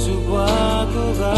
Subwa ko ga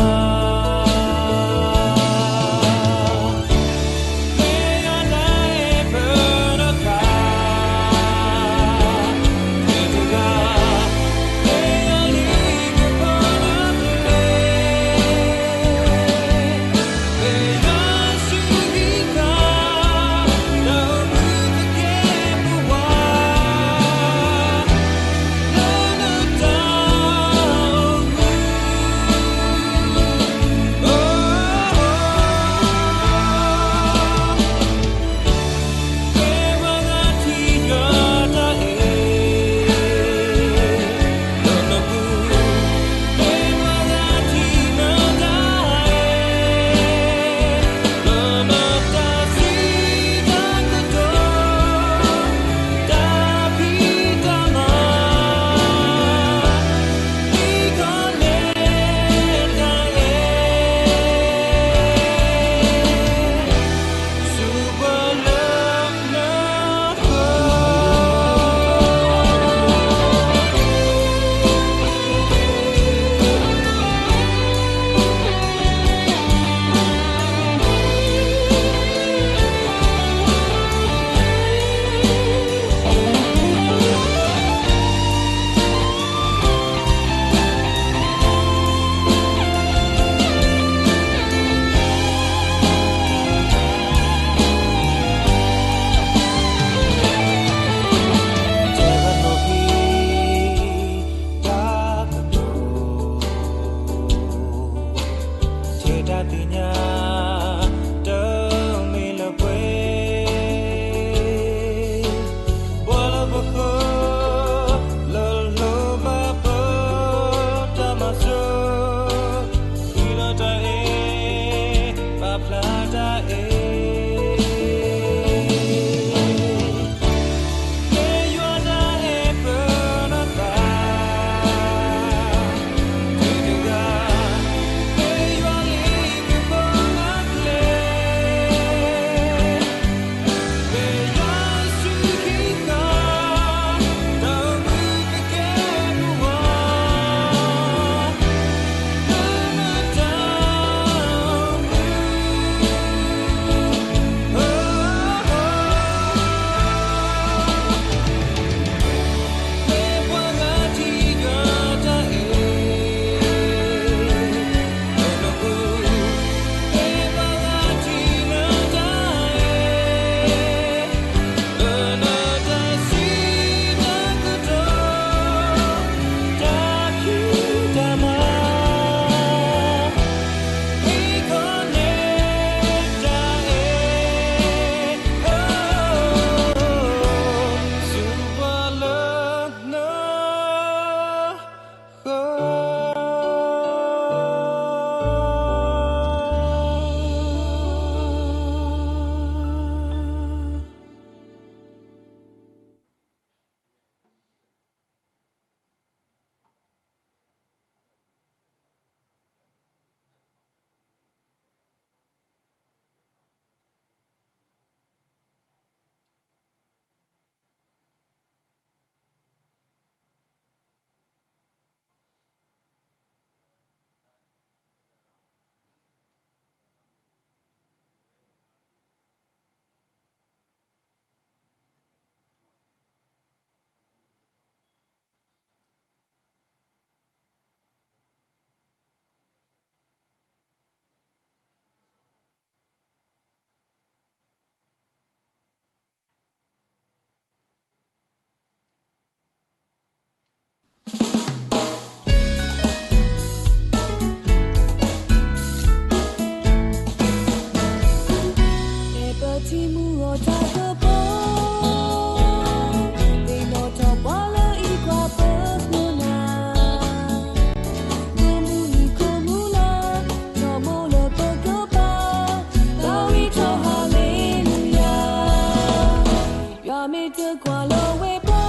me to qualo we pa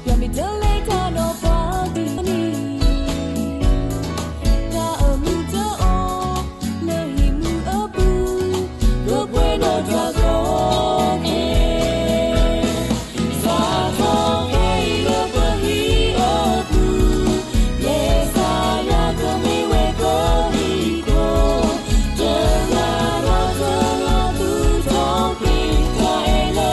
ya me to later no party ni ta mu to o le hi mu apu go bueno jago ke sa to ke lo ko hi apu le sa ya ko me we ko hi ko de la ro to lo tu to ke ta e lo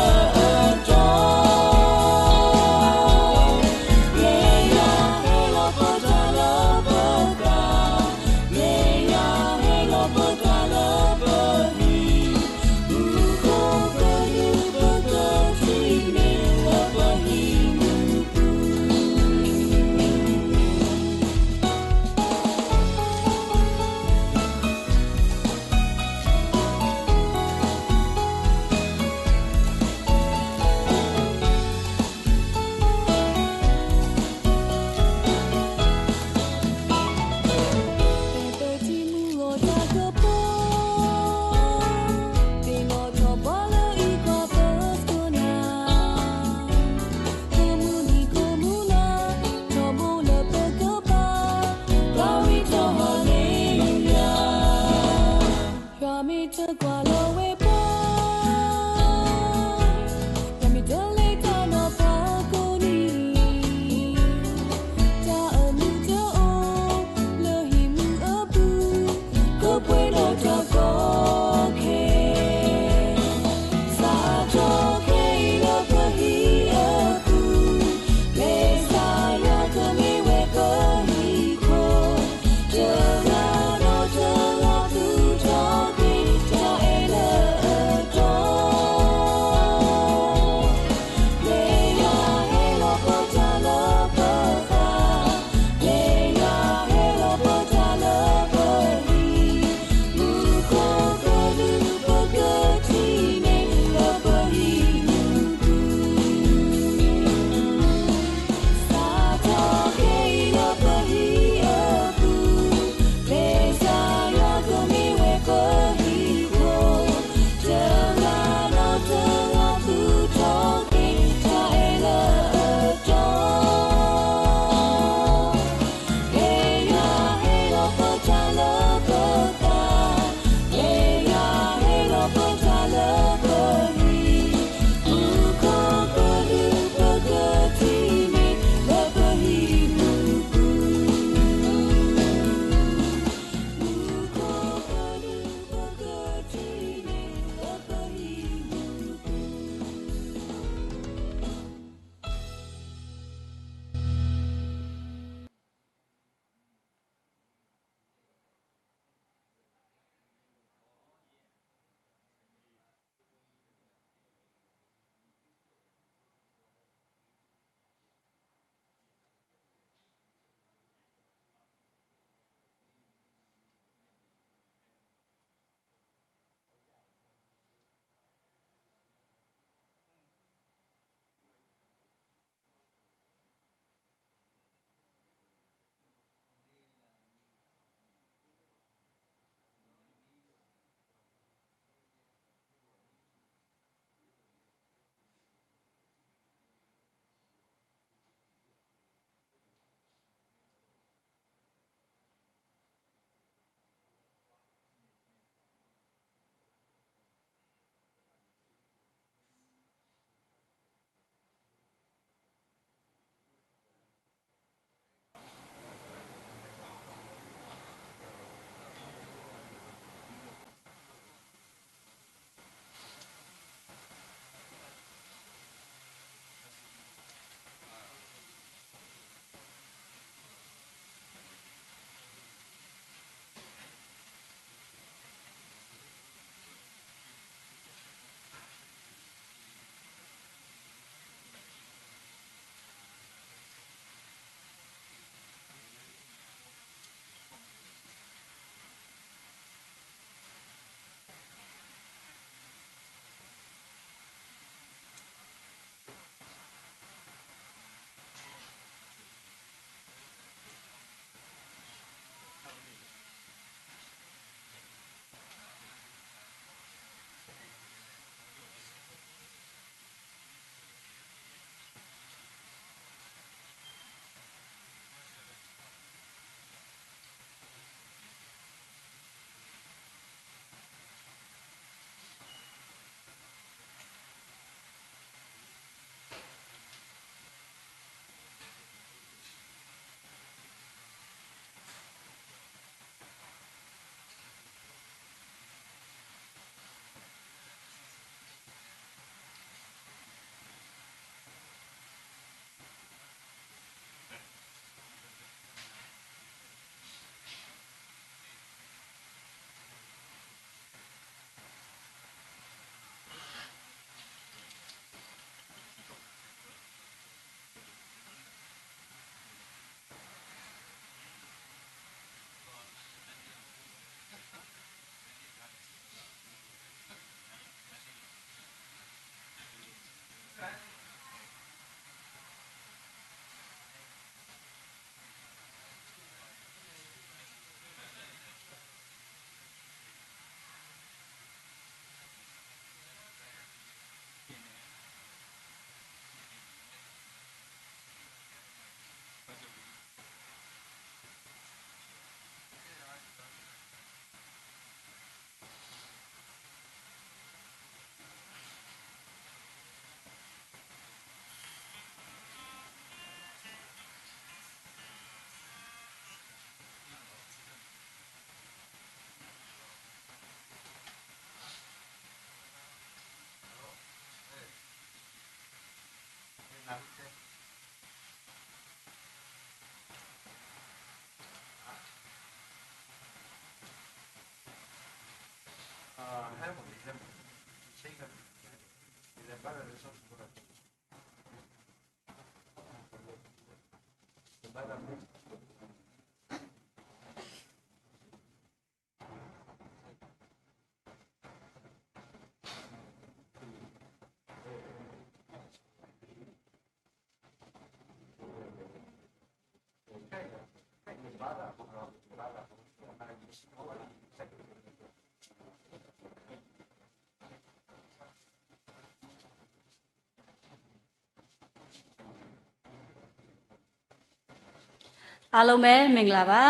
အားလုံးပဲမင်္ဂလာပါ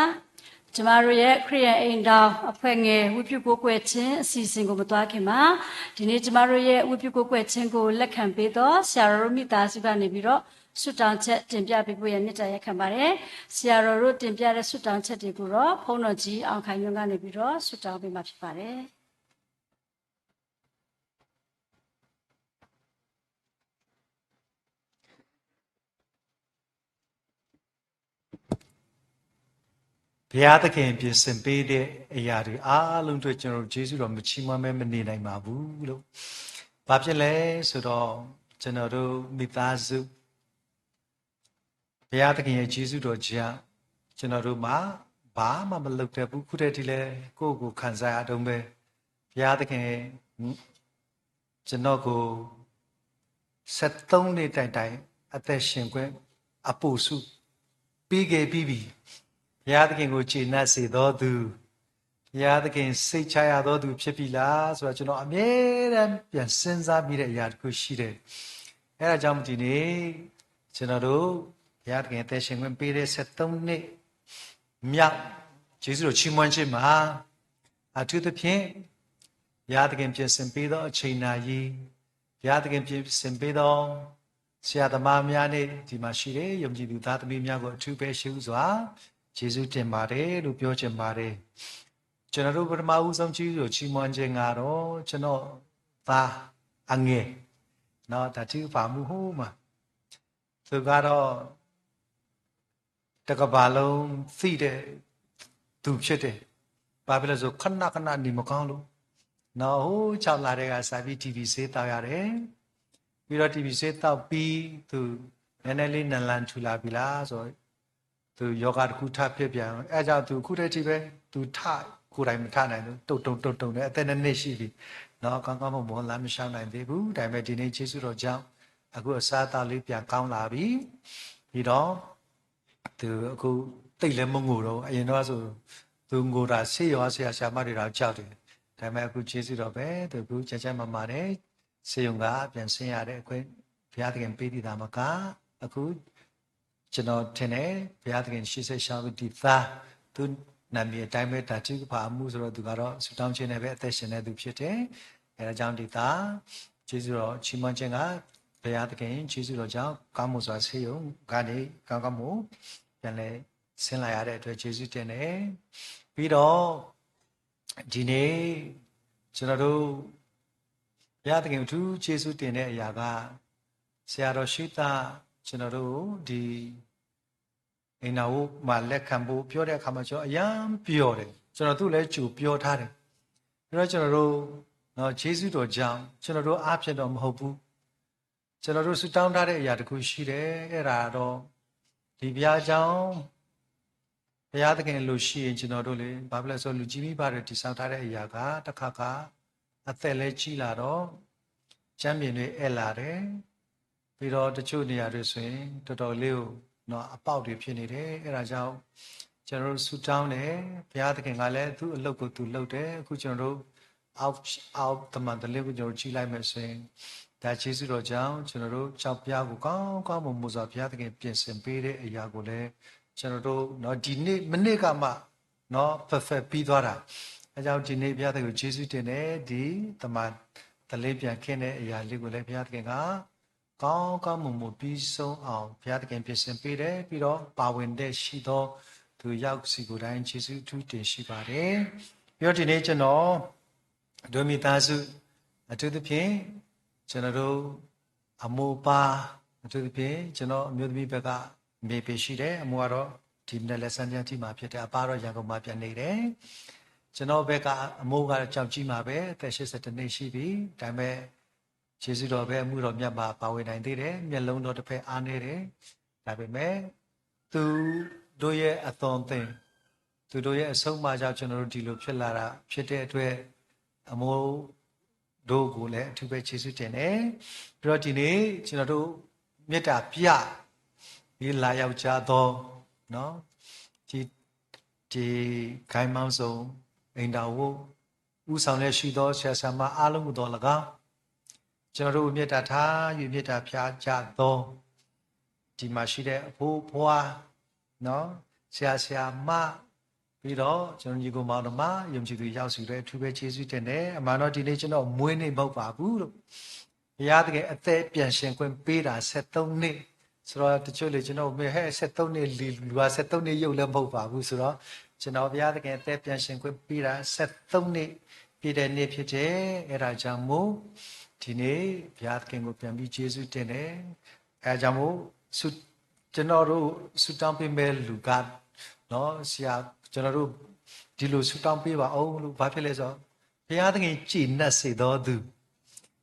ကျမတို့ရဲ့ခရိယန်အိမ်တော်အဖွဲ့ငယ်ဝိပုကိုးကွယ်ခြင်းအစီအစဉ်ကိုမသွားခင်မှာဒီနေ့ကျမတို့ရဲ့ဝိပုကိုးကွယ်ခြင်းကိုလက်ခံပေးတော့ဆရာတော်တို့မိသားစုကနေပြီးတော့ဆုတောင်းချက်တင်ပြပေးဖို့ရမေတ္တာရက်ခံပါတယ်ဆရာတော်တို့တင်ပြတဲ့ဆုတောင်းချက်တွေကိုတော့ဘုန်းတော်ကြီးအောင်ခိုင်ညွန့်ကနေပြီးတော့ဆုတောင်းပေးမှာဖြစ်ပါတယ်ဘုရားသခင်ပြင်ဆင်ပေးတဲ့အရာတွေအားလုံးတွေကျွန်တော်ယေရှုတော်မချီးမွမ်းမဲမနေနိုင်ပါဘူးလို့။ဘာဖြစ်လဲဆိုတော့ကျွန်တော်တို့မိသားစုဘုရားသခင်ရဲ့ယေရှုတော်ကြောင့်ကျွန်တော်တို့မှာဘာမှမလုပ်တဲ့ဘူးခုတည်းတည်းလဲကိုယ့်ကိုခံစားရတော့ပဲဘုရားသခင်ကျွန်တော်ကို73နှစ်တိုင်အသက်ရှင်ခွင့်အပို့စုပြီးခဲ့ပြီးပြီဘုရားသခင်ကိုကျေနပ်စေတော်သူဘုရားသခင်စိတ်ချရတော်သူဖြစ်ပြီလားဆိုတော့ကျွန်တော်အမြဲတမ်းပြန်စဉ်းစားမိတဲ့အရာတစ်ခုရှိတယ်အဲဒါကြောင့်ဒီနေ့ကျွန်တော်တို့ဘုရားသခင်အသက်ရှင်ခွင့်ပေးတဲ့73နှစ်မြောက်ယေရှုတော်ချီးမွမ်းခြင်းမှာအထူးသဖြင့်ဘုရားသခင်ပြင်ဆင်ပေးသောအချိန်နာရီဘုရားသခင်ပြင်ဆင်ပေးသောဆရာသမားများနဲ့ဒီမှာရှိတဲ့ယုံကြည်သူသားသမီးများကိုအထူးပဲရှိဥစွာယေရှုတင်ပါတယ်လို့ပြောချင်ပါတယ်ကျွန်တော်တို့ပထမဦးဆုံးကြီးကိုချီးမွမ်းခြင်းကတော့ကျွန်တော်သားအငယ်နော်ဒါကြည့်ပါမှုဟိုးမှာသူကတော့တကဘာလုံးသိတဲ့သူဖြစ်တယ်ဘာဖြစ်လဲဆိုခဏနေမကောင်းလို့နော်ဟိုး၆လတဲ့ကစာပြီး TV ဆေးတောက်ရတယ်ပြီးတော့ TV ဆေးတောက်ပြီးသူနည်းနည်းလေးနလန်ထူလာပြီလားဆိုသူယောဂတစ်ခုထဖြစ်ပြန်အဲကြောင့်သူခုတည်းတည်းပဲသူထကိုယ်တိုင်မထနိုင်ဘူးတုံနဲ့အသက်နှစ်ရှိပြီနော်ကောင်းကောင်းမွန်လမ်းမရှောင်နိုင်သေးဘူးဒါပေမဲ့ဒီနေ့ယေရှုတော်ကြောင့်အခုအစားအသောက်လေးပြန်ကောင်းလာပြီပြီးတော့သူအခုတိတ်လည်းမငိုတော့အရင်တော့ဆိုသူငိုတာဆေးရောဆရာမတွေတော့ကြောက်တယ်ဒါပေမဲ့အခုယေရှုတော်ပဲသူအခုကြမမာတယ်ဆေးရုံကပြန်ဆင်းရတဲ့အခွင့်ဘုရားသခင်ပေးတည်တာမကအခုကျွန်တော်ထင်တယ်ဘုရားသခင်ရှေ့ဆက်ရှောင်းပြီးဒီသားသူနာမည်အတိုင်းပဲတာတိကပါမှုဆိုတော့သူကတော့ဆူတောင်းခြင်းနဲ့ပဲအသက်ရှင်နေသူဖြစ်တယ်အဲဒါကြောင့်ဒီသားယေရှုတော်ချီးမွမ်းခြင်းကဘုရားသခင်ယေရှုတော်ကြောင့်ကောင်းမှုစွာဆေးရုံကနေကောင်းမှုပြန်လဲဆင်းလာရတဲ့အတွက်ယေရှုတင်တယ်ပြီးတော့ဒီနေ့ကျွန်တော်တို့ဘုရားသခင်အထူးယေရှုတင်တဲ့အရာကဆရာတော်ရှိတာကျွန်တော်တို့ဒီအိမ်တော်မှာလက်ခံဖို့ပြောတဲ့အခါမှာကျွန်တော်အယံပြောတယ်ကျွန်တော်သူ့လည်းကြိုပြောထားတယ်ပြီးတော့ကျွန်တော်တို့နော်ယေရှုတော်ကြောင့်ကျွန်တော်တို့အားဖြင့်တော့မဟုတ်ဘူးကျွန်တော်တို့ဆုတောင်းထားတဲ့အရာတစ်ခုရှိတယ်အဲ့ဒါတော့ဒီဘုရားကြောင့်ဘုရားသခင်လို့ရှိရင်ကျွန်တော်တို့လေဘာဖြစ်လဲဆိုလူကြီးမိပါတယ်တိဆောက်ထားတဲ့အရာကတစ်ခါကအသက်လဲကြီးလာတော့ချမ်းမြေတွေအဲ့လာတယ်ပြီးတော့တချို့နေရာတွေဆိုရင်တော်တော်လေးကိုနော်အပေါက်တွေဖြစ်နေတယ်အဲ့ဒါကြောင့်ကျွန်တော်တို့ဆူတောင်းတယ်ဘုရားသခင်ကလည်းသူ့အလုပ်ကိုသူလုပ်တယ်အခုကျွန်တော်တို့အောက်တမန်တလေးကိုကျွန်တော်ကြည့်လိုက်မယ်ဆိုရင်ဒါယေရှုတော်ကြောင့်ကျွန်တော်တို့ကြောက်ပြားကိုကောင်းမွန်စွာဘုရားသခင်ပြင်ဆင်ပေးတဲ့အရာကိုလည်းကျွန်တော်တို့နော်ဒီနေ့မနေ့ကမှနော် perfect ပြီးသွားတာအဲကြောင့်ဒီနေ့ဘုရားသခင်ကိုယေရှုတင်တယ်ဒီတမန်တလေးပြန်ခင်းတဲ့အရာလေးကိုလည်းဘုရားသခင်ကကောင်းမွန်ပြီးဆုံးအောင်ဘုရားသခင်ပြင်ဆင်ပေးတယ်ပြီးတော့ပါဝင်တဲ့ရှိသောသူရောက်စီကိုယ်တိုင်ယေရှုထူးတင်ရှိပါတယ်ပြီးတော့ဒီနေ့ကျွန်တော်ဒိုမီသားစုအထူးသဖြင့်ကျွန်တော်တို့အမိုးပါအထူးသဖြင့်ကျွန်တော်အမျိုးသမီးဘက်ကမေပေရှိတယ်အမိုးကတော့ဒီနေ့လက်ဆန်းပြန်ကြည့်မှာဖြစ်တယ်အပါတော့ရန်ကုန်မှာပြန်နေတယ်ကျွန်တော်ဘက်ကအမိုးကတော့ကြောက်ကြီးမှာပဲအသက်82နှစ်ရှိပြီဒါပေမဲ့ ကျေးဇူးတော်ပဲအမှုတော်မြတ်မှာပါဝင်နိုင်သေးတယ်မျက်လုံးတော်တစ်ဖက်အားနေတယ်ဒါပေမဲ့သူတို့ရဲ့အသွင်သင်သူတို့ရဲ့အဆုံးအမကြောင့်ကျွန်တော်တို့ဒီလိုဖြစ်လာတာဖြစ်တဲ့အတွက်အမိုးတို့ကိုလည်းအထူးပဲကျေးဇူးတင်တယ်ပြီးတော့ဒီနေ့ကျွန်တော်တို့မေတ္တာပြဒီလာရောက်ကြသောเนาะဒီခိုင်မောင်းဆုံးအိမ်တော်ဝဥဆောင်ရရှိသောဆရာဆရာမအားလုံးကိုတော်၎င်းကျွန်တော်တို့မေတ္တာထားယူမေတ္တာပြကြသောဒီမှာရှိတဲ့အဖိုးဖွားเนาะဆရာဆရာမပြီးတော့ကျွန်တော်ညီကိုမောင်တို့မှာယုံကြည်သူရောက်စီတဲ့အထူးပဲကျေးဇူးတင်တယ်အမှန်တော့ဒီနေ့ကျွန်တော်မွေးနေ့မဟုတ်ပါဘူးလို့ဘုရားသခင်အသက်ပြန်ရှင်ခွင့်ပေးတာ73နှစ်ဆိုတော့တချို့လေကျွန်တော်မေဟဲ့73နှစ်လူက73နှစ်ရုပ်လည်းမဟုတ်ပါဘူးဆိုတော့ကျွန်တော်ဘုရားသခင်အသက်ပြန်ရှင်ခွင့်ပေးတာ73နှစ်ပြည့်တဲ့နေ့ဖြစ်တယ်အဲဒါကြောင့်မို့ဒီနေ့ဘုရားသခင်ကိုပြန်ပြီးကျေးဇူးတင်တယ်အဲဒါကြောင့်မို့ကျွန်တော်တို့ဆုတောင်းပေးမဲ့လူကနော်ဆရာကျွန်တော်တို့ဒီလိုဆုတောင်းပေးပါအောင်လို့ဘာဖြစ်လဲဆိုတော့ဘုရားသခင်ကြည်နပ်စေတော်သူ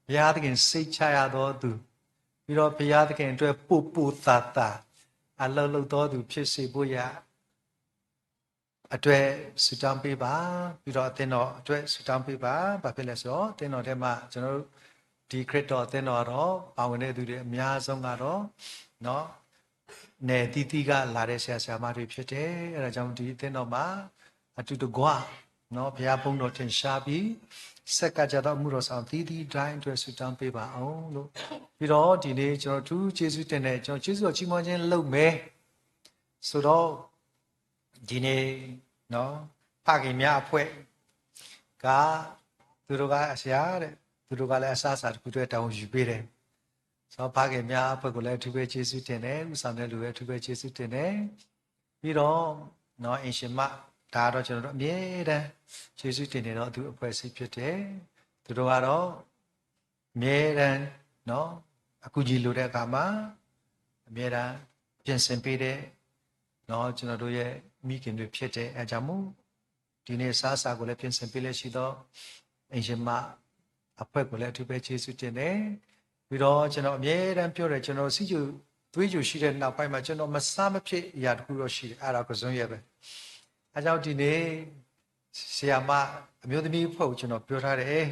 ဘုရားသခင်စိတ်ချရတော်သူပြီးတော့ဘုရားသခင်အတွက်ပို့တာတာအလုံးလုံးတော်သူဖြစ်စေဖို့ရအတွက်ဆုတောင်းပေးပါပြီးတော့အသင်းတော်အတွက်ဆုတောင်းပေးပါဘာဖြစ်လဲဆိုတော့အသင်းတော်ထဲမှာကျွန်တော်တို့ဒီခရစ်တော်အသင်းတော်တော့ပါဝင်တဲ့သူတွေအများဆုံးကတော့เนาะနယ်တီးတီးကလာတဲ့ဆရာဆရာမတွေဖြစ်တယ်အဲဒါကြောင့်ဒီအသင်းတော်မှာအတူတကွเนาะဘုရားဘုန်းတော်ထင်ရှားပြီးဆက်ကကြတော့မှုတော်ဆောင်တီးတီးတိုင်းအတွက်ဆုတောင်းပေးပါအောင်လို့ပြီးတော့ဒီနေ့ကျွန်တော်သူကျေးဇူးတင်တယ်ကျွန်တော်ကျေးဇူးတော်ချီးမွမ်းခြင်းလုပ်မယ်ဆိုတော့ဒီနေ့เนาะဖခင်များအဖွဲ့ကသူတို့ကအဆရာတဲ့သူတို့ကလည်းအစားအစာတစ်ခုတည်းတောင်းယူပေးတယ်ဆိုတော့ဖခင်များအဖွဲ့ကိုလည်းအထူးပဲကျေးဇူးတင်တယ်ဥဆောင်တဲ့လူလည်းအထူးပဲကျေးဇူးတင်တယ်ပြီးတော့เนาะအင်ရှင်မဒါတော့ကျွန်တော်တို့အမြဲတမ်းကျေးဇူးတင်နေတော့သူအဖွဲ့အစည်းဖြစ်တယ်သူတို့ကတော့အမြဲတမ်းเนาะအခုကြီးလိုတဲ့အခါမှာအမြဲတမ်းပြင်ဆင်ပေးတဲ့เนาะကျွန်တော်တို့ရဲ့မိခင်တွေဖြစ်တယ်အဲကြောင့်မို့ဒီနေ့စားစာကိုလည်းပြင်ဆင်ပေးလက်ရှိတော့အင်ရှင်မအဖွဲ့ကိုလည်းအထူးပဲကျေးဇူးတင်တယ်ပြီးတော့ကျွန်တော်အမြဲတမ်းပြောတယ်ကျွန်တော်စီကျူသွေးကြူရှိတဲ့နောက်ပိုင်းမှာကျွန်တော်မစားမဖြစ်အရာတစ်ခုတော့ရှိတယ်အဲ့ဒါကစွန်းရဲပဲအဲကြောင့်ဒီနေ့ဆရာမအမျိုးသမီးအဖွဲ့ကိုကျွန်တော်ပြောထားတယ်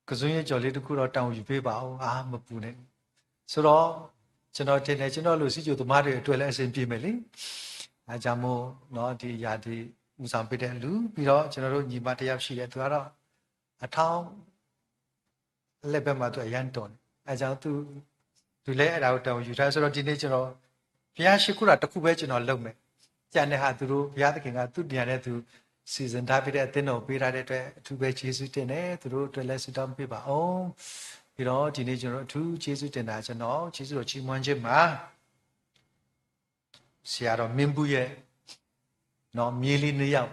ကစွန်းရဲကြော်လေးတစ်ခုတော့တောင်းယူပေးပါဦးအာမပူနဲ့ဆိုတော့ကျွန်တော်တင်တယ်ကျွန်တော်လူစီကျူသမားတွေအတွက်လည်းအဆင်ပြေမယ်လေအဲကြောင့်မို့เนาะဒီຢာဒီဦးဆောင်ပေးတဲ့လူပြီးတော့ကျွန်တော်တို့ညီမတစ်ယောက်ရှိတယ်သူကတော့အထောင်းလက်ဘက်မှာသူအရန်တော်တယ်အဲကြောင့်သူလည်းအဲ့ဒါကိုတောင်းယူထားဆိုတော့ဒီနေ့ကျွန်တော်ဘုရားရှိခိုးတာတစ်ခုပဲကျွန်တော်လုပ်မယ်ကြံတဲ့ဟာသူတို့ဘုရားသခင်ကသူ့တရားနဲ့သူစီစဉ်ထားပြီးတဲ့အသင်းတော်ပေးထားတဲ့အတွက်အထူးပဲကျေးဇူးတင်တယ်သူတို့အတွက်လည်းဆုတောင်းပေးပါအောင်ပြီးတော့ဒီနေ့ကျွန်တော်အထူးကျေးဇူးတင်တာကျွန်တော်ကျေးဇူးတော်ချီးမွမ်းခြင်းမှာဆရာတော်မင်းဘူးရဲ့နော်မြေးလေးနှစ်ယောက်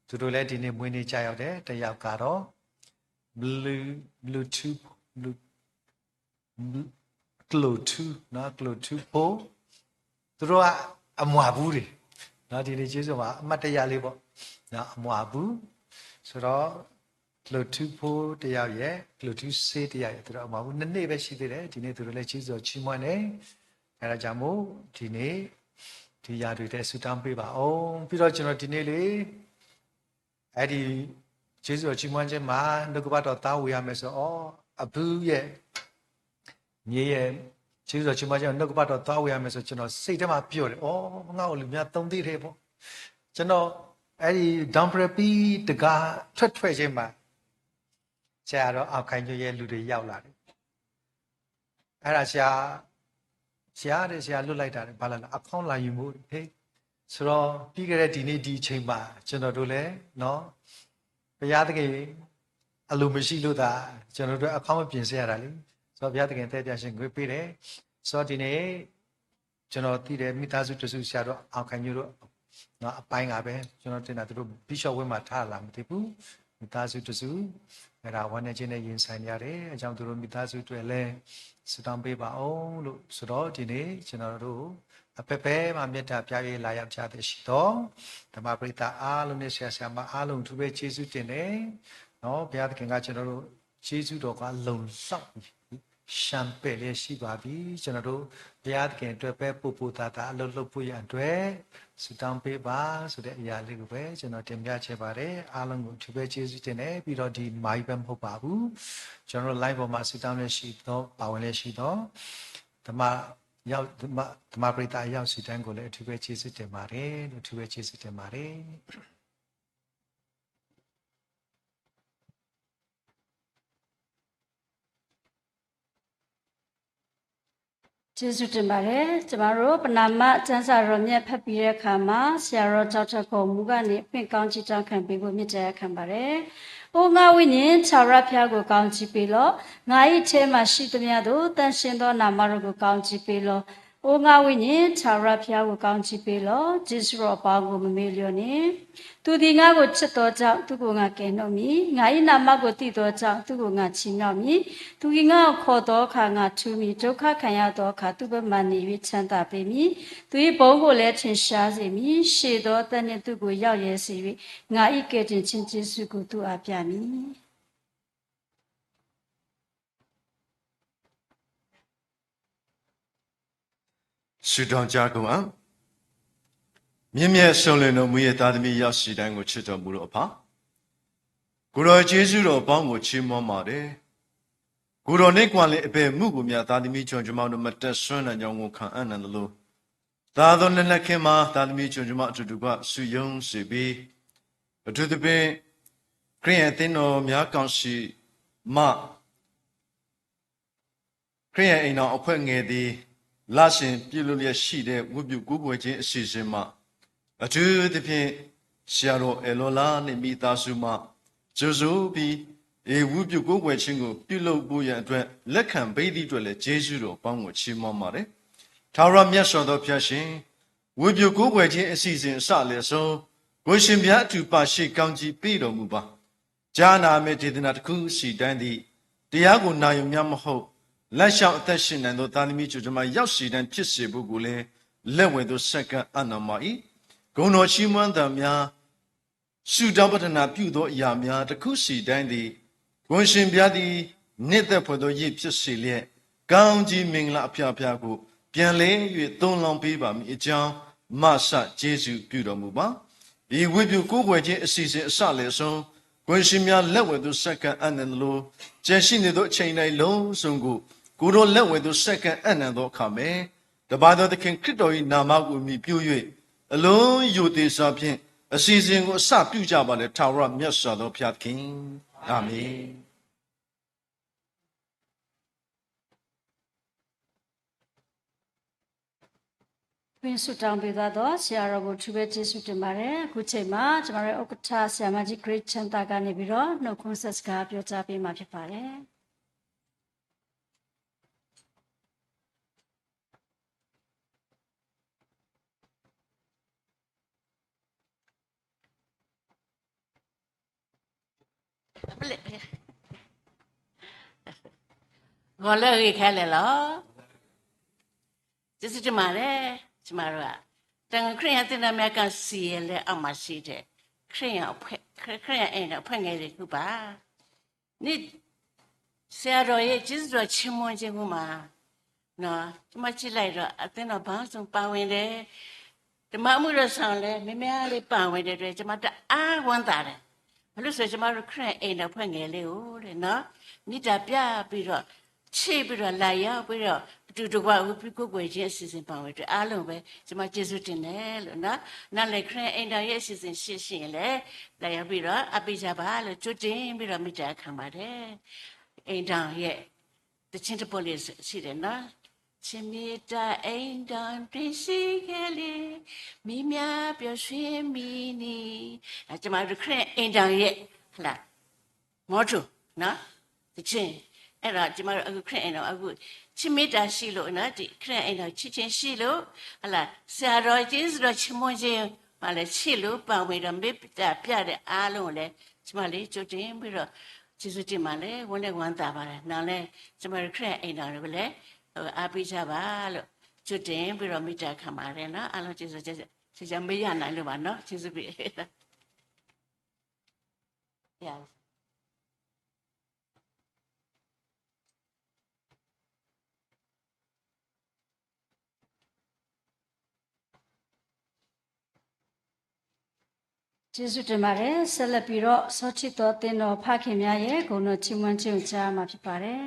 သူတို့လည်းဒီနေ့မွေးနေ့ကြရောက်တယ်တစ်ယောက်ကတော့ Bluetooth နော် Bluetooth ပို့သူတို့ကအမွာဘူးတွေနော်ဒီနေ့ကျေးဇူးပါအမတ်တရလေးပေါ့နော်အမွာဘူးဆိုတော့ Bluetooth ပို့တယောက်ရဲ့ Bluetooth ဆေးတယောက်ရဲ့သူတို့အမွာဘူးနှစ်နေ့ပဲရှိသေးတယ်ဒီနေ့သူတို့လည်းကျေးဇူးချီးမွမ်းတယ်အဲဒါကြောင့်မို့ဒီနေ့ဒီຢာတွေတဲ့ဆူတောင်းပေးပါအောင်ပြီးတော့ကျွန်တော်ဒီနေ့လေအဲ့ဒီကျေးဇူးတော်ချီးမွမ်းခြင်းမှာနှုတ်ကပတ်တော်သားဝေရမယ်ဆိုတော့အဘူးရဲ့မြေရဲ့ကျေးဇူးတော်ချီးမွမ်းခြင်းနှုတ်ကပတ်တော်သားဝေရမယ်ဆိုကျွန်တော်စိတ်ထဲမှာပြောတယ်ဩငါ့ကိုလူများသုံးသေးတယ်ပေါ့ကျွန်တော်အဲ့ဒီဒမ်ပရပီတကားထွက်ခြင်းမှာဆရာတော်အောက်ခိုင်ကျွရဲ့လူတွေရောက်လာတယ်အဲ့ဒါဆရာလွတ်လိုက်တာဘာလဲအခေါင်းလာယူမှုဟေးဆိုတော့ပြီးခဲ့တဲ့ဒီနေ့ဒီအချိန်မှာကျွန်တော်တို့လည်းနော်ဘုရားသခင်အလိုမရှိလို့သာကျွန်တော်တို့အခေါင်းမပြင်ဆင်ရတာလေဆိုတော့ဘုရားသခင်တဲ့ပြရှင်ခွင့်ပေးတယ်ဆိုတော့ဒီနေ့ကျွန်တော်သိတယ်မိသားစုတစုဆရာတော်အောင်ခိုင်မျိုးတို့နော်အပိုင်းကပဲကျွန်တော်တင်တာသူတို့ဘီရှော့ဝင်းမှာထားလာမသိဘူးမိသားစုတစုအဲ့ဒါဝမ်းနေခြင်းနဲ့ရင်ဆိုင်ရတယ်အကြောင်းသူတို့မိသားစုတွေလည်းစတောင်းပေးပါအောင်လို့ဆိုတော့ဒီနေ့ကျွန်တော်တို့အဖက်ဖဲမှာမေတ္တာပြရေးလာရောက်ကြတဲ့ရှိတော့ဓမ္မပရိသတ်အားလုံးနဲ့ဆရာဆရာမအားလုံးသူပဲကျေးဇူးတင်တယ်နော်ဘုရားသခင်ကကျွန်တော်တို့ Jesu တော်ကလုံလောက်ရှံပဲ့လေးရှိပါပြီကျွန်တော်တို့ဘုရားသခင်အတွက်ပဲပို့ပို့တာတာအလုပ်လုပ်ဖို့ရအတွက်ဆုတောင်းပေးပါဆိုတဲ့အရာလေးကိုပဲကျွန်တော်တင်ပြချင်ပါတယ်အားလုံးကိုသူပဲကျေးဇူးတင်တယ်ပြီးတော့ဒီမိုင်းပဲမဟုတ်ပါဘူးကျွန်တော်တို့ live ပေါ်မှာဆုတောင်းလည်းရှိတော့ပါဝင်လည်းရှိတော့ဓမ္မရောက်ဓမ္မပရိသတ်ရောက်စီတန်းကိုလည်းအထူးပဲကျေးဇူးတင်ပါတယ်လို့အထူးပဲကျေးဇူးတင်ပါတယ် ကျေးဇူးတင်ပါတယ်ကျမတို့ပနာမကျမ်းစာတော်မြတ်ဖတ်ပြီးတဲ့အခါမှာဆရာတော်ကြောက်ချက်ကိုမူကနေအခွင့်ကောင်းချီးတောင်းခံပေးဖို့မြစ်တရားခံပါတယ်။အိုငါဝိညာဉ်ခြာရဖျားကိုကောင်းချီးပေးလော့။ငါ၏ထဲမှာရှိသမျှတို့တန်ရှင်းသောနာမတော်ကိုကောင်းချီးပေးလော့။အိုငါဝိညာဉ်ခြာရဖျားကိုကောင်းချီးပေးလော့။ဂျေဇုတော်ပေါင်းကိုမမေ့လျော့နှင့်။သူဒီငါကိုချစ်တော်ကြောင့်သူကိုငါကယ်နှုတ်မည်။ငါ၏နာမကိုတည်တော်ကြောင့်သူကိုငါချီးမြှောက်မည်။သူကငါကိုခေါ်တော်အခါငါထူးမည်ဒုက္ခခံရသောအခါသူ့ဘက်မှနေ၍ချမ်းသာပေးမည်။သူ၏ဘုန်းကိုလည်းထင်ရှားစေမည်။ရှေသောအသက်နှင့်သူကိုရောက်ရဲစေ၍ငါ၏ကယ်တင်ခြင်းကျေးဇူးကိုသူအားပြမည်။ ဆုတောင်းကြကုန်အောင်မြင့်မြတ်ဆုံးလင်တော်မူရဲ့သားသမီးရောက်ရှိတိုင်းကိုချစ်တော်မူတော်အဖကိုတော်ယေရှုတော်ပေါင်းကိုချီးမွမ်းပါတယ်ကိုတော်နဲ့ကွာလေအပေမှုကိုများသားသမီးကျွန်တော်တို့မတက်ဆွမ်းတဲ့ကြောင့်ကိုခံအံ့တယ်လို့သာသောလက်လက်ခင်မှာသားသမီးကျွန်တော်အတူတူကဆုယုံစေပြီးအထူးသဖြင့်ခရိယန်သင်တော်များကောင်းရှိမှခရိယန်အိမ်တော်အဖွဲ့ငယ်သည်လာရှင်ပြုလို့ရရှိတဲ့ဝိပုကိုးကွယ်ခြင်းအစီအစဉ်မှာအထူးသဖြင့်ဆရာတော်အလောလာနဲ့မိသားစုမှကျိုးစုပြီးဝိပုကိုးကွယ်ခြင်းကိုပြုလုပ်ဖို့ရန်အတွက်လက်ခံပေးသည့်အတွက်လည်းယေရှုတော်ပေါင်းကိုချီးမွမ်းပါတယ်။ထာဝရမြတ်စွာသောဘုရားရှင်ဝိပုကိုးကွယ်ခြင်းအစီအစဉ်အစလည်းဆုံးကိုရှင်ဘုရားအထူးပါရှိကောင်းကြီးပေးတော်မူပါ။ဂျာနာမေဒေသနာတစ်ခုစီတန်းသည့်တရားကိုနာယုံများမဟုတ်လက်လျှောက်အသက်ရှင်နိုင်သောသားသမီးကျွန်မရောက်ရှိတဲ့ဖြစ်စေဖို့ကိုလည်းလက်ဝဲသို့ဆက်ကပ်အနမ၏ဂုဏ်တော်ချီးမွမ်းသံများဆုတောင်းပတနာပြုသောအရာများတစ်ခုစီတိုင်းသည်ဘုန်းရှင်ပြသည်နှစ်သက်ဖွယ်သောရည်ဖြစ်စေလျက်ကောင်းကြီးမင်္ဂလာအဖျားဖျားကိုပြန်လဲ၍သုံးလောင်းပေးပါမည်အကြောင်းမဆကျေးဇူးပြုတော်မူပါဤဝိပုကိုးကွယ်ခြင်းအစီအစဉ်အစလည်းဆုံးဘုန်းရှင်များလက်ဝဲသို့ဆက်ကပ်အနံလိုကျန်ရှိနေသောအချိန်တိုင်းလုံးစုံကိုကိုတော်လက်ဝဲသို့ဆက်ကပ်အနံသောအခါမဲ့တပါတော်သခင်ခရစ်တော်၏နာမကိုမြည်ပြု၍အလုံးယိုသေးစွာဖြင့်အစီအစဉ်ကိုအစပြုကြပါလေထာဝရမြတ်စွာသောဘုရားသခင်အာမင် ပင်ဆုတောင်းပေးသွားတော့ဆရာတော်ကိုသူပဲကျေးဇူးတင်ပါတယ်အခုချိန်မှာကျွန်တော်ရဲ့ဥက္ကဋ္ဌဆရာမကြီး Great ချမ်းသာကနေပြီးတော့နှုတ်ခွန်းဆက်စကားပြောကြားပေးမှာဖြစ်ပါတယ်我乐意开来了，就是这么嘞，这么说，等客人在那边讲写了，阿妈写的，客人哎那碰见的去吧，你写着也就是说期末结果嘛，那这么起来着，等到帮送办完的，这么没人上来，妹妹来办完的对，这么的啊完蛋了。我说这么客人哎那碰见了哦嘞，那你这边比如。切不着来呀，不着，就话我比个国家事情办完这阿龙呗，怎么接受进来了呢？那来看按照也事情实现了，来呀，比如阿比家吧了，就真比如没这看嘛的，按照也，这亲戚玻璃是的呢。前面的按照对谁个嘞，咪咪表示咪呢，啊，怎么就看按照也，好啦，我做那，这亲。အဲ့တော့ကျမတို့အခုခရစ်အဲ့တော့အခုချစ်မေတ္တာရှိလို့နော်ဒီခရစ်အဲ့တော့ချစ်ချင်းရှိလို့ဟလာဆရာတော်ကျေးဇူးတော်ချီးမွမ်းခြင်းဟာလည်းချစ်လို့ပါဝင်တော့မေတ္တာပြတဲ့အားလုံးကိုလည်းကျမလေးကြိုတင်ပြီးတော့ကျေးဇူးတင်ပါလေဝန်းနဲ့ဝမ်းသာပါတယ်နောက်လဲကျမတို့ခရစ်အဲ့တော်ကိုလည်းအားပေးကြပါလို့ကြိုတင်ပြီးတော့မေတ္တာခံပါတယ်နော်အားလုံးကျေးဇူးကျေးဇူးမေးရနိုင်လို့ပါနော်ကျေးဇူးပြီရ ကျေးဇူးတင်ပါတယ်ဆက်လက်ပြီးတော့စောချစ်တော်တင်တော်ဖခင်များရဲ့ဂုဏ်တော်ချီးမွမ်းခြင်းကိုကြားမှာဖြစ်ပါတယ်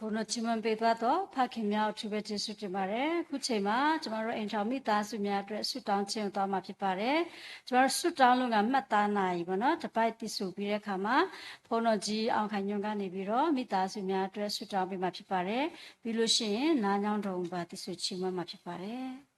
ုန်းတော်ချီးမွမ်းပေးသွားတော့ဖခင်များအထူးပဲကျေးဇူးတင်ပါတယ်ခုချိန်မှာကျမတို့အိမ်ထောင်မိသားစုများအတွက်ဆုတောင်းခြင်းသွားမှာဖြစ်ပါတယ်ကျမတို့ဆုတောင်းလို့ကမှတ်သားနိုင်ပေါ့နော်တပိုက်တိစုပြီးတဲ့အခါမှာဘုန်းတော်ကြီးအောင်ခိုင်ညွန့်ကနေပြီးတော့မိသားစုများအတွက်ဆုတောင်းပေးမှာဖြစ်ပါတယ်ပြီးလို့ရှိရင်နားညောင်းတော်ပါတိစုချီးမွမ်းမှာဖြစ်ပါတယ်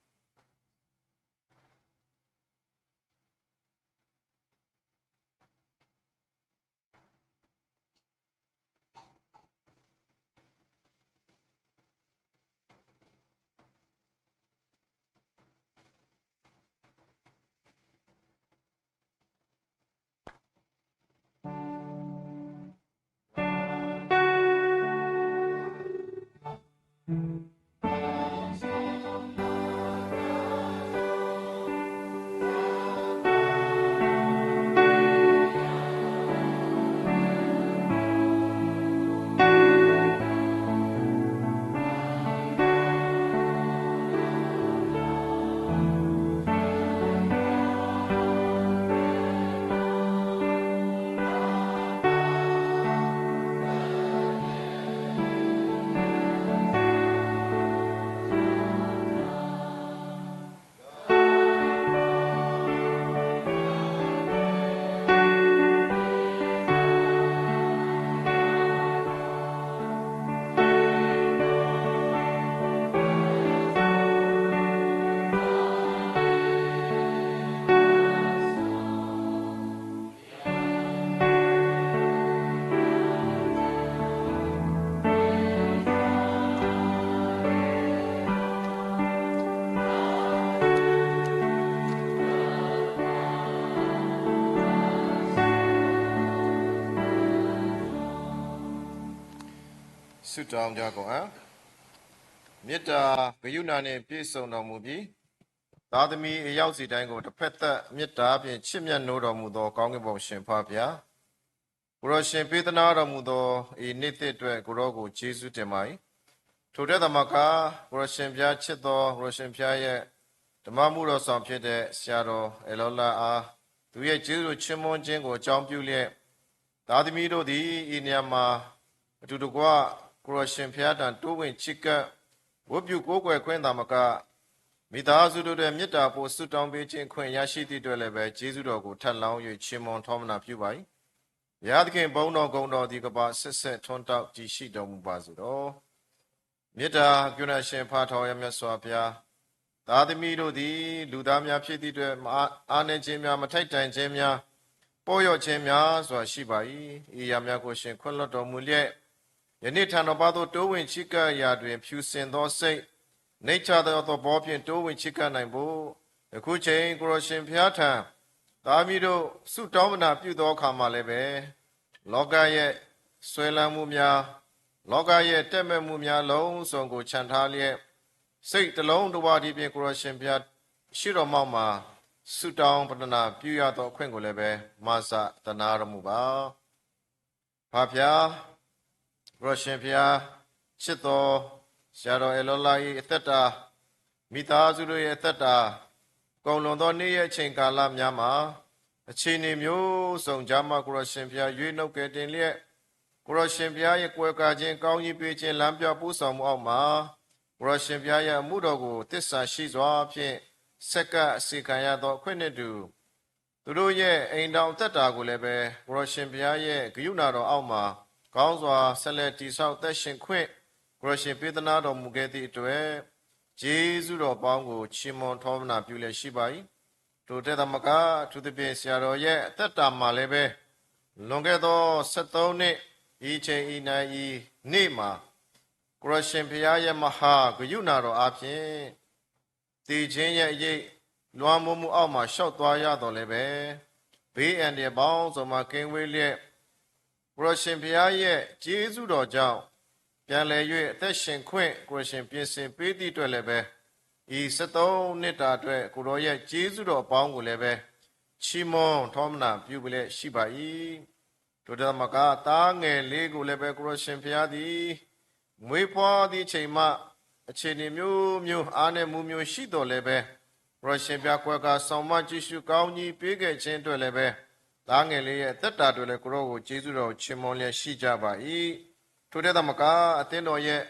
ဆုတောင်းကြကုန်အားမေတ္တာဂရုဏာနှင့်ပြည့်စုံတော်မူပြီးသားသမီးအရောက်စီတိုင်းကိုတစ်ဖက်သက်မေတ္တာဖြင့်ချစ်မြတ်နိုးတော်မူသောကောင်းကင်ဘုံရှင်ဖဗျာကိုရောရှင်ပေးသနာတော်မူသောဤနေ့သစ်အတွက်ကိုရောကိုကျေးဇူးတင်ပါ၏ထိုတဲ့သမကကိုရောရှင်ဖျားချစ်သောကိုရောရှင်ဖျားရဲ့ဓမ္မမှုတော်ဆောင်ဖြစ်တဲ့ဆရာတော်အလောလာအားသူရဲ့ကျေးဇူးချီးမွမ်းခြင်းကိုအကြောင်းပြုလျက်သားသမီးတို့သည်ဤနေရာမှာအတူတကွကိုရရှင်ဖျားတန်တိုးဝင်ချစ်ကပ်ဝတ်ပြုကိုးကွယ်ခွင့်သာမကမိသားစုတို့ရဲ့မေတ္တာပို့ဆုတောင်းပေးခြင်းခွင့်ရရှိသည့်အတွက်လည်းပဲကျေးဇူးတော်ကိုထပ်လောင်း၍ချီးမွမ်းထောမနာပြုပါ၏ဘုရားသခင်ဘုန်းတော်ဂုဏ်တော်ဒီကပါဆက်ဆက်ထွန်းတောက်ကြည်ရှိတော်မူပါစေတော်မေတ္တာကရုဏာရှင်ဖထောင်ရမြတ်စွာဘုရားသားသမီးတို့သည်လူသားများဖြစ်သည့်အတွက်အားနည်းခြင်းများမထိုက်တန်ခြင်းများပေါ်ရော့ခြင်းများစွာရှိပါ၏ဤရာများကိုရှင်ခွင့်လွှတ်တော်မူလျက်ယနေ့ထံတော်ပါသို့တိုးဝင်ချစ်ကပ်ရာတွင်ဖြူစင်သောစိတ်နှိမ့်ချသောဘောဖြင့်တိုးဝင်ချစ်ကပ်နိုင်ဖို့အခုချိန်ကိုရရှင်ဖျားထံသားမီးတို့ဆုတောင်းမနာပြုသောအခါမှာလည်းပဲလောကရဲ့ဆွဲလန်းမှုများလောကရဲ့တက်မဲ့မှုများလုံးစုံကိုခြံထားလျက်စိတ်တလုံးတစ်ပါးဒီဖြင့်ကိုရရှင်ဖျားရှိတော်မောက်မှာဆုတောင်းပတနာပြုရသောအခွင့်ကိုလည်းပဲမဆတနာတော်မူပါဖဖျားကိုရရှင်ဖျားချစ်တော်ဆရာတော်အလောလာ၏အသက်တာမိသားစုတို့ရဲ့အသက်တာကုန်လွန်သောနေ့ရဲ့အချိန်ကာလများမှာအခြေအနေမျိုးစုံကြမှာကိုရရှင်ဖျားရွေးနှုတ်ကယ်တင်လျက်ကိုရရှင်ဖျားရဲ့ကွယ်ကာခြင်းကောင်းကြီးပေးခြင်းလမ်းပြပို့ဆောင်မှုအောက်မှာကိုရရှင်ဖျားရဲ့အမှုတော်ကိုတစ္ဆာရှိစွာဖြင့်စက္ကအစီခံရသောအခွင့်နဲ့တူသူတို့ရဲ့အိမ်တော်သက်တာကိုလည်းပဲကိုရရှင်ဖျားရဲ့ဂရုဏာတော်အောက်မှာကောင်းစွာဆက်လက်တည်ဆောက်သက်ရှင်ခွင့်ကိုရရှင်ပေးသနာတော်မူခဲ့သည့်အတွက်ကျေးဇူးတော်ပေါင်းကိုချီးမွမ်းထောမနာပြုလျက်ရှိပါ၏ထိုတဲ့သမကသူသဖြင့်ဆရာတော်ရဲ့အသက်တာမှာလည်းပဲလွန်ခဲ့သော73နှစ်ဤချိန်ဤနိုင်ဤနေ့မှာကိုရရှင်ဖျားရဲ့မဟာဂရုဏာတော်အပြင်တည်ခြင်းရဲ့အရေးလွှမ်းမိုးမှုအောက်မှာရှောက်သွားရတော်လည်းပဲဘေးအန္တရာယ်ပေါင်းစုံမှာကင်းဝေးလျက်ကိုရရှင်ဖျားရဲ့ကျေးဇူးတော်ကြောင့်ပြန်လည်၍အသက်ရှင်ခွင့်ကိုရရှင်ပြင်ဆင်ပေးသည့်အတွက်လည်းပဲဤ73နှစ်တာအတွက်ကိုရောရဲ့ကျေးဇူးတော်အပေါင်းကိုလည်းပဲချီးမွမ်းထောမနာပြုလျက်ရှိပါ၏တို့ဓမ္မကသားငယ်လေးကိုလည်းပဲကိုရရှင်ဖျားသည်မွေးဖွားသည့်ချိန်မှအခြေအနေမျိုးအားနည်းမှုမျိုးရှိတော်လည်းပဲကိုရရှင်ဖျားကွယ်ကဆောင်မကြည့်ရှုကောင်းကြီးပေးခဲ့ခြင်းအတွက်လည်းပဲသားငယ်လေးရဲ့သက်တာတွေလည်းကိုရောကိုကျေးဇူးတော်ချီးမွမ်းလျက်ရှိကြပါ၏ ထိုတဲ့သမကအသင်းတော်ရဲ့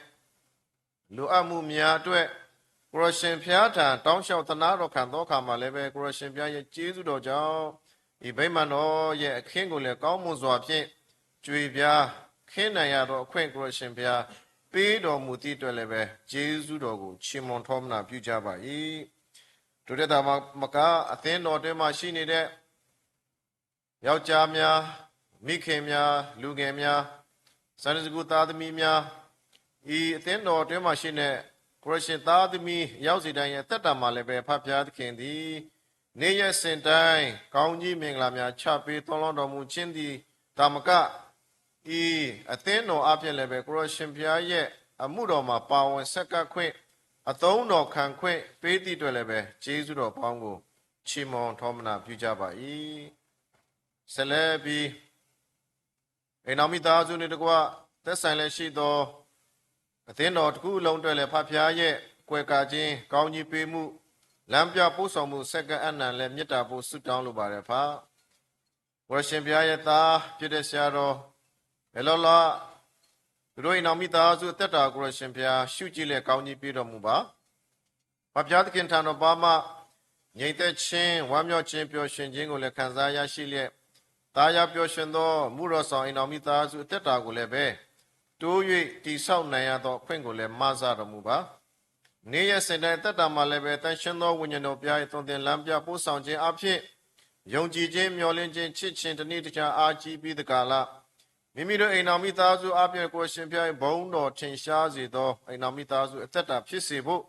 လိုအပ်မှုများအတွက်ကိုရရှင်ဖျားထံတောင်းလျှောက်သနာတော်ခံသောအခါမှာလည်းပဲကိုရရှင်ဖျားရဲ့ကျေးဇူးတော်ကြောင့်ဒီဗိမာန်တော်ရဲ့အခင်းကိုလည်းကောင်းမွန်စွာဖြင့်ကြွေပြားခင်းနိုင်ရသောအခွင့်ကိုရရှင်ဖျားပေးတော်မူသည့်အတွက်လည်းပဲကျေးဇူးတော်ကိုချီးမွမ်းထောမနာပြုကြပါ၏ထိုတဲ့သမကအသင်းတော်တွင်မှရှိနေတဲ့ယောက်ျားများမိခင်များလူငယ်များစန္ဒစကုသားသမီးများဤအသင်းတော်တွင်မှရှိနေကိုရရှင်သားသမီးရောက်စီတိုင်းရဲ့တက်တာမှာလည်းပဲဖဖျားသခင်သည်နေ့ရက်စဉ်တိုင်းကောင်းကြီးမင်္ဂလာများချပေးသွန်လောင်းတော်မူခြင်းသည်တာမကဤအသင်းတော်အပြင်လည်းပဲကိုရရှင်ဖျားရဲ့အမှုတော်မှာပါဝင်ဆက်ကပ်ခွင့်အသုံးတော်ခံခွင့်ပေးသည့်အတွက်လည်းပဲကျေးဇူးတော်ပေါင်းကိုချီးမွမ်းထောမနာပြုကြပါ၏ဆက်လက်ပြီးအိမ်တော်မိသားစုနှင့်တကွသက်ဆိုင်လည်းရှိသောအသင်းတော်တစ်ခုလုံးအတွက်လည်းဖဖျားရဲ့ကွယ်ကာခြင်းကောင်းကြီးပေးမှုလမ်းပြပို့ဆောင်မှုစက္ကအနံလည်းမေတ္တာပို့ဆုတောင်းလိုပါတယ်ဖဝရရှင်ဘုရားရဲ့သားဖြစ်တဲ့ဆရာတော်ဘယ်လိုလားသူတို့အိမ်တော်မိသားစုအသက်တာကိုရရှင်ဘုရားရှုကြည့်လေကောင်းကြီးပေးတော်မူပါဖဖျားသခင်ထံတော်ပါမှငြိမ်သက်ခြင်းဝမ်းမြောက်ခြင်းပျော်ရွှင်ခြင်းကိုလည်းခံစားရရှိလျက်တာယာပျော်ရွှင်သောမူတော်ဆောင်အိမ်တော်မိသားစုအသက်တာကိုလည်းပဲတိုး၍တိဆောက်နိုင်ရသောအခွင့်ကိုလည်းမဆတော်မူပါနေ့ရက်စဉ်တိုင်းသက်တာမှာလည်းပဲတန်ရှင်းသောဝိညာဉ်တော်ပြား၏သွန်သင်လမ်းပြပို့ဆောင်ခြင်းအဖြစ်ယုံကြည်ခြင်းမျှော်လင့်ခြင်းချစ်ခြင်းတနည်းတခြားအားကြီးပြီးတကာလမိမိတို့အိမ်တော်မိသားစုအပြင်ကိုရှင်ပြား၏ဘုန်းတော်ထင်ရှားစေသောအိမ်တော်မိသားစုအသက်တာဖြစ်စေဖို့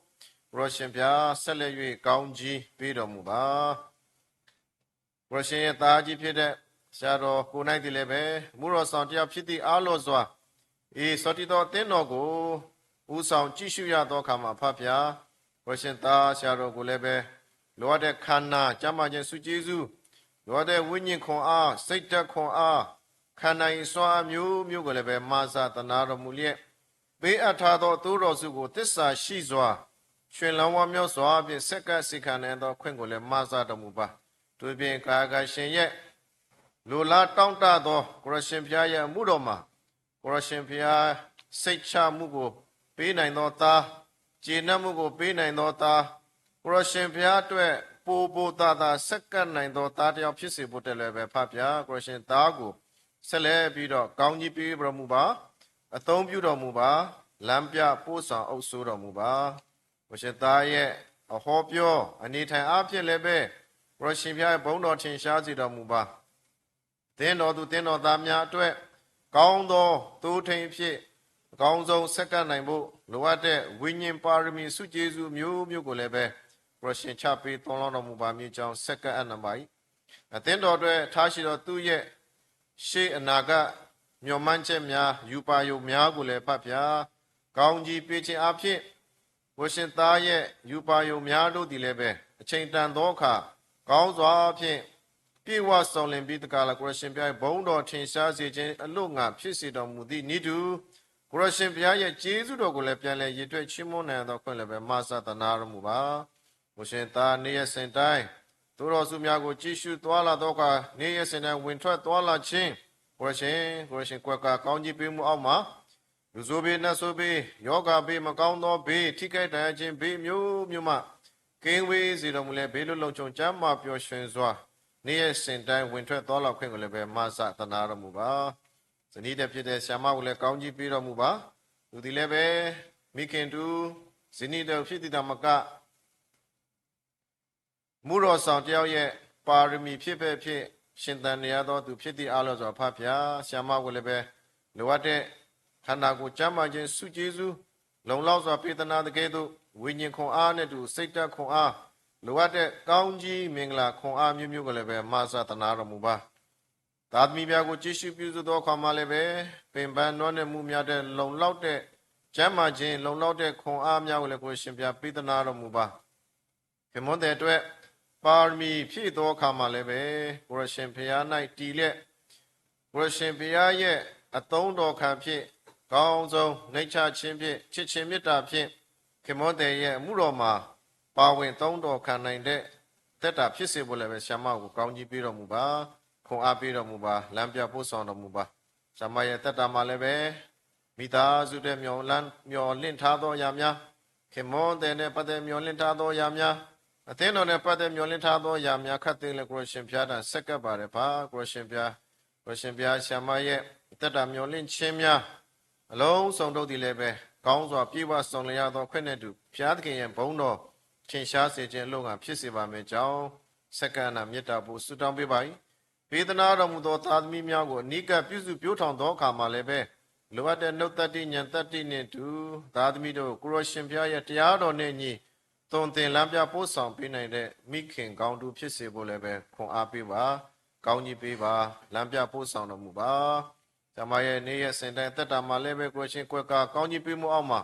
ကိုရှင်ပြားဆက်လက်၍ကောင်းကြီးပေးတော်မူပါကိုရှင်ရဲ့သားကြီးဖြစ်တဲ့ဆရာတော်ကိုနိုင်တည်လည်းပဲမူတော်ဆောင်တရားဖြစ်သည့်အားလို့စွာစောတိတော်အသင်းတော်ကိုဦးဆောင်ကြည့်ရှုရသောအခါမှာဖဖျားကိုရှင်သားဆရာတော်ကိုလည်းပဲလိုအပ်တဲ့ခန္ဓာကျမ်းမာခြင်းစုကျေးဇူးလိုအပ်တဲ့ဝိညာဉ်ခွန်အားစိတ်ဓာတ်ခွန်အားခန္ဓာ၏စွမ်းအားမျိုးမျိုးကိုလည်းပဲမာစာတနာတော်မူလျက်ပေးအပ်ထားသောသိုးတော်စုကိုတစ္ဆာရှိစွာရှင်လန်းဝါမြောက်စွာဖြင့်ဆက်ကပ်စိခံနိုင်သောခွင့်ကိုလည်းမာစာတော်မူပါသူပြင်ကာယကရှင်ရဲ့လိုလားတောင်းတသောကိုရရှင်ဘုရားရဲ့အမှုတော်မှာကိုရရှင်ဘုရားစိတ်ချမှုကိုပေးနိုင်သောသားကျေနပ်မှုကိုပေးနိုင်သောသားကိုရရှင်ဘုရားအတွက်ပိုသာဆက်ကပ်နိုင်သောသားတစ်ယောက်ဖြစ်စေဖို့တည်းလည်းပဲဖဖျားကိုရရှင်သားကိုဆက်လက်ပြီးတော့ကောင်းကြီးပေးတော်မူပါအသုံးပြုတော်မူပါလမ်းပြပို့ဆောင်အုပ်စိုးတော်မူပါကိုရရှင်သားရဲ့အဟောပြောအနေထိုင်အားဖြင့်လည်းပဲကိုရရှင်ဘုရားရဲ့ဘုန်းတော်ထင်ရှားစေတော်မူပါသင်တော်သူသင်တော်သားများအတွက်ကောင်းသောသိုးထိန်ဖြစ်အကောင်းဆုံးဆက်ကပ်နိုင်ဖို့လိုအပ်တဲ့ဝိညာဉ်ပါရမီစုကျေးဇူးမျိုးမျိုးကိုလည်းပဲပရရှင်ချပေးသွန်လောင်းတော်မူပါမည်ကြောင်းဆက်ကပ်အပ်နံပါ၏အသင်းတော်အတွက်ထားရှိတော်သူရဲ့ရှေးအနာဂတ်မျှော်မှန်းချက်များယူပါယုံများကိုလည်းဖတ်ပြကောင်းကြီးပေးခြင်းအဖြစ်ဝရှင်သားရဲ့ယူပါယုံများတို့သည်လည်းပဲအချိန်တန်သောအခါကောင်းစွာဖြင့်ပြေဝဆောင်လင်ပြီးတကားလာကိုရရှင်ပြိုင်ဘုံတော်ထင်ရှားစေခြင်းအလို့ငါဖြစ်စေတော်မူသည့်ဤသူကိုရရှင်ဘုရားရဲ့ကျေးဇူးတော်ကိုလည်းပြန်လည်ရည်တွေ့ချီးမွမ်းနိုင်သောခွင့်လည်းပဲမဆာတနာတော်မူပါကိုရှင်သားနေ့ရက်စဉ်တိုင်းသူတော်စုများကိုကြည်ရှုသွားလာသောအခါနေ့ရက်စဉ်တိုင်းဝင်ထွက်သွားလာခြင်းကိုရရှင်ကွယ်ကာကောင်းကြီးပေးမှုအောက်မှာလူဆိုးဘေးနတ်ဆိုးဘေးယောဂဘေးမကောင်းသောဘေးထိခိုက်ဒဏ်ရာခြင်းဘေးမျိုးမျိုးမှကင်းဝေးစေတော်မူလဲဘေးလွတ်လုံခြုံကျမ်းမာပျော်ရွှင်စွာနေ့ရက်စဉ်တိုင်းဝင်ထွက်သွားလာခွင့်ကိုလည်းပဲမဆာတနာတော်မူပါဇနီးတဲ့ဖြစ်တဲ့ဆ iam ကိုလည်းကောင်းကြီးပေးတော်မူပါသူဒီလည်းပဲမိခင်တူဇနီးတဲ့ဖြစ်တည်တာမကမူတော်ဆောင်တယောက်ရဲ့ပါရမီဖြစ်ပဲဖြစ်ရှင်သန်နေရသောသူဖြစ်သည့်အားလို့ဆိုဖဖျားဆ iam ကိုလည်းပဲလိုအပ်တဲ့ခန္ဓာကိုယ်ကျမ်းမာခြင်းစုကျေးဇူးလုံလောက်စွာပေးသနာတကယ်သို့ဝိညာဉ်ခွန်အားနဲ့တူစိတ်ဓာတ်ခွန်အားလိုအပ်တဲ့ကောင်းကြီးမင်္ဂလာခွန်အားမျိုးမျိုးကိုလည်းပဲမဆာတနာတော်မူပါသာသမီများကိုကြည်ရှုပြုစုသောအခါမှာလည်းပဲပင်ပန်းနွမ်းနယ်မှုများတဲ့လုံလောက်တဲ့ကျမ်းမာခြင်းလုံလောက်တဲ့ခွန်အားများကိုလည်းကိုရှင်ပြပေးသနာတော်မူပါခင်မွန်းတဲ့အတွက်ပါရမီဖြည့်သောအခါမှာလည်းပဲကိုရရှင်ဘုရား၌တည်လက်ကိုရရှင်ဘုရားရဲ့အသုံးတော်ခံဖြင့်ကောင်းဆုံးနှိမ့်ချခြင်းဖြင့်ချစ်ခြင်းမေတ္တာဖြင့်ခင်မွန်းတဲ့ရဲ့အမှုတော်မှာပါဝင်သုံးတော်ခံနိုင်တဲ့တက်တာဖြစ်စေဖို့လည်းပဲဆ iam ကိုကောင်းကြီးပေးတော်မူပါခွန်အားပေးတော်မူပါလမ်းပြပို့ဆောင်တော်မူပါဆ iam ရဲ့တက်တာမှာလည်းပဲ မိသားစုတဲ့မျောလင့်ထားသောအရာများခင်မွန်တဲ့နဲ့ပတ်သက်မျောလင့်ထားသောအရာများအသင်းတော်နဲ့ပတ်သက်မျောလင့်ထားသောအရာများခတ်သိမ်းလက်ကိုရှင်ဖျားတာဆက်ကပ်ပါတယ်ပါကိုရှင်ဖျားဆရာမရဲ့တက်တာမျောလင့်ခြင်းများအလုံးစုံတို့သည်လည်းပဲကောင်းစွာပြေဝဆောင်လျက်သောခွင့်နဲ့တူဖျားသခင်ရဲ့ဘုန်းတော်ထင်ရှားစေခြင်းအလို့ငါဖြစ်စေပါမယ်ကြောင်းစက္ကန့်နာမေတ္တာပို့ဆုတောင်းပေးပါ၏ပေးသနာတော်မူသောသားသမီးများကိုအနိကပြုစုပြောထောင်သောအခါမှာလည်းပဲလိုအပ်တဲ့နှုတ်သက်တိဉာဏ်သက်တိနှင့်တူသားသမီးတို့ကိုရောရှင်ဖျားရဲ့တရားတော်နဲ့ညီသွန်သင်လမ်းပြပို့ဆောင်ပေးနိုင်တဲ့မိခင်ကောင်းသူဖြစ်စေဖို့လည်းပဲခွန်အားပေးပါကောင်းကြီးပေးပါလမ်းပြပို့ဆောင်တော်မူပါဓမ္မရဲ့နေ့ရက်စင်တိုင်းတက်တာမှာလည်းပဲကိုရှင်ကွက်ကကောင်းကြီးပေးမှုအောက်မှာ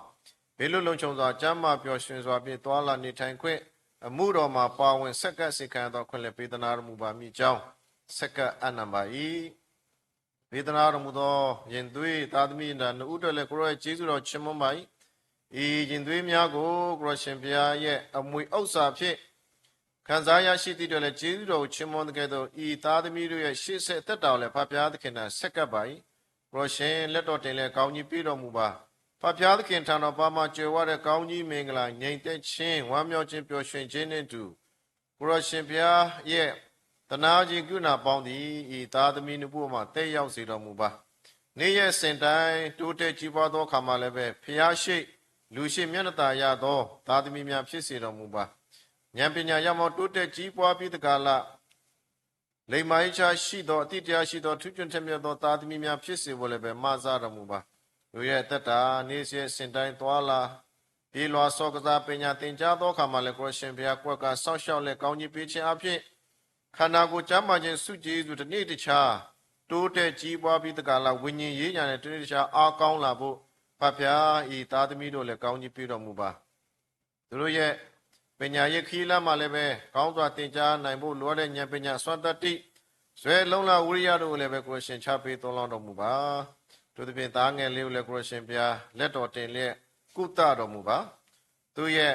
ဘေးလွတ်လုံခြုံစွာကျမ်းမာပျော်ရွှင်စွာဖြင့်သွာလာနေထိုင်ခွင့်အမှုတော်မှာပါဝင်ဆက်ကပ်စေခံသောခွင့်လည်းပေးသနာတော်မူပါမည်ကြောင်းဆက်ကပ်အနံပါ၏ပေးသနာတော်မူသောယင်သွေးသားသမီးတို့နှုတ်တော်လည်းကိုရောရဲ့ကျေးဇူးတော်ချီးမွမ်းပါ၏ဤယင်သွေးများကိုကိုရောရှင်ဘုရားရဲ့အမွေဥစ္စာဖြင့်ခံစားရရှိသည့်တော်လည်းကျေးဇူးတော်ကိုချီးမွမ်းတဲ့ကဲ့သို့ဤသားသမီးတို့ရဲ့ရှေ့ဆက်သက်တော်လည်းဖဖျားသခင်၌ဆက်ကပ်ပါ၏ကိုရောရှင်လက်တော်တင်လည်းကောင်းကြီးပေးတော်မူပါဖဖျားသခင်ထံတော်ပါမှကြွယ်ဝတဲ့ကောင်းကြီးမင်္ဂလာငြိမ်သက်ခြင်းဝမ်းမြောက်ခြင်းပျော်ရွှင်ခြင်းနှင့်တူကိုရောရှင်ဘုရားရဲ့တနာခြင်းကုဏပေါင်းသည်ဤသားသမီးတို့မှာတည့်ရောက်စေတော်မူပါနေ့ရက်စင်တိုင်းတိုးတက်ကြီးပွားသောခါမှလည်းပဲဖျားရှိလူရှိမျက်နှာသာရသောသားသမီးများဖြစ်စေတော်မူပါဉာဏ်ပညာရမောတိုးတက်ကြီးပွားပြီးတကားလလိမ္မာရေးချရှိသောအတိတရားရှိသောထူးချွန်ထက်မြက်သောသားသမီးများဖြစ်စေဖို့လည်းပဲမဆာတော်မူပါလူရဲ့တက်တာနေ့ရက်စင်တိုင်းသွာလာပြေလွာစောကစားပညာသင်ကြားသောခါမှလည်းကိုရှင်ဘုရားကွက်ကဆောက်ရှောက်လက်ကောင်းကြီးပေးခြင်းအဖြစ်ခန္ဓာကိုယ်ကျမ်းမာခြင်းစုကျေးဇူးတစ်နေ့တစ်ခြားတိုးတက်ကြီးပွားပြီးတကလာဝိညာဉ်ရေးညာနဲ့တစ်နေ့တစ်ခြားအားကောင်းလာဖို့ဖဖျားဤသားသမီးတို့လည်းကောင်းကြီးပေးတော်မူပါသူတို့ရဲ့ပညာရေးခီးလမ်းမှာလည်းပဲကောင်းစွာသင်ကြားနိုင်ဖို့လိုအပ်တဲ့ဉာဏ်ပညာစွမ်းတတ္တိဇွဲလုံးလာဝိရိယတို့ကိုလည်းပဲကိုရှင်ချပေးသွန်လောင်းတော်မူပါတို့သဖြင့်သားငယ်လေးကိုလည်းကိုရှင်ဘုရားလက်တော်တင်လျက်ကုသတော်မူပါသူရဲ့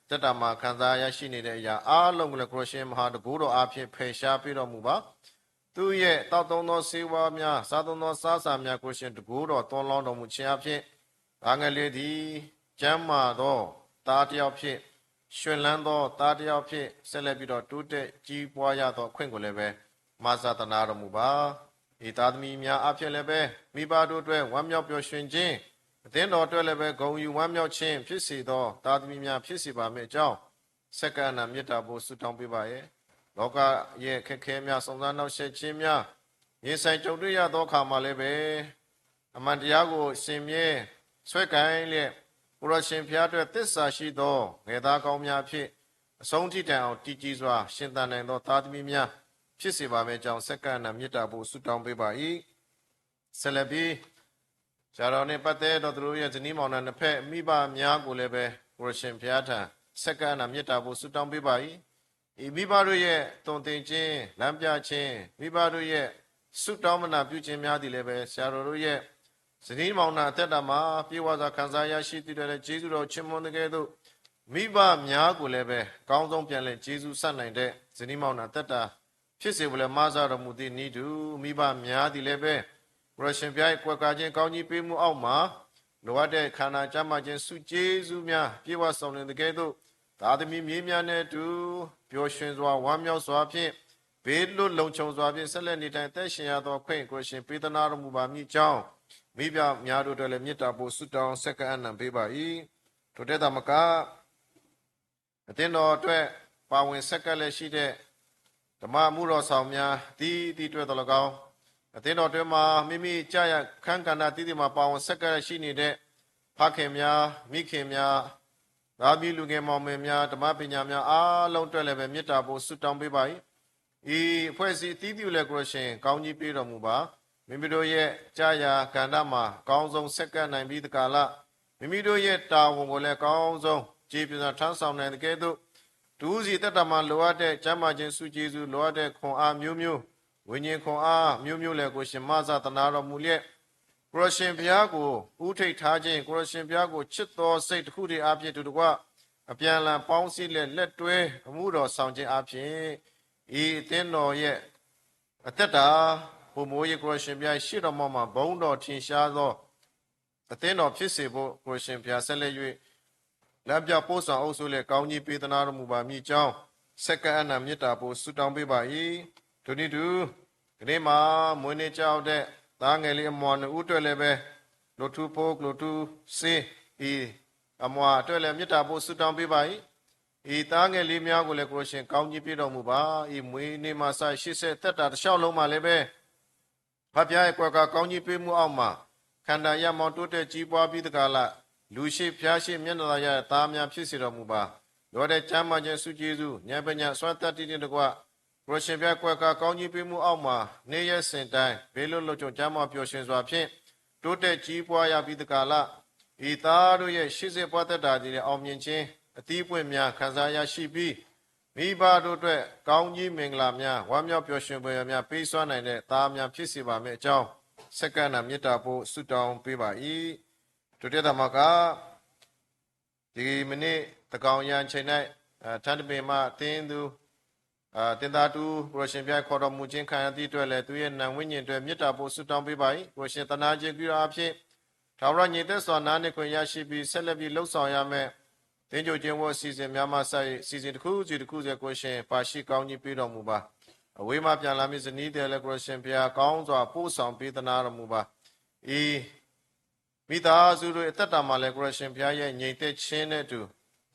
တက်တာမှာခံစားရရှိနေတဲ့အရာအားလုံးကိုလည်းကိုရှင်မဟာတကူတော်အဖြစ်ဖယ်ရှားပေးတော်မူပါသူရဲ့တောက်သုံးသောစေဝါများစားသုံးသောစားစာများကိုရှင်တကူတော်သွန်လောင်းတော်မူခြင်းအဖြစ်သားငယ်လေးသည်ကျမ်းမာသောသားတစ်ယောက်ဖြင့်ရှင်လန်းသောသားတစ်ယောက်ဖြင့်ဆက်လက်ပြီးတော့တိုးတက်ကြီးပွားရသောအခွင့်ကိုလည်းပဲမဆာသနာတော်မူပါဤသားသမီးများအဖြစ်လည်းပဲမိဘတို့အတွက်ဝမ်းမြောက်ပျော်ရွှင်ခြင်းအသင်းတော်အတွက်လည်းပဲဂုဏ်ယူဝမ်းမြောက်ခြင်းဖြစ်စေသောသားသမီးများဖြစ်စေပါမယ့်အကြောင်းစက္ကန့်နာမေတ္တာပို့ဆုတောင်းပေးပါရဲ့လောကရဲ့ခက်ခဲများစုံစမ်းနှောက်ယှက်ခြင်းများရင်ဆိုင်ကြုံတွေ့ရသောအခါမှာလည်းပဲအမှန်တရားကိုရှင်မြဲဆွဲကိုင်းလျက်ကိုရရှင်ဖျားအတွက်သစ္စာရှိသောငယ်သားကောင်းများဖြင့်အဆုံးထိတိုင်အောင်တည်ကြည်စွာရှင်သန်နိုင်သောသားသမီးများဖြစ်စေပါမယ့်အကြောင်းစက္ကန့်နာမေတ္တာပို့ဆုတောင်းပေးပါ၏ဆက်လက်ပြီးဆရာတော်နဲ့ပတ်သက်တော်သူတို့ရဲ့ဇနီးမောင်နှံနှစ်ဖက်မိဘများကိုလည်းပဲကိုရရှင်ဖျားထံစက္ကန့်နာမေတ္တာပို့ဆုတောင်းပေးပါ၏ဤမိဘတို့ရဲ့တုံသင်ခြင်းလမ်းပြခြင်းမိဘတို့ရဲ့ဆုတောင်းမနာပြုခြင်းများသည်လည်းပဲဆရာတော်တို့ရဲ့ဇနီးမောင်နှံအသက်တာမှာပြေဝါစွာခံစားရရှိတည်တဲ့ကျေးဇူးတော်ချီးမွမ်းတဲ့ကဲ့သို့မိဘများကိုလည်းပဲကောင်းဆုံးပြန်လည်ကျေးဇူးဆက်နိုင်တဲ့ဇနီးမောင်နှံအသက်တာဖြစ်စေဖို့လည်းမဆာတော်မူသည့်ဤသူမိဘများသည်လည်းပဲရရှင်ပြိုင်ကွက်ကခြင်းကောင်းကြီးပေးမှုအောက်မှာလိုအပ်တဲ့ခန္ဓာကျမ်းမာခြင်းစုကျေးဇူးများပြေဝဆောင်တဲ့ကဲ့သို့သာသမီမြေးများနဲ့တူပျော်ရွှင်စွာဝမ်းမြောက်စွာဖြင့်ဘေးလွတ်လုံခြုံစွာဖြင့်ဆက်လက်နေထိုင်သက်ရှင်ရသောခွင့်ကိုရှင်ပေးသနာတော်မူပါမည်ကြောင်းမိဘများတို့တို့လည်းမေတ္တာပို့ဆုတောင်းဆက်ကအနံပေးပါ၏ထိုတဲ့သမကအသင်းတော်အတွက်ပါဝင်ဆက်ကလည်းရှိတဲ့ဓမ္မမှုတော်ဆောင်များဒီတွေ့တော်၎င်းအသင်းတော်တွင်မှာမိမိကြာရခန်းကဏ္ဍတည်မှာပါဝင်ဆက်ကလည်းရှိနေတဲ့ဖခင်များမိခင်များသာဘီလူငယ်မောင်မယ်များဓမ္မပညာများအားလုံးအတွက်လည်းပဲမေတ္တာပို့ဆုတောင်းပေးပါ၏ဤအဖွဲ့အစည်းတည်လည်းကိုရှင်ကောင်းကြီးပေးတော်မူပါမိမိတို့ရဲ့ကြာရကဏ္ဍမှာကောင်းဆုံးဆက်ကပ်နိုင်ပြီးတကာလမိမိတို့ရဲ့တာဝန်ကိုလည်းကောင်းဆုံးကြည်ပြထမ်းဆောင်နိုင်တဲ့ကဲ့သို့ဒုစည်းတက်တာမှာလိုအပ်တဲ့ကျမ်းမာခြင်းစုကျေးဇူးလိုအပ်တဲ့ခွန်အားမျိုးမျိုးဝိညာဉ်ခွန်အားမျိုးမျိုးလည်းကိုရှင်မဆာသနာတော်မူလျက်ကိုရရှင်ဘုရားကိုဥထိတ်ထားခြင်းကိုရရှင်ဘုရားကိုချစ်တော်စိတ်တစ်ခုတည်းအဖြစ်တူတကွအပြန်လန်ပေါင်းစည်းလက်တွဲအမှုတော်ဆောင်ခြင်းအဖြစ်ဤအသင်းတော်ရဲ့အသက်တာဘုံမိုးရေကိုရရှင်ဘုရားရှေ့တော်မှာဘုံတော်ထင်ရှားသော အသင်းတော်ဖြစ်စေဖို့ကိုရှင်ဘုရားဆက်လက်၍လမ်းပြပို့ဆောင်အုပ်စုလည်းကောင်းကြီးပေးသနာတော်မူပါမည်ကြောင်းစက္ကအနံမေတ္တာပို့ဆုတောင်းပေးပါ၏ဒုနိတုဒီနေ့မှာမွေးနေ့ကြောက်တဲ့သားငယ်လေးအမွာနှစ်ဦးအတွက်လည်းပဲလိုထုဖို့လိုထုစေးဤအမွာအတွက်လည်းမေတ္တာပို့ဆုတောင်းပေးပါ၏ဤသားငယ်လေးများကိုလည်းကိုရှင်ကောင်းကြီးပေးတော်မူပါဤမွေးနေ့မှာစရှေ့ဆက်သက်တာတစ်လျှောက်လုံးမှာလည်းပဲဖဖျားရဲ့ကွယ်ကကောင်းကြီးပေးမှုအောက်မှာခန္ဓာရမောင်တိုးတက်ကြီးပွားပြီးတကားလားလူရှိဖျားရှိမျက်နှာသာရတဲ့သားများဖြစ်စေတော်မူပါလောတဲ့ချမ်းသာခြင်းစုကျေးဇူးဉာဏ်ပညာစွမ်းတတ်တည်တဲ့ကွာပရရှင်ပြကွယ်ကကောင်းကြီးပေးမှုအောက်မှာနေရစင်တိုင်းဘေးလွတ်လွတ်ကြုံချမ်းသာပျော်ရွှင်စွာဖြင့်တိုးတက်ကြီးပွားရပြီးတကားလားဤသားတို့ရဲ့ရှိစေပွားတတ်တာတွေအောင်မြင်ခြင်းအသီးပွင့်များခံစားရရှိပြီးမိဘတို့အတွက်ကောင်းကြီးမင်္ဂလာများဝမ်းမြောက်ပျော်ရွှင်ပွဲများပေးစွမ်းနိုင်တဲ့သားများဖြစ်စေပါမယ့်အကြောင်းစက္ကန့်မေတ္တာပို့ဆုတောင်းပေးပါ၏ဒုတိယသမကဒီမိနစ်တကောင်ရန်ချိန်၌ထန်တပင်မှတင်းသူတင်သားတူပရရှင်ပြခေါ်တော်မူခြင်းခံရသည့်အတွက်လည်းသူရဲ့နံဝိညာဉ်အတွက်မေတ္တာပို့ဆုတောင်းပေးပါ၏ပရရှင်တနာခြင်းပြုအဖြစ်ထာဝရညီသက်စွာနားနှင့်ခွင့်ရရှိပြီးဆက်လက်ပြီးလှုပ်ဆောင်ရမယ်တင်းကြိုခြင်းဝတ်စီစဉ်များမှဆိုင်စီစဉ်တစ်ခုစီတစ်ခုစီကိုရှင်ပါရှိကောင်းကြီးပေးတော်မူပါအဝေးမှပြန်လာမည့်ဇနီးတဲ့လည်းကိုရှင်ဘုရားကောင်းစွာပို့ဆောင်ပေးသနာတော်မူပါဤမိသားစုတို့အသက်တာမှာလည်းကိုရှင်ဘုရားရဲ့ညီသက်ခြင်းနဲ့အတူ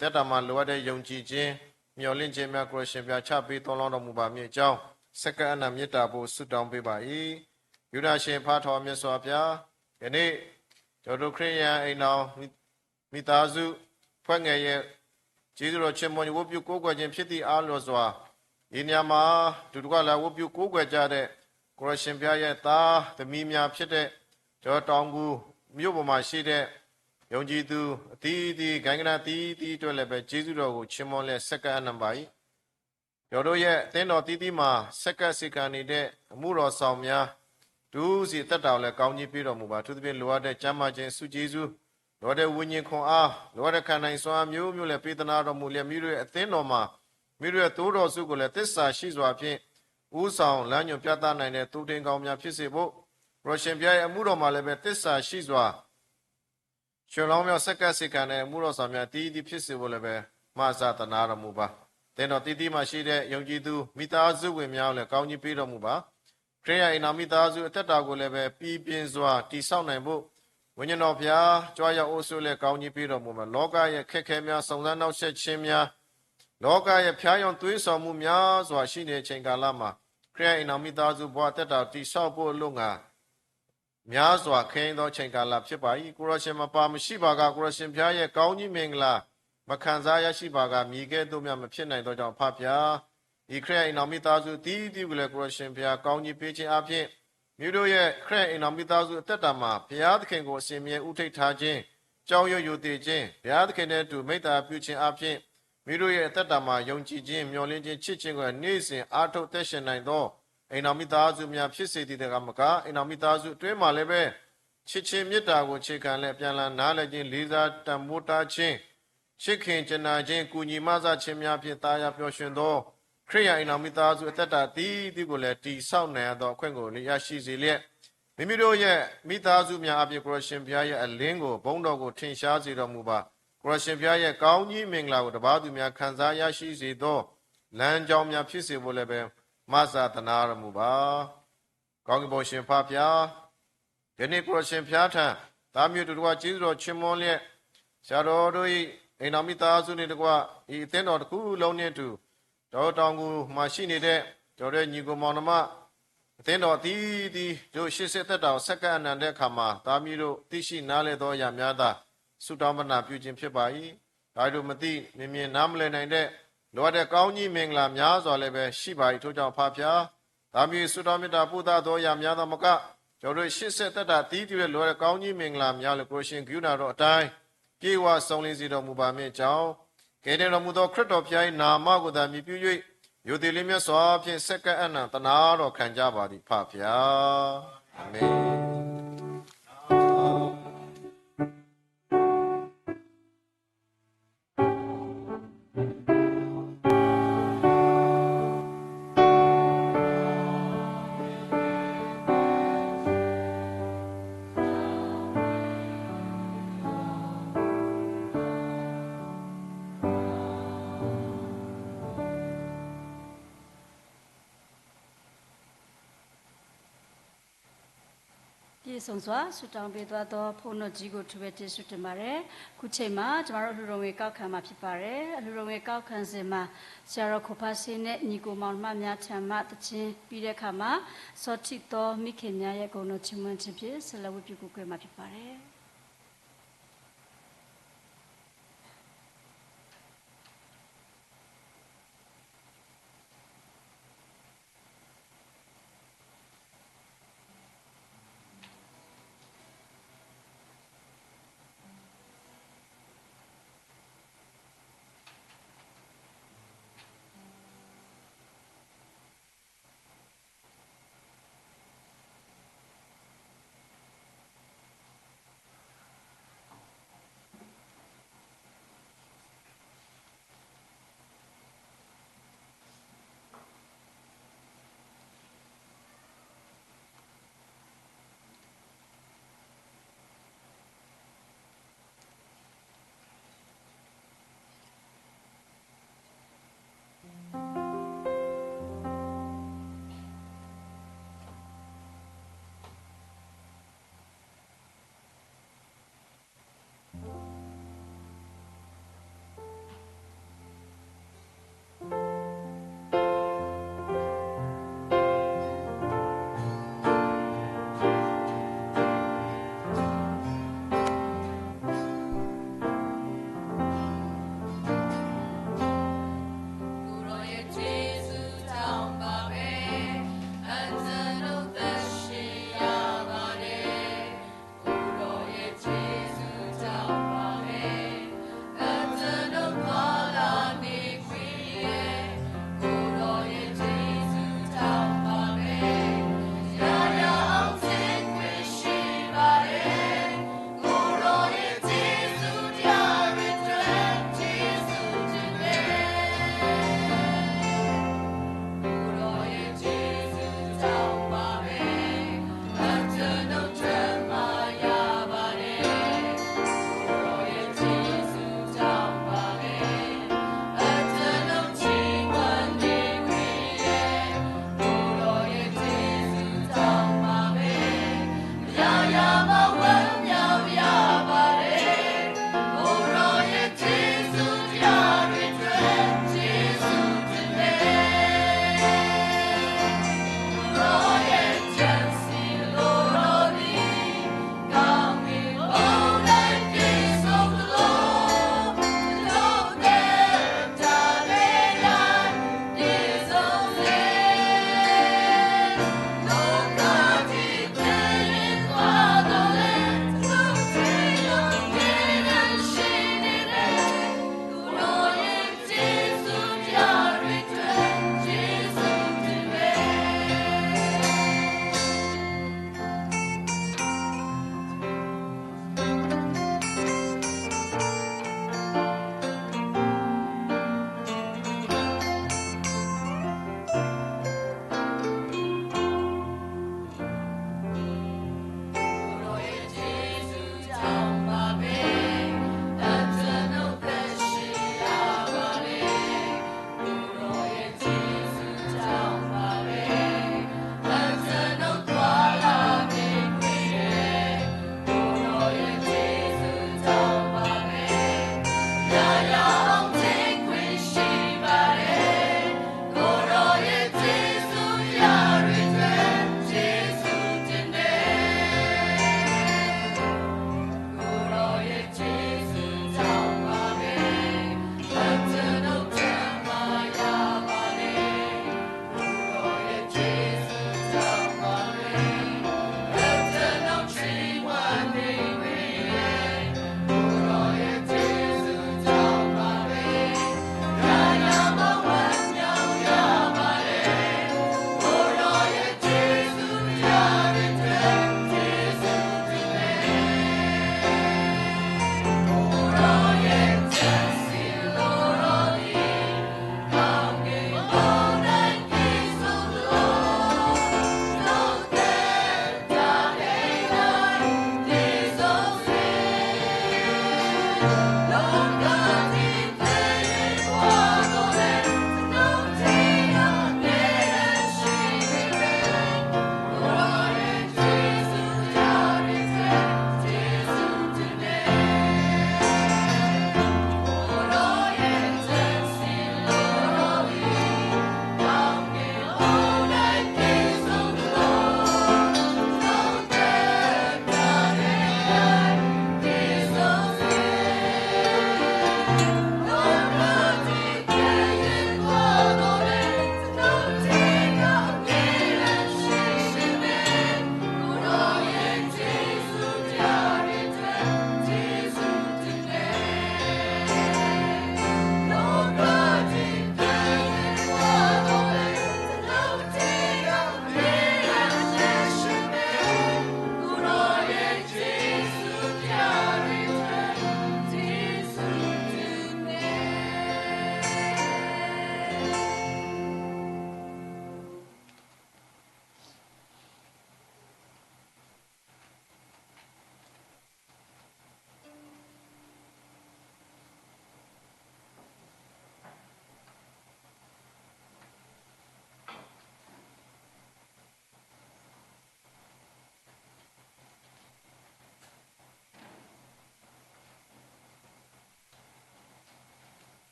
သက်တာမှာလိုအပ်တဲ့ယုံကြည်ခြင်းမျှော်လင့်ခြင်းများကိုရှင်ဘုရားချပေးတော်တော်မူပါမည်အကြောင်းစက္ကအနံမေတ္တာပို့ဆုတောင်းပေးပါ၏ယုဒရှင်ဖားတော်မြတ်စွာဘုရားယနေ့ကျွန်တော်ခရစ်ယာန်အိမ်တော်မိသားစုဖွဲ့ငယ်ရဲ့ကျေးဇူးတော်ချီးမွမ်းဝတ်ပြုကိုးကွယ်ခြင်းဖြစ်သည့်အားလျော်စွာဤညမှာဒုတကလာဝတ်ပြုကိုးကွယ်ကြတဲ့ကိုရရှင်ဘုရားရဲ့သားသမီးများဖြစ်တဲ့ကျော်တောင်ကူမြို့ပေါ်မှာရှိတဲ့ယုံကြည်သူအသီးသီးဂိုင်းကနာသီးသီးတို့လည်းပဲကျေးဇူးတော်ကိုချီးမွမ်းလက်စက္ကန့်နံပါတ်ကျော်တို့ရဲ့အသင်းတော်သီးသီးမှာစက္ကန့်စီကံနေတဲ့အမှုတော်ဆောင်များဒုစီတက်တော်လည်းကောင်းကြီးပေးတော်မူပါသူသဖြင့်လိုအပ်တဲ့ကျမ်းမာခြင်းစုကျေးဇူးလောတဲ့ဝိညာဉ်ခွန်အားလောတဲ့ခန္ဓာရင်စွာမျိုးမျိုးလည်းပေးသနာတော်မူလျက်မိတို့ရဲ့အသင်းတော်မှာမိတို့ရဲ့သိုးတော်စုကိုလည်းသစ္စာရှိစွာဖြင့်ဥဆောင်လမ်းညွှန်ပြသနိုင်တဲ့သူတင်ကောင်းများဖြစ်စေဖို့ပရရှင်ပြရဲ့အမှုတော်မှာလည်းပဲသစ္စာရှိစွာရှင်လောင်းမြောက်စက္ကန့်စေကံနဲ့အမှုတော်ဆောင်များတည်တည်ဖြစ်စေဖို့လည်းပဲမဆာသနာတော်မူပါသင်တော်တည်တည်မှရှိတဲ့ယုံကြည်သူမိသားစုဝင်များလည်းကောင်းကြီးပေးတော်မူပါခရစ်ယာန်အိမ်တော်မိသားစုအသက်တာကိုလည်းပဲပြည်ပြင်းစွာတည်ဆောက်နိုင်ဖို့ဝိညာဉ်တော်ဘုရားကြွားရောက်အိုးဆိုလည်းကောင်းကြီးပေးတော်မူမှာလောကရဲ့ခက်ခဲများစုံစမ်းနှောက်ယှက်ခြင်းများလောကရဲ့ဖျားယောင်သွေးဆောင်မှုများစွာရှိနေချိန်ကာလမှာခရစ်ယာန်အိမ်တော်မိသားစုဘဝတက်တာတည်ဆောက်ဖို့လုံငါများစွာခင်းသောချိန်ကာလဖြစ်ပါ၏ကိုရရှင်မပါမရှိပါကကိုရရှင်ဘုရားရဲ့ကောင်းကြီးမင်္ဂလာမခံစားရရှိပါကမြည်ကဲ့သို့များမဖြစ်နိုင်သောကြောင့်ဖဖျားဤခရစ်ယာန်အိမ်တော်မိသားစုတည်တည်ကိုလည်းကိုရရှင်ဘုရားကောင်းကြီးပေးခြင်းအပြင်မြို့တို့ရဲ့ခရစ်အိမ်တော်မိသားစုအသက်တာမှာဘုရားသခင်ကိုအစဉ်မြဲဥထိတ်ထားခြင်းကြောင်းရွယိုတည်ခြင်းဘုရားသခင်နဲ့တူမိတ္တာပြုခြင်းအပြင်မြို့တို့ရဲ့အသက်တာမှာယုံကြည်ခြင်းမျှော်လင့်ခြင်းချစ်ခြင်းကိုနေ့စဉ်အားထုတ်သက်ရှင်နိုင်သောအိမ်တော်မိသားစုများဖြစ်စေတည်တဲ့ကမကအိမ်တော်မိသားစုအတွင်းမှာလည်းပဲချစ်ခြင်းမေတ္တာကိုခြေခံและပြန်လည်နားလည်ခြင်းလေးစားတန်ဖိုးထားခြင်းချစ်ခင်ကြနာခြင်းကုညီမဆခြင်းများဖြင့်တာယာပျော်ရွှင်သောခရိယာအိမ်တော်မိသားစုအသက်တာတည်တည်ကိုလည်းတည်ဆောက်နိုင်ရသောအခွင့်ကိုရရှိစေလျက်မိမိတို့ရဲ့မိသားစုများအပြည့်ကိုရရှင်ဘုရားရဲ့အလင်းကိုဘုန်းတော်ကိုထင်ရှားစေတော်မူပါကိုရရှင်ဘုရားရဲ့ကောင်းကြီးမင်္ဂလာကိုတပါးသူများခံစားရရှိစေသောလမ်းကြောင်းများဖြစ်စေဖို့လည်းပဲမဆာသနာတော်မူပါကောင်းကင်ဘုံရှင်ဖဖျားဒီနေ့ကိုရရှင်ဘုရားထံသားမျိုးတို့ကကျေးဇူးတော်ချီးမွမ်းလျက်ဆရာတော်တို့၏အိမ်တော်မိသားစုနှင့်တကွဤအသင်းတော်တစ်ခုလုံးနှင့်တူတော်တောင်ကိုမှရှိနေတဲ့တော်ရဲ့ညီကိုမောင်နှမအသင်းတော်တီးတီးတို့ရှေ့ဆက်သက်တော်ဆက်ကအနန္တတဲ့အခါမှာသားမျိုးတို့သိရှိနားလည်သောအရာများသာဆုတောင်းပနာပြုခြင်းဖြစ်ပါ၏ဒါတို့မသိမြင်နားမလည်နိုင်တဲ့လိုအပ်တဲ့ကောင်းကြီးမင်္ဂလာများစွာလည်းပဲရှိပါ၏ထို့ကြောင့်ဖဖျားသားမျိုးဆုတောင်းမေတ္တာပို့သသောအရာများသောမကကျွန်တော်ရှေ့ဆက်သက်တာတီးတီးတဲ့လိုအပ်တဲ့ကောင်းကြီးမင်္ဂလာများလည်းကိုရှင်ဂုဏတော်အတိုင်းပြေဝဆုံးလင်းစေတော်မူပါမည်ကြောင်းကဲတယ်တော်မူသောခရစ်တော်ဖျား၏နာမကိုသာမြည်ပြု၍ယုတိလေးမြတ်စွာဖြင့်စက္ကအနံတနာတော်ခံကြပါသည်ဖဖျားအာမင် ပြေဆုံးစွာဆုတောင်းပေးသွားသောဖုန်းတော်ကြီးကိုထူပဲကျေးဇူးတင်ပါတယ်။ခုချိန်မှာကျမတို့အလှူတော်ငွေကောက်ခံမှာဖြစ်ပါတယ်။အလှူတော်ငွေကောက်ခံစဉ်မှာဆရာတော်ခုဖာစီနဲ့ညီကိုမောင်နှမများထံမှတခြင်းပြီးတဲ့အခါမှာစောတိတော်မိခင်များရဲ့ဂုဏ်တော်ချီးမွမ်းခြင်းဖြင့်ဆက်လက်ဝတ်ပြုကိုယ်မှာဖြစ်ပါတယ်။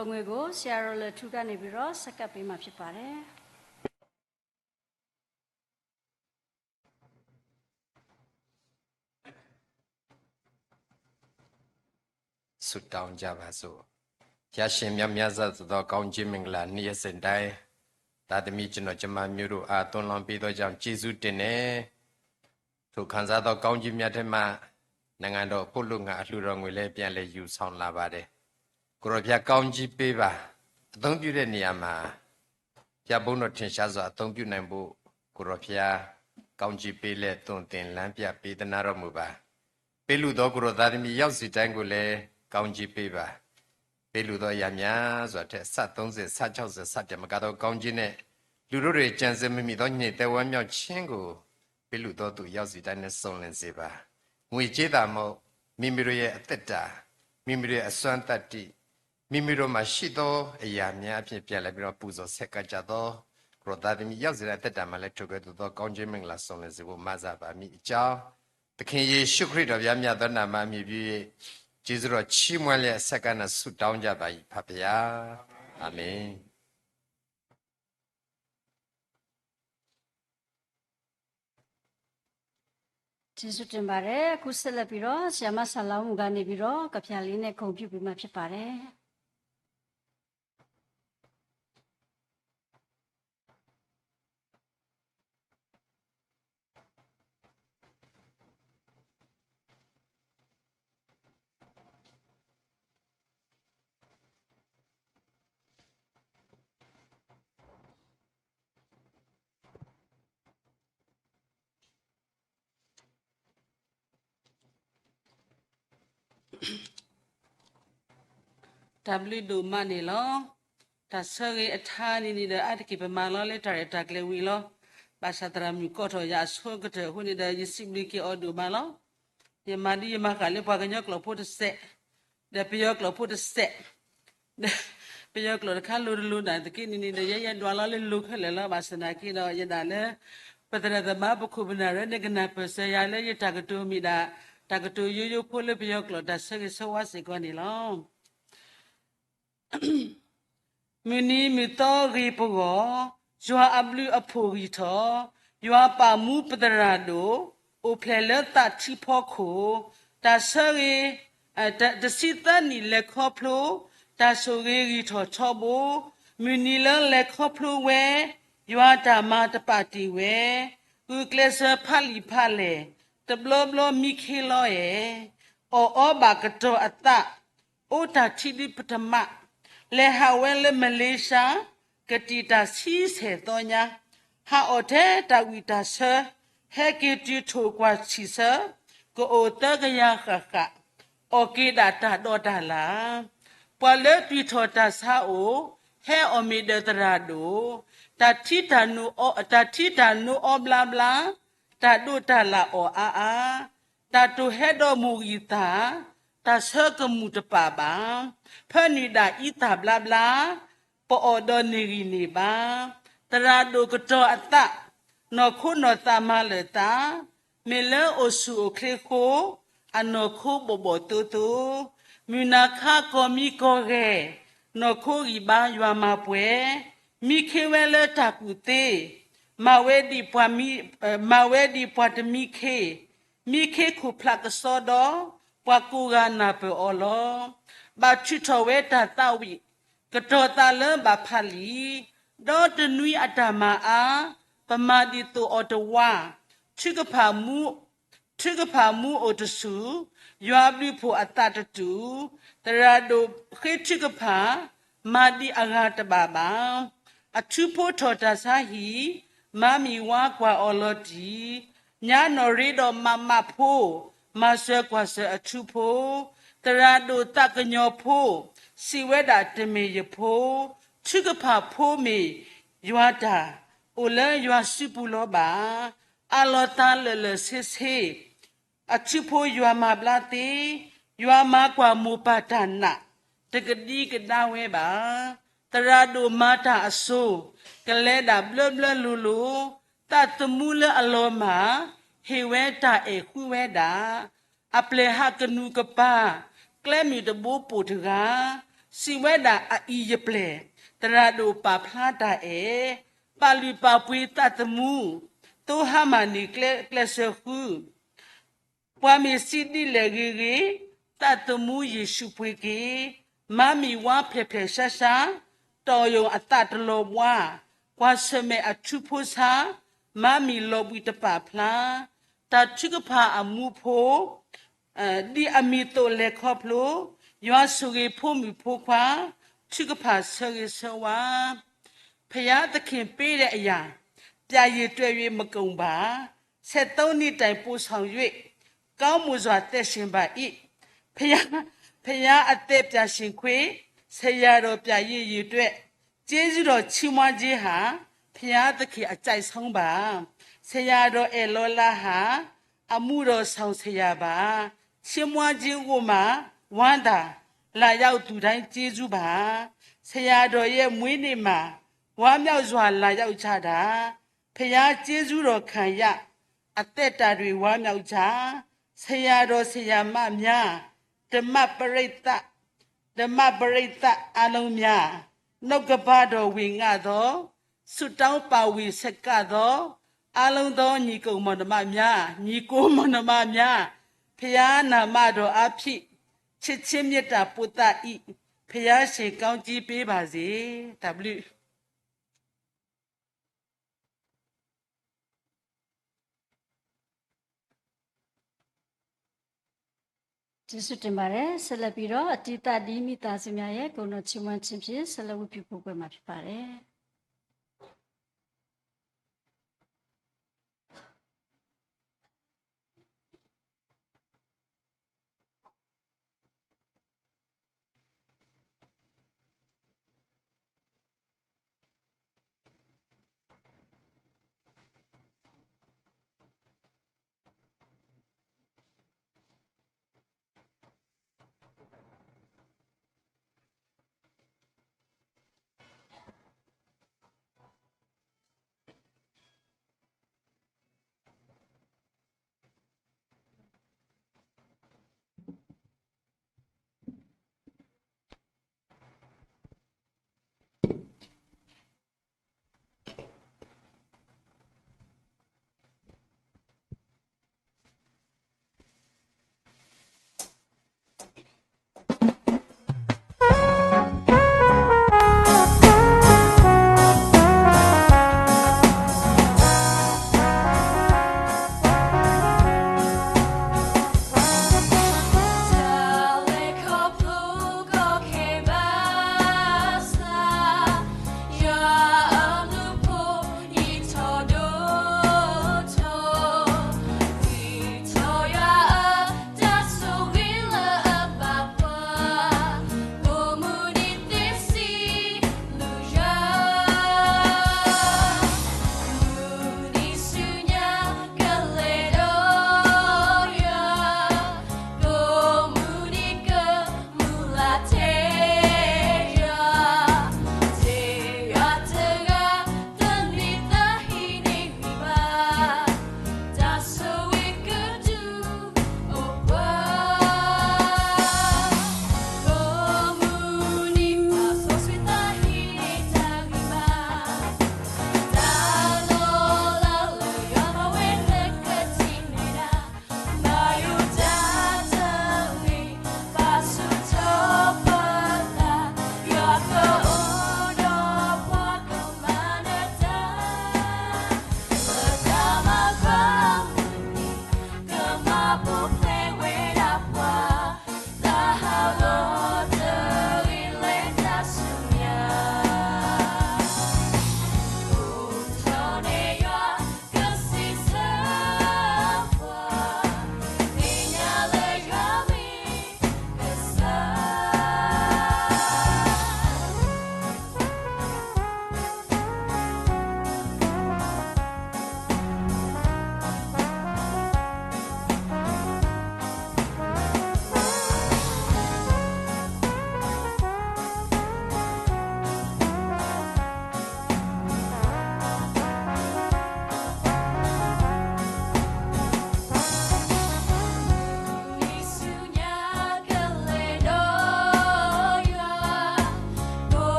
တော်ငွေကိုဆရာတော်လက်ထူကနေပြီးတော့ဆက်ကပ်ပေးမှာဖြစ်ပါတယ် ဆုတောင်းကြပါစို့ရရှင်မြတ်မြတ်သောကောင်းခြင်းမင်္ဂလာနေ့ရက်စဉ်တိုင်းသာသမီကျွန်တော်ကျမမျိုးတို့အားသွန်လွန်ပေးသောကြောင့်ကျေးဇူးတင်တယ်ထိုခံစားသောကောင်းခြင်းမြတ်ထက်မှနိုင်ငံတော်ဖို့လူငါအလှူတော်ငွေလည်းပြန်လဲယူဆောင်လာပါတယ်ကိုရောဖျားကောင်းကြီးပေးပါအသုံးပြုတဲ့နေရာမှာပြဘုန်းတော်ထင်ရှားစွာအသုံးပြုနိုင်ဖို့ကိုရောဖျားကောင်းကြီးပေးလက်သွန်သင်လမ်းပြပေးသနာတော်မူပါပေးလူသောကိုရောသားသမီးရောက်စီတိုင်းကိုလည်းကောင်းကြီးပေးပါပေးလူသောအရာများစွာထက်စ30စ60စတဲ့မကတော့ကောင်းကြီးနဲ့လူတို့တွေကြံစည်မိမိသောညစ်တဲ့ဝမ်းမြောက်ခြင်းကိုပေးလူသောသူရောက်စီတိုင်းနဲ့စုံလင်စေပါငွေကြေးတာမို့မိမိတို့ရဲ့အသက်တာမိမိတို့ရဲ့အစွမ်းတတ္တိမိမိတို့မှာရှိသောအရာများအဖြစ်ပြန်လဲပြီးတော့ပူဇော်ဆက်ကကြသောကရောသားသမီးရောက်စီတဲ့အသက်တာမှာလည်းထုတ်ခဲ့သောကောင်းခြင်းမင်္ဂလာစုံလင်စေဖို့မဆာပါမိအကြောင်းသခင်ယေရှုခရစ်တော်ဗျာမြတ်သောနာမအမည်ပြု၍ကျေးဇူးတော်ချီးမွမ်းလျက်ဆက်ကနဲ့ဆုတောင်းကြပါ၏ဖပါဗျာအာမင် ကျေးဇူးတင်ပါတယ်အခုဆက်လက်ပြီးတော့ဆရာမဆာလောင်းမူကနေပြီးတော့ကဗျာလေးနဲ့ဂုဏ်ပြုပေးမှာဖြစ်ပါတယ် W do money lo ta sagi athani ni da atki ba ma lo le tare ta kle wi lo ba sa tra mi ko tho ya so ga de hu ni da yi simli ki o do ma lo ye ma di ma ka le pa ga nyok lo pho de se de pe yok lo pho de se pe yok lo kha lo lo da ki ni da ye ye dwa lo le lo kha le lo ba sa na ki do ye da le pa tra da ma bu khu bna re ne ga na pa se ya le ye ta ga to mi da ta ga to yo yo pho le pe yok lo da se ge so wa se ko ni lo Muni mito ripogo, jua ablu apori to, jua pamu pedrado, o plele ta chipoko, ta sari, ta sita ni le koplo, ta sori rito chobo, muni le koplo we, jua ta mata pati we, uklesa pali pale, ta bloblo mikilo e, o bakato ata, o ta chidi patama. Le hawele Malaysia ketita si se tonya ha ote ta wita se he kiti to kwa si se ko ota ga ya kha o ki data do dala pale pi tho ta sa o he o mi de tra do ta thi ta nu o bla bla ta do ta la o a ta to he do mu gi ta se ko mu ta pa ba pha ni da i ta bla bla po o do ni ri ni ba tra do ko to ata no khu no ta ma le ta me le o su o kle ko ano khu bo bo tu mi na kha ko mi ko ge no khu ri ba ywa ma pwe mi khe we le ta ku te ma we di pwa de mi khe khu phla ka so do pwa ku ga na pe o lo ba chu tho we ta ta wi ka to ta le ba pha li do de nui atama a pa ma di to o to wa chu ka pha mu o to su ywa bli pho ata ta tu tara do khe chu ka pha ma di aga ta ba a chu pho tho ta sa hi ma mi wa kwa o lo di nya no ri do ma pho ma se kwa se a chu pho tara do ta ka nyo pho si we da te me ye pho chu ka pha pho me ywa da o le ywa su pu lo ba a lo ta le se a chu pho ywa ma bla te ywa ma kwa mo pa ta na te ka di ka da we ba tara do ma ta a so ka le da blo lu ta tu mu le a lo ma he we ta e khu we da a ple ha ka nu ka pa ကလဲမီတဘိုးပူတက စီဝဲတာအီယပလေတရာဒိုပါဖလာတာပါလူပါပွေတတ်မှုတိုဟာမနီကလဆခုပွာမီစီဒီလေဂီတတ်မှုယေရှုပွေကေမမီဝါဖေဖေရှာရှာတော်ယုံအတတလောဘွားကွာစမေအထုဖို့စာမမီလောဘီတပါဖလာတချုကဖာအမှုဖို့ဒီအမီတိုလေခေါပလိုယွာဆုရေဖို့မီဖို့ခွာချုကဖာဆရေဆဝါဖယားသခင်ပေးတဲ့အရာပြာရည်တွေ့၍မကုံပါ73နှစ်တိုင်ပို့ဆောင်၍ကောင်းမှုစွာတက်ရှင်ပါ၏ဖယားအသက်ပြရှင်ခွေဆရာတော်ပြရည်ရည်တွေ့ကျေးဇူးတော်ချီးမွမ်းခြင်းဟာဖယားသခင်အကြိုက်ဆုံးပါဆရာတော်အေလောလာဟာအမှုတော်ဆောင်ဆရာပါချီးမွမ်းခြင်းကိုမှဝမ်းသာလာရောက်သူတိုင်းကျေးဇူးပါဆရာတော်ရဲ့မွေးနေ့မှာဝမ်းမြောက်စွာလာရောက်ကြတာဖယားကျေးဇူးတော်ခံရအသက်တာတွေဝမ်းမြောက်ကြဆရာတော်ဆရာမများဓမ္မပရိသတ်အလုံးများနှုတ်ကပတော်ဝင်ငါသောဆုတောင်းပါဝီဆက်ကသောအလုံးသောညီကုံမောင်နှမများညီကိုမောင်နှမများဖျားနာမတော်အဖြစ်ချစ်ချင်းမြတ်တာပုတ္တဤဖျားရှင်ကောင်းကြီးပေးပါစေ W ကျေးဇူးတင်ပါတယ်ဆက်လက်ပြီးတော့အတိတဒီမိသားစုများရဲ့ဂုဏ်တော်ချီးမွမ်းခြင်းဖြင့်ဆက်လက်ဝတ်ပြုဖို့ပွဲမှာဖြစ်ပါတယ်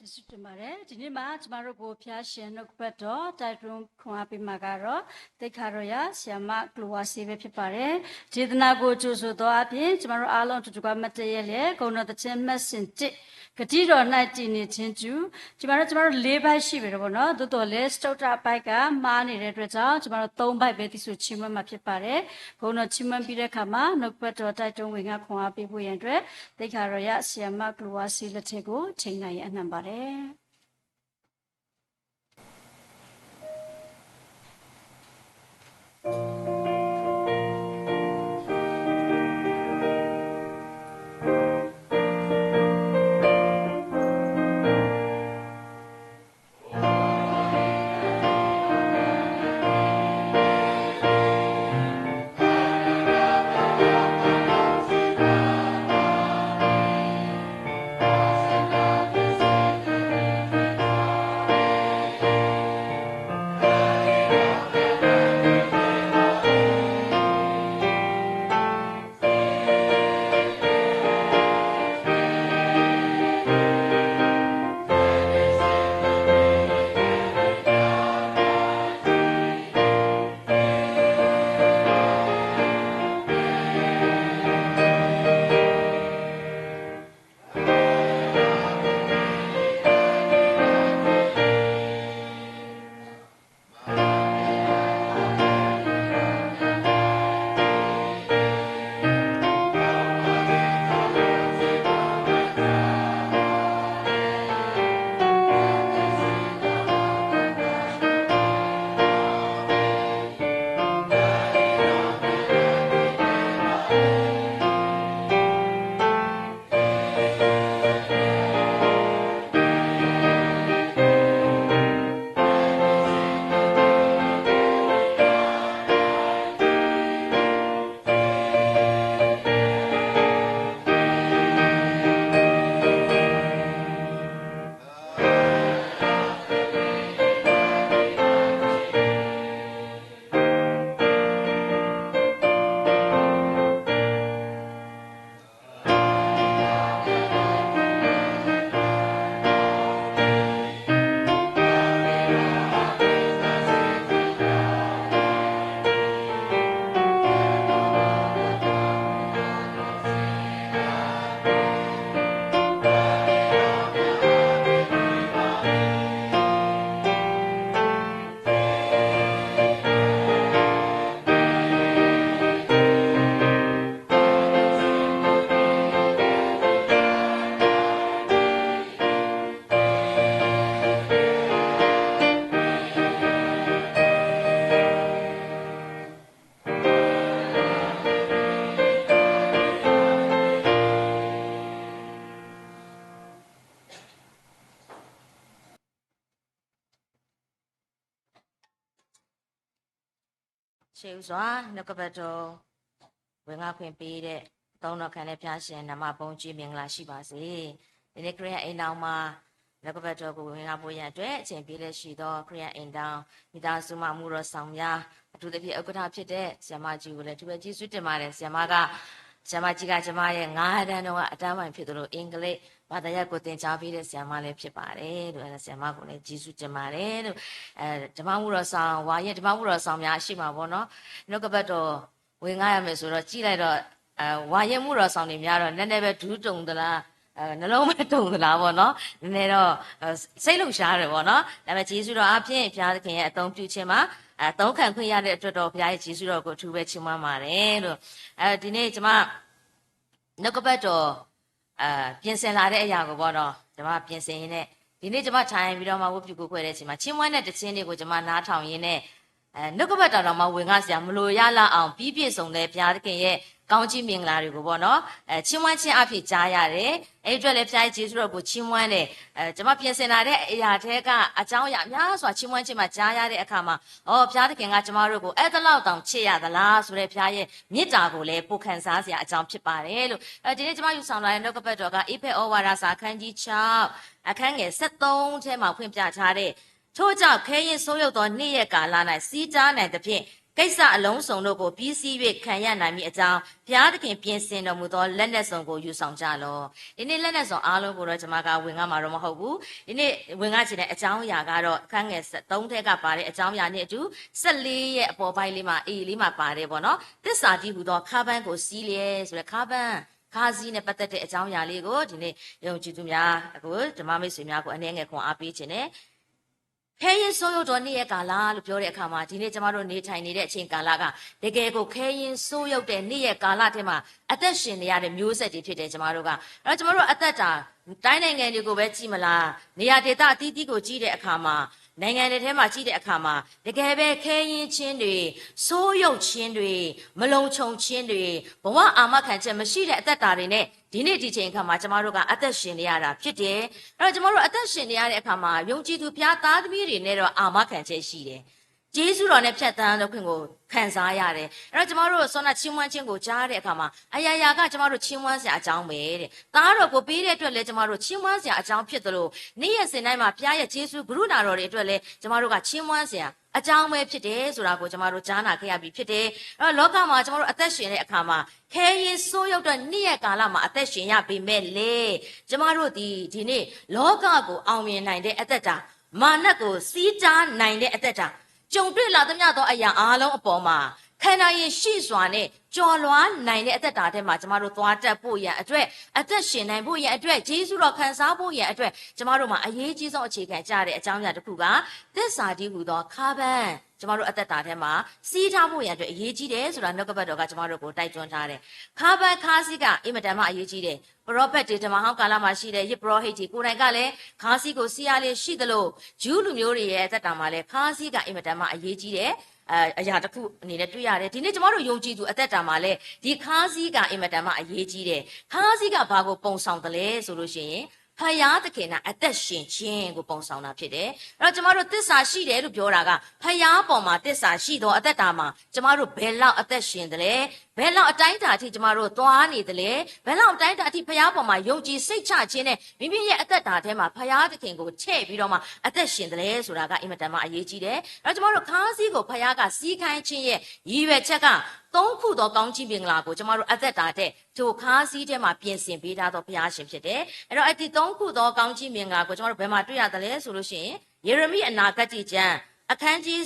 ကျေးဇူးတင်ပါတယ်ဒီနေ့မှာကျမတို့ကိုဖျားရှင်နှုတ်ဘတ်တော်တိုက်တွန်းခွန်အားပေးမှာကတော့တိတ်ခါရောရဆီယမကလိုဝါစီပဲဖြစ်ပါတယ်ဒေသနာကိုကြိုဆိုသောအပြင်ကျမတို့အားလုံးတူတူကမတ်တရဲလေဂုဏ်တော်တစ်ချင်းမှတ်စင်တစ်ဂတိတော်၌တည်နေခြင်းကျူကျမတို့၄ဘိုက်ရှိပြီတော့ဗောနော်သို့တော်လဲစတုတ္တဘိုက်ကမားနေတဲ့အတွက်ကြောင့်ကျမတို့၃ဘိုက်ပဲသိဆိုချီးမွမ်းမှာဖြစ်ပါတယ်ဂုဏ်တော်ချီးမွမ်းပြီးတဲ့အခါမှာနှုတ်ဘတ်တော်တိုက်တွန်းဝင်ကခွန်အားပေးဖို့ရန်အတွက်တိတ်ခါရောရဆီယမကလိုဝါစီလက်ထက်ကိုချိန်နိုင်ရအနှံပါတယ် ရှေးဥစွာနှုတ်ကပတ်တော်ဝင်ငါခွင့်ပေးတဲ့သုံးတော်ခံတဲ့ဖျားရှင်နာမဘုန်းကြီးမင်္ဂလာရှိပါစေဒီနေ့ခရစ်ယာန်အိမ်တော်မှာနှုတ်ကပတ်တော်ကိုဝင်ငါဖို့ရန်အတွက်အချိန်ပေးလက်ရှိသောခရစ်ယာန်အိမ်တော်မိသားစုမှမှုတော်ဆောင်များအထူးသဖြင့်ဥက္ကဋ္ဌဖြစ်တဲ့ဆရာမကြီးကိုလည်းသူပဲကျေးဇူးတင်ပါတယ်ဆရာမကြီးကကျမရဲ့9တန်းတော့အတန်းပိုင်းဖြစ်သလိုအင်္ဂလိပ်ဘာသာရပ်ကိုသင်ကြားပေးတဲ့ဆရာမလည်းဖြစ်ပါတယ်လို့အဲဆရာမကိုလည်းကျေးဇူးတင်ပါတယ်လို့ဓမ္မမှုတော်ဆောင်ဝါရဲ့ဓမ္မမှုတော်ဆောင်များရှိမှာပေါ့နော်နှုတ်ကပတ်တော်ဝင်ငါရမယ်ဆိုတော့ကြည့်လိုက်တော့ဝါရဲ့မှုတော်ဆောင်တွေများတော့နည်းနည်းပဲဒူးတုံသလားနှလုံးမတုံသလားပေါ့နော်နည်းနည်းတော့စိတ်လုံရှားတယ်ပေါ့နော်ဒါပေမဲ့ယေရှုတော်အပြင်ဘုရားသခင်ရဲ့အသုံးပြုခြင်းမှာသုံးခံခွင့်ရတဲ့အတွက်တော့ဘုရားရဲ့ယေရှုတော်ကိုအထူးပဲချီးမွမ်းပါတယ်လို့ဒီနေ့ကျွန်မနှုတ်ကပတ်တော်ပြင်ဆင်လာတဲ့အရာကိုပေါ့နော်ကျွန်မပြင်ဆင်ရင်းနဲ့ဒီနေ့ကျွန်မထိုင်ပြီးတော့မှဝတ်ပြုကိုခွဲတဲ့အချိန်မှာချီးမွမ်းတဲ့တခြင်းတွေကိုကျွန်မနားထောင်ရင်းနဲ့နှုတ်ကပတ်တော်မှဝင်ငါစရာမလိုရလောက်အောင်ပြီးပြည့်စုံတဲ့ဘုရားသခင်ရဲ့ကောင်းချီးမင်္ဂလာတွေကိုပေါ့နော်ချီးမွမ်းခြင်းအဖြစ်ကြားရတယ်အဲ့အတွက်လည်းဘုရားယေရှုတော်ကိုချီးမွမ်းတယ်ကျွန်မပြင်ဆင်လာတဲ့အရာတွေကအကြောင်းအရာအများစွာချီးမွမ်းခြင်းမှာကြားရတဲ့အခါမှာဘုရားသခင်ကကျွန်မတို့ကိုအဲ့ဒါလောက်တောင်ချစ်ရသလားဆိုတဲ့ဘုရားရဲ့မေတ္တာကိုလည်းပိုခံစားစရာအကြောင်းဖြစ်ပါတယ်လို့ဒီနေ့ကျွန်မယူဆောင်လာတဲ့နှုတ်ကပတ်တော်ကအေဖက်ဩဝါဒစာအခန်းကြီး6အခန်းငယ်73ထဲမှာဖွင့်ပြထားတဲ့ထို့ကြောင့်ခဲရင်ဆိုးရုပ်သောနေ့ရက်ကာလ၌စီးကြားနိုင်သဖြင့် ကိစ္စအလုံးစုံတို့ကိုပြီးစီး၍ခံရနိုင်မည်အကြောင်းဘုရားသခင်ပြင်ဆင်တော်မူသောလက်နက်စုံကိုယူဆောင်ကြလော့ဒီနေ့လက်နက်စုံအားလုံးကိုတော့ကျွန်မကဝင်ငါမှာတော့မဟုတ်ဘူးဒီနေ့ဝင်ငါချင်တဲ့အကြောင်းအရာကတော့အခန်းငယ်3ထဲကပါတဲ့အကြောင်းအရာနဲ့အတူ14ရဲ့အပေါ်ပိုင်းလေးမှာအေးလေးမှာပါတယ်ပေါ့နော်သစ္စာတည်းဟူသောခါးပန်းကိုစီးလျက်ဆိုတဲ့ခါးပန်းခါးစည်းနဲ့ပတ်သက်တဲ့အကြောင်းအရာလေးကိုဒီနေ့ယုံကြည်သူများအခုဓမ္မမိတ်ဆွေများကိုအနေငယ်ခွန်အားပေးခြင်းနဲ့ခဲရင်ဆိုးရုပ်တော်နေ့ရဲ့ကာလလို့ပြောတဲ့အခါမှာဒီနေ့ကျမတို့နေထိုင်နေတဲ့အချိန်ကာလကတကယ်ကိုခဲရင်ဆိုးရုပ်တဲ့နေ့ရဲ့ကာလထဲမှာအသက်ရှင်နေရတဲ့မျိုးဆက်တွေဖြစ်တယ်ကျမတို့ကအဲ့တော့ကျမတို့အသက်တာတိုင်းနိုင်ငံတွေကိုပဲကြည့်မလားနေရာဒေသအသီးသီးကိုကြည့်တဲ့အခါမှာနိုင်ငံတွေထဲမှာကြည့်တဲ့အခါမှာတကယ်ပဲခဲရင်ချင်းတွေဆိုးရုပ်ချင်းတွေမလုံခြုံချင်းတွေဘဝအာမခံချက်မရှိတဲ့အသက်တာတွေနဲ့ဒီနေ့ဒီချိန်အခါမှာကျမတို့ကအသက်ရှင်နေရတာဖြစ်တယ်အဲ့တော့ကျမတို့အသက်ရှင်နေရတဲ့အခါမှာယုံကြည်သူဘုရားသားသမီးတွေနဲ့တော့အာမခံချက်ရှိတယ်ကျေးဇူးတော်နဲ့ဖြတ်သန်းတဲ့ခွင့်ကိုခံစားရတယ်အဲ့တော့ကျမတို့ဆောနာချင်းဝမ်းချင်းကိုကြားတဲ့အခါမှာအရာရာကကျမတို့ချင်းဝမ်းစရာအကြောင်းပဲတဲ့သားတော်ကိုပေးတဲ့အတွက်လည်းကျမတို့ချင်းဝမ်းစရာအကြောင်းဖြစ်တယ်လို့နေ့ရက်စဉ်တိုင်းမှာဘုရားရဲ့ကျေးဇူးကရုဏာတော်တွေအတွက်လည်းကျမတို့ကချင်းဝမ်းစရာအကြောင်းပဲဖြစ်တယ်ဆိုတာကိုကျမတို့ကြားနာခဲ့ရပြီဖြစ်တယ်အဲ့တော့လောကမှာကျမတို့အသက်ရှင်တဲ့အခါမှာခဲရင်ဆိုးရောက်တဲ့နေ့ရက်ကာလမှာအသက်ရှင်ရပေမဲ့လေကျမတို့ဒီနေ့လောကကိုအောင်မြင်နိုင်တဲ့အသက်တာမာနကိုစီးတားနိုင်တဲ့အသက်တာကြုံတွေ့လာသမျှသောအရာအားလုံးအပေါ်မှာခန္ဓာရင်ရှိစွာနဲ့ကြော်လွားနိုင်တဲ့အသက်တာထဲမှာကျမတို့သွားတက်ဖို့ရန်အတွက်အသက်ရှင်နိုင်ဖို့ရန်အတွက်ဂျေဇုတော်ခံစားဖို့ရန်အတွက်ကျမတို့မှာအရေးကြီးဆုံးအခြေခံကြတဲ့အကြောင်းအရာတစ်ခုကသစ္စာတည်းဟူသောခါးပန်းကျမတို့အသက်တာထဲမှာစီးထားဖို့ရန်အတွက်အရေးကြီးတယ်ဆိုတာနှုတ်ကပတ်တော်ကကျမတို့ကိုတိုက်တွန်းထားတယ်ခါးပန်းခါးစည်းကအင်မတန်မှအရေးကြီးတယ်ပရောဖက်တွေဓမ္မဟောင်းကာလမှာရှိတဲ့ယစ်ပရောဟိတ်တွေကိုယ်တိုင်ကလည်းခါးစည်းကိုစီးရလေးရှိသလိုဂျူးလူမျိုးတွေရဲ့အသက်တာမှာလည်းခါးစည်းကအင်မတန်မှအရေးကြီးတယ်အရာတစ်ခုအနေနဲ့တွေ့ရတယ်ဒီနေ့ကျမတို့ယုံကြည်သူအသက်တာမှာလည်းဒီခါးစည်းကအင်မတန်မှအရေးကြီးတယ်ခါးစည်းကဘာကိုပုံဆောင်တယ်လဲဆိုလို့ရှိရင်ဖယားသခင်ကအသက်ရှင်ခြင်းကိုပုံဆောင်တာဖြစ်တယ်။အဲ့တော့ကျမတို့သစ္စာရှိတယ်လို့ပြောတာကဖယားပေါ်မှာသစ္စာရှိသောအသက်တာမှာကျမတို့ဘယ်လောက်အသက်ရှင်တယ်လဲဘယ်လောက်အတိုင်းအတာအထိကျမတို့သွားနေတယ်လဲဘယ်လောက်အတိုင်းအတာအထိဖယားပေါ်မှာယုံကြည်စိတ်ချခြင်းနဲ့မိမိရဲ့အသက်တာထဲမှာဖယားသခင်ကိုချဲ့ပြီးတော့မှအသက်ရှင်တယ်လဲဆိုတာကအင်မတန်မှအရေးကြီးတယ်။အဲ့တော့ကျမတို့ခါးစည်းကိုဖယားကစီးခိုင်းခြင်းရဲ့ရည်ရွယ်ချက်ကသုံးခုသောကောင်းချီးမင်္ဂလာကိုကျမတို့အသက်တာတဲ့သူခါးစည်းထဲမှာပြင်ဆင်ပေးထားသောဘုရားရှင်ဖြစ်တယ်။အဲ့တော့ဒီသုံးခုသောကောင်းချီးမင်္ဂလာကိုကျမတို့ဘယ်မှာတွေ့ရတယ်လဲဆိုလို့ရှိရင်ယေရမိအနာဂတ်ကျမ်းအခန်းကြီး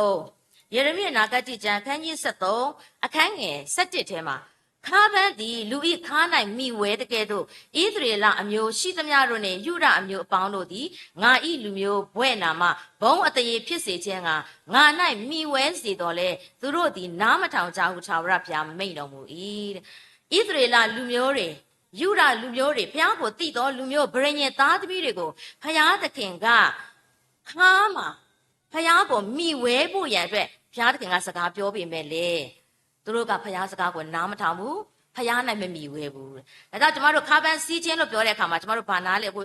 73ယေရမိအနာဂတ်ကျမ်းအခန်းကြီး73အခန်းငယ်17ထဲမှာခါးပန်းသည်လူဤခါး၌မိဝဲတကဲ့သို့ဣသရေလအမျိုးရှိသမျှတို့နှင့်ယူဒအမျိုးအပေါင်းတို့သည်ငါဤလူမျိုးဘွဲ့နာမဘုံအတရေဖြစ်စေခြင်းကငါ၌မိဝဲစေတော်လဲသူတို့သည်နားမထောင်ကြဟုထာဝရဘုရားမိန့်တော်မူ၏တဲ့ဣသရေလလူမျိုးတွေယူဒလူမျိုးတွေဘုရားကိုတည်တော်လူမျိုးဗြိဉ္ဉ်သားသမီးတွေကိုဘုရားသခင်ကခါးမှာဘုရားကိုမိဝဲဖို့ရန်အတွက်ဘုရားသခင်ကစကားပြောပေမဲ့လေသူတို့ကဖယားစကားကိုနားမထောင်ဘူးဖယားနိုင်မမီဝဲဘူးဒါကြောင့်ကျမတို့ခါပန်းစီးခြင်းလို့ပြောတဲ့အခါမှာကျမတို့ဘာနာလေအခု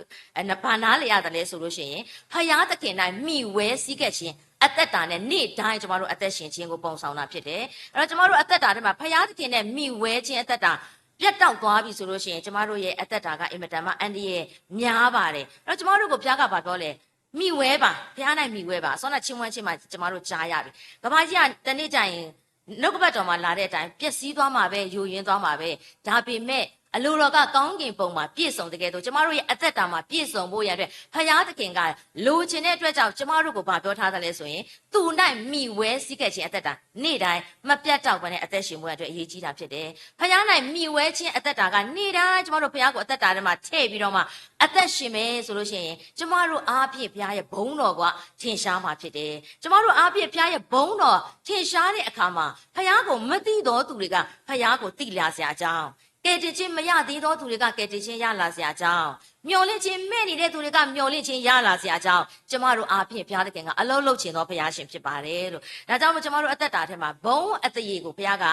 ဘာနာလေရတယ်လဲဆိုလို့ရှိရင်ဖယားသခင်နိုင်မိဝဲစီးခဲ့ခြင်းအသက်တာနဲ့နေ့တိုင်းကျမတို့အသက်ရှင်ခြင်းကိုပုံဆောင်တာဖြစ်တယ်အဲ့တော့ကျမတို့အသက်တာထဲမှာဖယားသခင်နဲ့မိဝဲခြင်းအသက်တာပြတ်တောက်သွားပြီဆိုလို့ရှိရင်ကျမတို့ရဲ့အသက်တာကအင်မတန်မှအန္တရာယ်များပါတယ်အဲ့တော့ကျမတို့ကိုဘုရားကဘာပြောလဲမိဝဲပါဘုရားနိုင်မိဝဲပါဆောနာချင်းဝမ်းချင်းမှာကျမတို့ကြားရပြီကဘာကြီးကတနေ့ကျရင်နှုတ်ကပတ်တော်မှာလာတဲ့အတိုင်းပျက်စီးသွားမှာပဲယိုယွင်းသွားမှာပဲဒါပေမဲ့အလိုတော်ကကောင်းကင်ပုံမှာပြည့်စုံတကယ်တော့ကျမတို့ရဲ့အသက်တာမှာပြည့်စုံဖို့ရတဲ့ဖယားသခင်ကလိုချင်တဲ့အတွက်ကြောင့်ကျမတို့ကိုဗာပြောထားတယ်လဲဆိုရင်သူ၌မိဝဲစည်းခဲ့ခြင်းအသက်တာနေ့တိုင်းမပြတ်တောက်ဘဲနဲ့အသက်ရှင်ဖို့အတွက်အရေးကြီးတာဖြစ်တယ်ဖယား၌မိဝဲခြင်းအသက်တာကနေ့တိုင်းကျမတို့ဖယားကိုအသက်တာထဲမှာထည့်ပြီးတော့မှအသက်ရှင်မယ်ဆိုလို့ရှိရင်ကျမတို့အားဖြင့်ဘုရားရဲ့ဘုန်းတော်ကထင်ရှားမှာဖြစ်တယ်ကျမတို့အားဖြင့်ဘုရားရဲ့ဘုန်းတော်ထင်ရှားတဲ့အခါမှာဖယားကိုမသိတော်သူတွေကဖယားကိုသိလာစရာအကြောင်းကဲတင်ချင်းမရသေးသောသူတွေကကဲတင်ချင်းရလာစရာအကြောင်းမျော်လင့်ခြင်းမဲ့နေတဲ့သူတွေကမျော်လင့်ခြင်းရလာစရာအကြောင်းကျမတို့အားဖြင့်ဘုရားသခင်ကအလုံးလုံးချင်သောဘုရားရှင်ဖြစ်ပါတယ်လို့ဒါကြောင့်မို့ကျမတို့အသက်တာထဲမှာဘုံအတရေကိုဘုရားက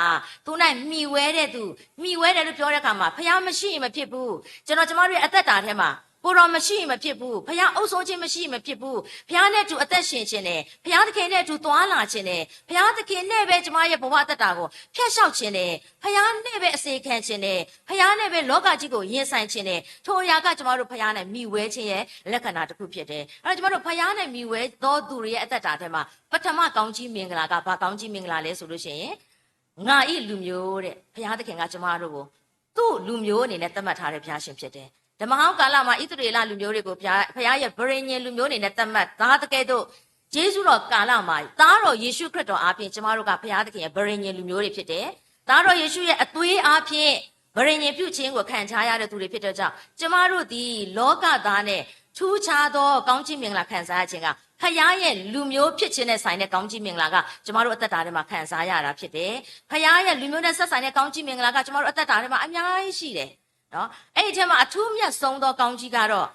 သူ၌မိဝဲတဲ့သူမိဝဲတယ်လို့ပြောတဲ့အခါမှာဘုရားမရှိရင်မဖြစ်ဘူးကျမတို့ရဲ့အသက်တာထဲမှာ ကိုတော်မရှိမဖြစ်ဘူးဖခင်အုပ်စိုးခြင်းမရှိမဖြစ်ဘူးဖခင်နဲ့တူအသက်ရှင်ခြင်းနဲ့ဖခင်သခင်နဲ့တူသွားလာခြင်းနဲ့ဖခင်သခင်နဲ့ပဲကျမရဲ့ဘဝအသက်တာကိုဖျက်လျှောက်ခြင်းနဲ့ဖခင်နဲ့ပဲအစေခံခြင်းနဲ့ဖခင်နဲ့ပဲလောကကြီးကိုရင်ဆိုင်ခြင်းနဲ့ထိုအရာကကျမတို့ဖခင်နဲ့မိဝဲခြင်းရဲ့လက္ခဏာတစ်ခုဖြစ်တယ်အဲ့တော့ကျမတို့ဖခင်နဲ့မိဝဲသောသူတွေရဲ့အသက်တာထဲမှာပထမကောင်းကြီးမင်္ဂလာကဘာကောင်းကြီးမင်္ဂလာလဲဆိုလို့ရှိရင်ငါဤလူမျိုးတဲ့ဘုရားသခင်ကကျမတို့ကိုသူ့လူမျိုးအနေနဲ့သတ်မှတ်ထားတဲ့ဘုရားရှင်ဖြစ်တယ်ဓမ္မဟောင်းကာလမှာဣသရေလလူမျိုးတွေကိုဘုရားရဲ့ဗြိဉ္ဉ်လူမျိုးအနေနဲ့သတ်မှတ်သားတကယ်တော့ဂျေဇုတော်ကာလမှာသားတော်ယေရှုခရစ်တော်အားဖြင့်ကျမတို့ကဘုရားသခင်ရဲ့ဗြိဉ္ဉ်လူမျိုးတွေဖြစ်တယ်သားတော်ယေရှုရဲ့အသွေးအားဖြင့်ဗြိဉ္ဉ်ပြုခြင်းကိုခံချရတဲ့သူတွေဖြစ်တဲ့ကြောင့်ကျမတို့ဒီလောကသားနဲ့ထူးခြားသောကောင်းချီးမင်္ဂလာခံစားရခြင်းကဖခင်ရဲ့လူမျိုးဖြစ်ခြင်းနဲ့ဆိုင်တဲ့ကောင်းချီးမင်္ဂလာကကျမတို့အသက်တာထဲမှာခံစားရတာဖြစ်တယ်။ဖခင်ရဲ့လူမျိုးနဲ့ဆက်ဆိုင်တဲ့ကောင်းချီးမင်္ဂလာကကျမတို့အသက်တာထဲမှာအများကြီးရှိတယ်။နော်။အဲ့ဒီထဲမှာအထူးမြတ်ဆုံးသောကောင်းချီးကတော့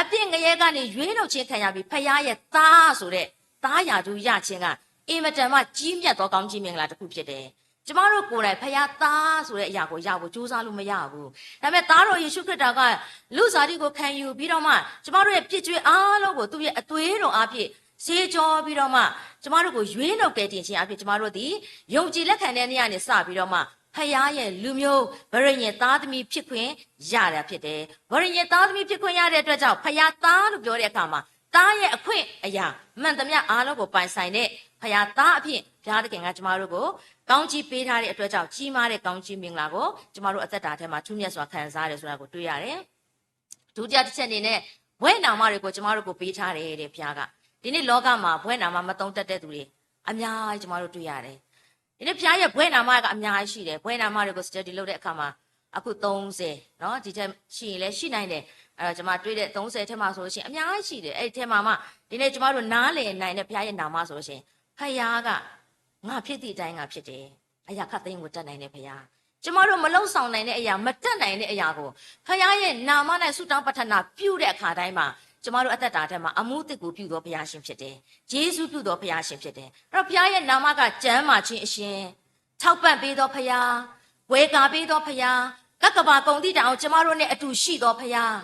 အပြစ်ငရဲကနေရွေးနှုတ်ခြင်းခံရပြီးဖခင်ရဲ့သားဆိုတဲ့သားရာထူးရခြင်းကအင်မတန်မှကြီးမြတ်သောကောင်းချီးမင်္ဂလာတစ်ခုဖြစ်တယ်။ကျမတို့ကိုယ်တိုင်ဖခင်သားဆိုတဲ့အရာကိုရဖို့ကြိုးစားလို့မရဘူး။ဒါပေမဲ့သားတော်ယေရှုခရစ်တော်ကလူစားတိကိုခံယူပြီးတော့မှကျမတို့ရဲ့ပြစ်ကြွေးအားလုံးကိုသူ့ရဲ့အသွေးတော်အားဖြင့်စေကြောပြီးတော့မှကျမတို့ကိုရွေးနှုတ်ကယ်တင်ခြင်းအဖြစ်ကျမတို့ဒီယုံကြည်လက်ခံတဲ့နေ့ကနေစပြီးတော့မှဖခင်ရဲ့လူမျိုးဗြိဉ္ဉ်သားသမီးဖြစ်ခွင့်ရတာဖြစ်တယ်။ဗြိဉ္ဉ်သားသမီးဖြစ်ခွင့်ရတဲ့အတွက်ကြောင့်ဖခင်သားလို့ပြောတဲ့အခါမှာသားရဲ့အခွင့်အရာမှန်သမျှအားလုံးကိုပိုင်ဆိုင်တဲ့ဖခင်သားအဖြစ်ဘုရားသခင်ကကျမတို့ကိုကောင်းချီးပေးထားတဲ့အတွက်ကြောင့်ကြီးမားတဲ့ကောင်းချီးမင်္ဂလာကိုကျမတို့အသက်တာထဲမှာထူးမြတ်စွာခံစားရတယ်ဆိုတာကိုတွေ့ရတယ်။ဒုတိယတစ်ချက်အနေနဲ့ဘွဲ့နာမတွေကိုကျမတို့ကိုပေးထားတယ်တဲ့ဘုရားကဒီနေ့လောကမှာဘွဲ့နာမမသုံးတတ်တဲ့သူတွေအများကြီးကျမတို့တွေ့ရတယ်။ဒီနေ့ဘုရားရဲ့ဘွဲ့နာမကအများကြီးရှိတယ်။ဘွဲ့နာမတွေကို study လုပ်တဲ့အခါမှာအခု30เนาะဒီထက်ရှိရင်လည်းရှိနိုင်တယ်။အဲ့တော့ကျမတွေ့တဲ့30ထဲမှာဆိုလို့ရှိရင်အများကြီးရှိတယ်။အဲ့ဒီထဲမှာမှဒီနေ့ကျမတို့နားလည်နိုင်တဲ့ဘုရားရဲ့နာမဆိုလို့ရှိရင်ဖခင်ကငါဖြစ်သည့်အတိုင်းငါဖြစ်တယ်။အရာခတ်သိမ်းကိုတတ်နိုင်တဲ့ဘုရား။ကျမတို့မလုံဆောင်နိုင်တဲ့အရာမတတ်နိုင်တဲ့အရာကိုဖခင်ရဲ့နာမနဲ့ဆုတောင်းပတ္ထနာပြုတဲ့အခါတိုင်းမှာကျမတို့အသက်တာထဲမှာအမှုတစ်ကိုပြုတော်ဘုရားရှင်ဖြစ်တယ်။ယေရှုပြုတော်ဘုရားရှင်ဖြစ်တယ်။အဲ့တော့ဘုရားရဲ့နာမကကျမ်းမာခြင်းအရှင်ထောက်ပံ့ပေးတော်ဘုရားဝေကာပေးတော်ဘုရားကကဘာကုံတိတောင်ကျမတို့နဲ့အတူရှိတော်ဘုရာ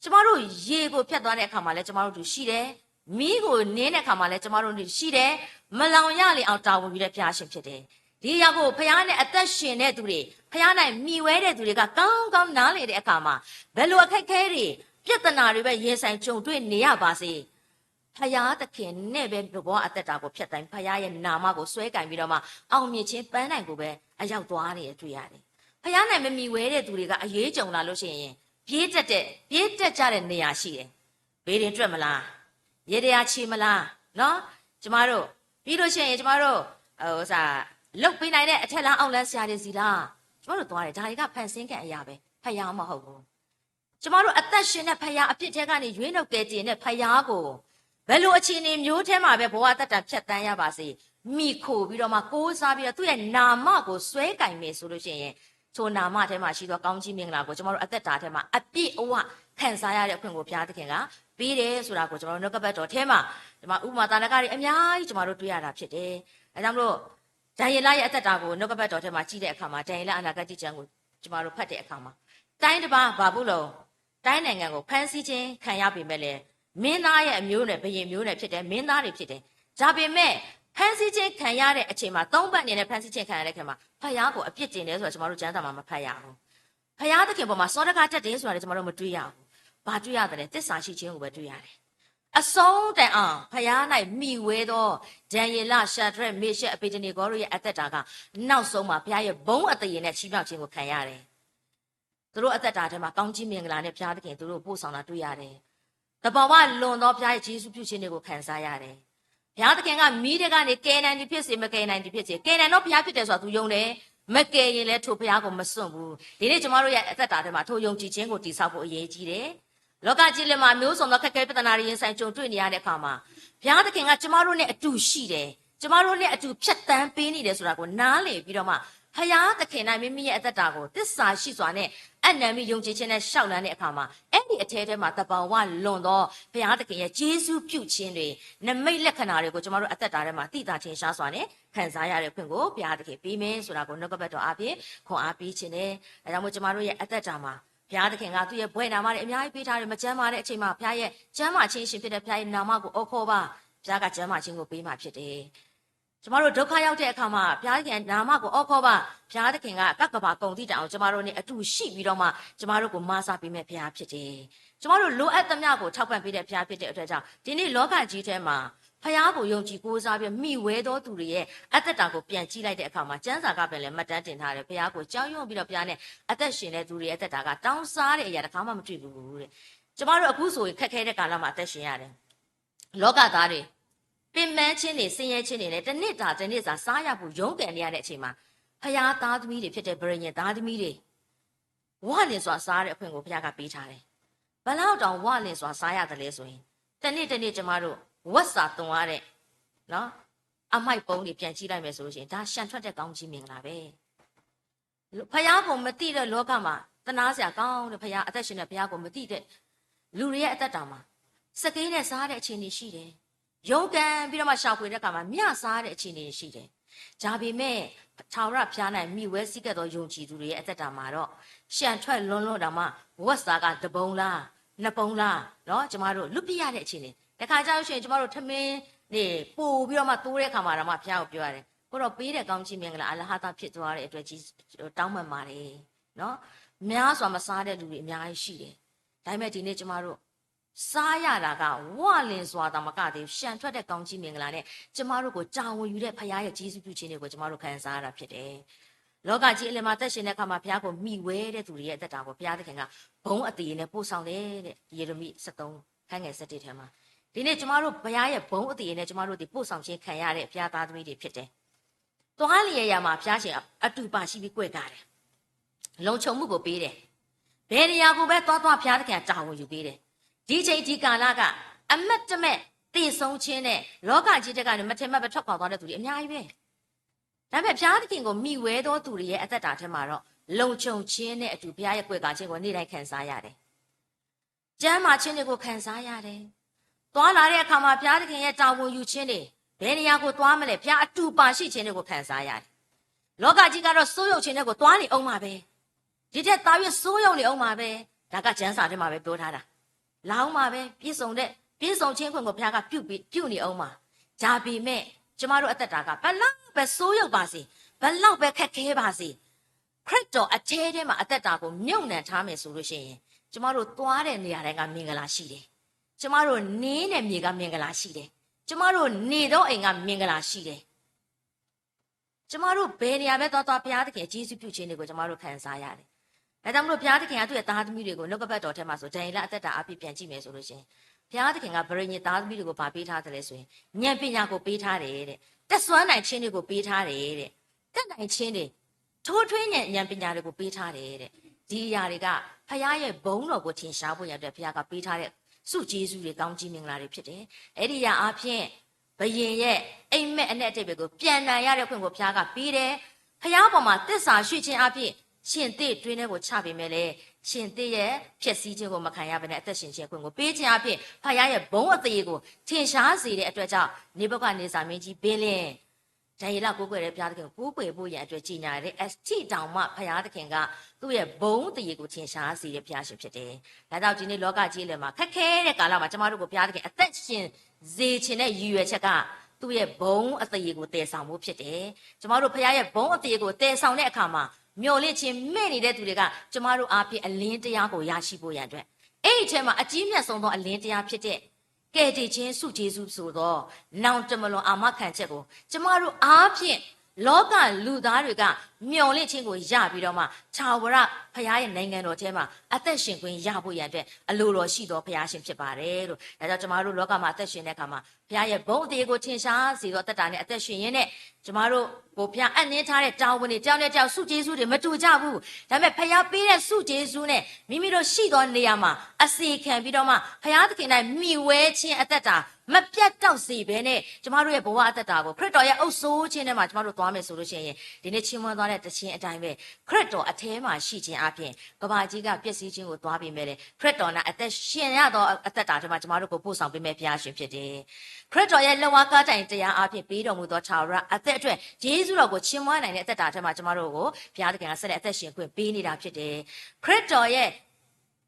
းကျမတို့ရေကိုဖြတ်သွားတဲ့အခါမှာလည်းကျမတို့တူရှိတယ်။မီးကိုနင်းတဲ့အခါမှာလည်းကျမတို့တူရှိတယ်။မလောင်ရလေအောင်တာဝန်ယူတဲ့ဘုရားရှင်ဖြစ်တယ်။ဒီအရာကိုဘုရားနဲ့အသက်ရှင်တဲ့သူတွေဘုရား၌မြည်ဝဲတဲ့သူတွေကကောင်းကောင်းနားလေတဲ့အခါမှာဘယ်လိုအခက်အခဲတွေပြဿနာတွေပဲရင်ဆိုင်ကြုံတွေ့နေရပါစေဖယားသခင်နဲ့ပဲဘောအသက်တာကိုဖျက်တိုင်းဖယားရဲ့နာမကိုဆွဲကင်ပြီးတော့မှအောင်မြင်ခြင်းပန်းနိုင်ကိုပဲအရောက်သွားနေတွေ့ရတယ်ဖယားနိုင်မမီဝဲတဲ့သူတွေကအရေးကြုံလာလို့ရှိရင်ပြေးတက်ကြတဲ့နေရာရှိတယ်ဘေးရင်တွက်မလားရေတရားချီမလားနော်ကျမတို့ပြီးလို့ရှိရင်ကျမတို့လုတ်ပေးနိုင်တဲ့အထက်လမ်းအောက်လမ်းဆရာတွေစီလားကျမတို့သွားတယ်ဒါတွေကဖန်ဆင်းခံအရာပဲဖယားမဟုတ်ဘူးကျမတို့အသက်ရှင်တဲ့ဖယားအပြစ်ထဲကနေရွေးနှုတ်ကယ်တင်တဲ့ဖယားကိုဘယ်လိုအခြေအနေမျိုးထဲမှာပဲဘဝတတ်တာဖြတ်တန်းရပါစေမိခိုပြီးတော့မှကိုးစားပြီးတော့သူ့ရဲ့နာမကိုဆွဲကင်မယ်ဆိုလို့ရှိရင်ထိုနာမထဲမှာရှိသောကောင်းကြီးမင်္ဂလာကိုကျမတို့အသက်တာထဲမှာအပြည့်အဝခံစားရတဲ့အခွင့်ကိုဘုရားသခင်ကပေးတယ်ဆိုတာကိုကျမတို့နှုတ်ကပတ်တော်ထဲမှာဒီမှာဥပမာတာလကတွေအများကြီးကျမတို့တွေ့ရတာဖြစ်တယ်အဲကြောင့်မလို့ဒံယေလရဲ့အသက်တာကိုနှုတ်ကပတ်တော်ထဲမှာကြည့်တဲ့အခါမှာဒံယေလအနာဂတ်ကျမ်းကိုကျမတို့ဖတ်တဲ့အခါမှာတိုင်းတစ်ပါးဘာဘူးလို့တိုင်းနိုင်ငံကိုဖမ်းဆီးခြင်းခံရပေမဲ့လည်းမင်းသားရဲ့အမျိုးနဲ့ဘယင်မျိုးနဲ့ဖြစ်တယ်မင်းသားတွေဖြစ်တယ်ဒါပေမဲ့ဖမ်းဆီးခြင်းခံရတဲ့အချိန်မှာသုံးပတ်အနေနဲ့ဖမ်းဆီးခြင်းခံရတဲ့ခင်မှာဖယားကိုအပြစ်တင်တယ်ဆိုတော့ကျွန်တော်တို့ကျမ်းစာမှာမဖတ်ရဘူးဖယားသခင်ပေါ်မှာစောတကားတက်တယ်ဆိုတာလည်းကျွန်တော်တို့မတွေ့ရဘူးဘာတွေ့ရတယ်တစ္ဆာရှိခြင်းကိုပဲတွေ့ရတယ်အဆုံးတန်အောင်ဖယား၌မိဝဲသောဒံယေလရှာဒရက်မေရှက်အပေတနေဂေါတို့ရဲ့အသက်တာကနောက်ဆုံးမှာဖယားရဲ့ဘုံအတရေနဲ့ချီးမြှောက်ခြင်းကိုခံရတယ်သူတို့အသက်တာထဲမှာကောင်းကြီးမင်္ဂလာနဲ့ဘုရားသခင်သူတို့ပို့ဆောင်တာတွေ့ရတယ်။တဘာဝလွန်သောဘုရားရဲ့ယေရှုပြုခြင်းတွေကိုခံစားရတယ်။ဘုရားသခင်ကမိတဲ့ကနေကယ်နိုင်သည်ဖြစ်စေမကယ်နိုင်သည်ဖြစ်စေကယ်နိုင်တော့ဘုရားဖြစ်တယ်ဆိုတာသူယုံတယ်။မကယ်ရင်လည်းထိုဘုရားကိုမစွန့်ဘူး။ဒီနေ့ကျမတို့ရဲ့အသက်တာထဲမှာထိုယုံကြည်ခြင်းကိုတည်ဆောက်ဖို့အရေးကြီးတယ်။လောကကြီးလည်းမှာမျိုးစုံသောခက်ခဲပြဿနာတွေရင်ဆိုင်ကြုံတွေ့နေရတဲ့အခါမှာဘုရားသခင်ကကျမတို့နဲ့အတူရှိတယ်။ကျမတို့နဲ့အတူဖြတ်တန်းပေးနေတယ်ဆိုတာကိုနားလည်ပြီးတော့မှဖယားသခင်၌မိမိရဲ့အသက်တာကိုတစ္ဆာရှိစွာနဲ့အနံပြီးယုံကြည်ခြင်းနဲ့ရှောက်လန်းတဲ့အခါမှာအဲ့ဒီအထဲထဲမှာတဘာဝလွန်သောဖယားသခင်ရဲ့ယေရှုပြုခြင်းတွေနမိတ်လက္ခဏာတွေကိုကျွန်တော်တို့အသက်တာထဲမှာသိတာချင်းရှားစွာနဲ့ခံစားရတဲ့ခွင့်ကိုဘုရားသခင်ပေးမယ်ဆိုတာကိုနှုတ်ကပတ်တော်အားဖြင့်ခွန်အားပေးခြင်းနဲ့အဲဒါကြောင့်မို့ကျွန်တော်တို့ရဲ့အသက်တာမှာ ဘုရားသခင်ကသူ့ရဲ့ဘွဲ့နာမတွေအများကြီးပေးထားတယ်မကျမ်းမာတဲ့အချိန်မှာဘုရားရဲ့ကျမ်းမာခြင်းရှင်ဖြစ်တဲ့ဘုရားရဲ့နာမကိုအော်ခေါ်ပါဘုရားကကျမ်းမာခြင်းကိုပေးမှဖြစ်တယ်ကျမတို့ဒုက္ခရောက်တဲ့အခါမှာဘုရားသခင်နာမကိုအော်ခေါ်ပါဘုရားသခင်ကကကဘာကုံတိတောင်ကျမတို့ ਨੇ အတူရှိပြီးတော့မှကျမတို့ကိုမဆာပေးမဲ့ဘုရားဖြစ်တယ်ကျမတို့လိုအပ်သမျှကိုထောက်ပံ့ပေးတဲ့ဘုရားဖြစ်တဲ့အတွက်ကြောင့်ဒီနေ့လောကကြီးထဲမှာဖယားကိုယုံကြည်ကိုးစားပြီးမိဝဲသောသူတွေရဲ့အသက်တာကိုပြန်ကြည့်လိုက်တဲ့အခါမှာကျမ်းစာကပဲလည်းမှတ်တမ်းတင်ထားတယ်ဖယားကိုကြောက်ရွံ့ပြီးတော့ဘုရားနဲ့အသက်ရှင်တဲ့သူတွေရဲ့အသက်တာကတောင်းစားတဲ့အရာတစ်ခါမှမတွေ့ဘူးတဲ့ကျမတို့အခုဆိုရင်ခက်ခဲတဲ့ကာလမှာအသက်ရှင်ရတယ်လောကသားတွေပင်ပန်းခြင်းတွေဆင်းရဲခြင်းတွေနဲ့တစ်နှစ်စာစားရဖို့ရုန်းကန်နေရတဲ့အချိန်မှာဖယားသားသမီးတွေဖြစ်တဲ့ဗရညင်သားသမီးတွေဝါလင်စွာစားတဲ့အခွင့်ကိုဖယားကပေးထားတယ်ဘလောက်တောင်ဝါလင်စွာစားရတယ်လဲဆိုရင်တစ်နှစ်ကျမတို့ဝတ်စာသွန်ရတဲ့နော်အမိုက်ပုံးတွေပြန်ကြည့်လိုက်မယ်ဆိုလို့ရှိရင်ဒါရှန်ထွက်တဲ့ကောင်းကြီးမင်္ဂလာပဲဖယားကိုမသိတဲ့လောကမှာတနာစရာကောင်းတဲ့ဖယားအသက်ရှင်တဲ့ဖယားကိုမသိတဲ့လူတွေရဲ့အသက်တာမှာစကိန်းနဲ့စားတဲ့အခြေအနေရှိတယ်ရုန်းကန်ပြီးတော့မှရှာဖွေတဲ့အခါမှာမြစားတဲ့အခြေအနေရှိတယ်ဒါပေမဲ့ထာဝရဘုရား၌မိဝဲစည်းကပ်သောယုံကြည်သူတွေရဲ့အသက်တာမှာတော့ရှန်ထွက်လွန်းတောင်မှဝတ်စာကတပုံလားနှစ်ပုံလားနော်ကျမတို့လွတ်ပြရတဲ့အခြေအနေတခါကြောက်ရှင်ကျမတို့ထမင်းနေပို့ပြီးတော့မှတိုးတဲ့ခါမှာတော့မှဘုရားကိုပြောရတယ်ကိုတော့ပေးတဲ့ကောင်းချီးမင်္ဂလာအလဟတာဖြစ်သွားတဲ့အတွက်ကြီးတောင်းပန်ပါတယ်နော်များစွာမစားတဲ့လူတွေအများကြီးရှိတယ်ဒါပေမဲ့ဒီနေ့ကျမတို့စားရတာကဝလင်စွာတာမကသေးရှန်ထွက်တဲ့ကောင်းချီးမင်္ဂလာနဲ့ကျမတို့ကိုကြာဝင်ယူတဲ့ဘုရားရဲ့ကျေးဇူးပြုခြင်းတွေကိုကျမတို့ခံစားရတာဖြစ်တယ်လောကကြီးအလယ်မှာသက်ရှင်တဲ့အခါမှာဘုရားကိုမိဝဲတဲ့သူတွေရဲ့အသက်တာကိုဘုရားသခင်ကဘုံအသေးနဲ့ပို့ဆောင်တယ်တဲ့ယေရမိ73ခန်းငယ်7ထဲမှာဒီနေ့ကျမတို့ဘုရားရဲ့ဘုံအသေးနဲ့ကျမတို့ဒီပို့ဆောင်ခြင်းခံရတဲ့ဘုရားသားသမီးတွေဖြစ်တယ်။သွားလျက်ရမှာဘုရားရှင်အတူပါရှိပြီးကြွယ်ကားတယ်။လုံခြုံမှုကိုပေးတယ်။ဘယ်နေရာကိုပဲသွားဘုရားသခင်တာဝန်ယူပေးတယ်။ဒီချိန်ဒီကာလကအမတ်တမဲ့တည်ဆုံးခြင်းနဲ့လောကကြီးတက်ကနေမထင်မှတ်ပဲထွက်ခွာသွားတဲ့သူတွေအများကြီးပဲ။ဒါပေမဲ့ဘုရားသခင်ကိုမိဝဲသောသူတွေရဲ့အသက်တာထဲမှာတော့လုံခြုံခြင်းနဲ့အတူဘုရားရဲ့ကြွယ်ကားခြင်းကိုနေ့တိုင်းခံစားရတယ်။ကျမ်းမာခြင်းတွေကိုခံစားရတယ်။သွားလာတဲ့အခါမှာဘုရားသခင်ရဲ့တာဝန်ယူခြင်းတွေဘယ်နေရာကိုသွားမလဲဘုရားအတူပါရှိခြင်းတွေကိုခံစားရတယ်။လောကကြီးကတော့စိုးရုပ်ခြင်းတွေကိုသွားနေအောင်ပါပဲ။ဒီတဲ့သားရွစိုးရုပ်နေအောင်ပါပဲ။ဒါကကျမ်းစာထဲမှာပဲပြောထားတာ။လောင်းပါပဲပြည့်စုံခြင်းခွင့်ကိုဘုရားကပြုနေအောင်ပါ။ဒါပေမဲ့ကျမတို့အသက်တာကဘလောက်ပဲစိုးရုပ်ပါစေဘလောက်ပဲခက်ခဲပါစေခရစ်တော်အထဲထဲမှာအသက်တာကိုမြုပ်နှံထားမယ်ဆိုလို့ရှိရင်ကျမတို့သွားတဲ့နေရာတိုင်းကမင်္ဂလာရှိတယ်။ကျမတို့နေတဲ့မြေကမင်္ဂလာရှိတယ်။ကျမတို့နေတော့အိမ်ကမင်္ဂလာရှိတယ်။ကျမတို့ဘယ်နေရာပဲသွားဘုရားသခင်ကျေးဇူးပြုခြင်းတွေကိုကျမတို့ခံစားရတယ်။ဒါကြောင့်မလို့ဘုရားသခင်ကသူ့ရဲ့သားသမီးတွေကိုနှုတ်ကပတ်တော်ထဲမှာဆိုဒိန်လအသက်တာအပြည့်ပြန်ကြည့်မယ်ဆိုလို့ရှိရင်ဘုရားသခင်ကဗရညင်သားသမီးတွေကိုဗာပေးထားတယ်လဲဆိုရင်ဉာဏ်ပညာကိုပေးထားတယ်တဲ့။တက်ဆွမ်းနိုင်ခြင်းတွေကိုပေးထားတယ်တဲ့။တက်နိုင်ခြင်းတွေထိုးထွင်းဉာဏ်ပညာတွေကိုပေးထားတယ်တဲ့။ဒီအရာတွေကဘုရားရဲ့ဘုန်းတော်ကိုထင်ရှားဖို့ရတဲ့ဘုရားကပေးထားတဲ့စုကျေးဇူးတွေကောင်းကြီးမင်္ဂလာတွေဖြစ်တယ်။အဲ့ဒီရာအဖြစ်ဘယင်ရဲ့အိမ်မက်အနဲ့အတိတ်တွေကိုပြန်နိုင်ရတဲ့ခွင့်ကိုဘုရားကပေးတယ်။ဘုရားပေါ်မှာသစ္စာရှိခြင်းအဖြစ်ရှင်သစ်တွင်းထဲကိုချပေးမယ်လေ။ရှင်သစ်ရဲ့ဖြစ်စည်းခြင်းကိုမခံရဘဲနဲ့အသက်ရှင်ခြင်းခွင့်ကိုပေးခြင်းအဖြစ်ဘုရားရဲ့ဘုန်းအသေးကိုထင်ရှားစေတဲ့အတွက်ကြောင့်နေဘုကနေစာမင်းကြီးဘင်းလင်းဒိုင်လကိုကိုွယ်တဲ့ဘုရားသခင်ကိုကိုွယ်ဖို့ရန်အတွက်ကြီးညာတဲ့အထိတောင်မှဘုရားသခင်ကသူ့ရဲ့ဘုံတရေကိုထင်ရှားစေတဲ့ဘုရားရှင်ဖြစ်တယ်။ဒါကြောင့်ဒီနေ့လောကကြီးလည်းမှာခက်ခဲတဲ့ကာလမှာကျမတို့ကိုဘုရားသခင်အသက်ရှင်စေခြင်းနဲ့ရည်ရွယ်ချက်ကသူ့ရဲ့ဘုံအတရေကိုတည်ဆောင်မှုဖြစ်တယ်။ကျမတို့ဘုရားရဲ့ဘုံအတရေကိုတည်ဆောင်တဲ့အခါမှာမျော်လင့်ခြင်းမဲ့နေတဲ့သူတွေကကျမတို့အားဖြင့်အလင်းတရားကိုရရှိဖို့ရန်အတွက်အဲ့ဒီထဲမှာအကြီးမြတ်ဆုံးသောအလင်းတရားဖြစ်တဲ့ကဲ့တင်ခြင်းစုကျေးဇူးဆိုတော့နောင်တမလွန်အာမခံချက်ကိုကျမတို့အားဖြင့်လောကလူသားတွေကမျော်လင့်ခြင်းကိုရပြီးတော့မှထာဝရဘုရားရဲ့နိုင်ငံတော်ထဲမှာအသက်ရှင်ခွင့်ရဖို့ရတဲ့အလိုတော်ရှိတော်ဘုရားရှင်ဖြစ်ပါတယ်လို့ဒါကြောင့်ကျမတို့လောကမှာအသက်ရှင်တဲ့အခါမှာဘုရားရဲ့ဘုန်းအသေးကိုထင်ရှားစေတော်တက်တာနဲ့အသက်ရှင်ရင်းနဲ့ကျမတို့ကိုဘုရားအနှင်းထားတဲ့တာဝန်တွေတယောက်နဲ့တယောက်စုကျေးဇူးတွေမတူကြဘူးဒါပေမဲ့ဘုရားပေးတဲ့စုကျေးဇူးနဲ့မိမိတို့ရှိတော်နေရာမှာအစီခံပြီးတော့မှဘုရားသခင်၌မိဝဲခြင်းအသက်တာမပြတ်တောက်စေဘဲနဲ့ကျမတို့ရဲ့ဘဝအသက်တာကိုခရစ်တော်ရဲ့အုပ်စိုးခြင်းထဲမှာကျမတို့သွားမယ်ဆိုလို့ရှိရင်ဒီနေ့ချင်းမွန်းသွားတဲ့တခြင်းအတိုင်းပဲခရစ်တော်အထဲမှာရှိခြင်းအပြင်ကဘာကြီးကပျက်စီးခြင်းကိုသွားပြီးမဲ့ခရစ်တော်နဲ့အသက်ရှင်ရသောအသက်တာထဲမှာကျမတို့ကိုပို့ဆောင်ပေးမဲ့ဘုရားရှင်ဖြစ်တယ်ခရစ်တော်ရဲ့လက်ဝါးကားတိုင်တရားအပြင်ပေးတော်မူသောထာဝရအသက်အတွက်ယေရှုတော်ကိုချင်းမွန်းနိုင်တဲ့အသက်တာထဲမှာကျမတို့ကိုဘုရားသခင်ကဆက်လက်အသက်ရှင်ခွင့်ပေးနေတာဖြစ်တယ်ခရစ်တော်ရဲ့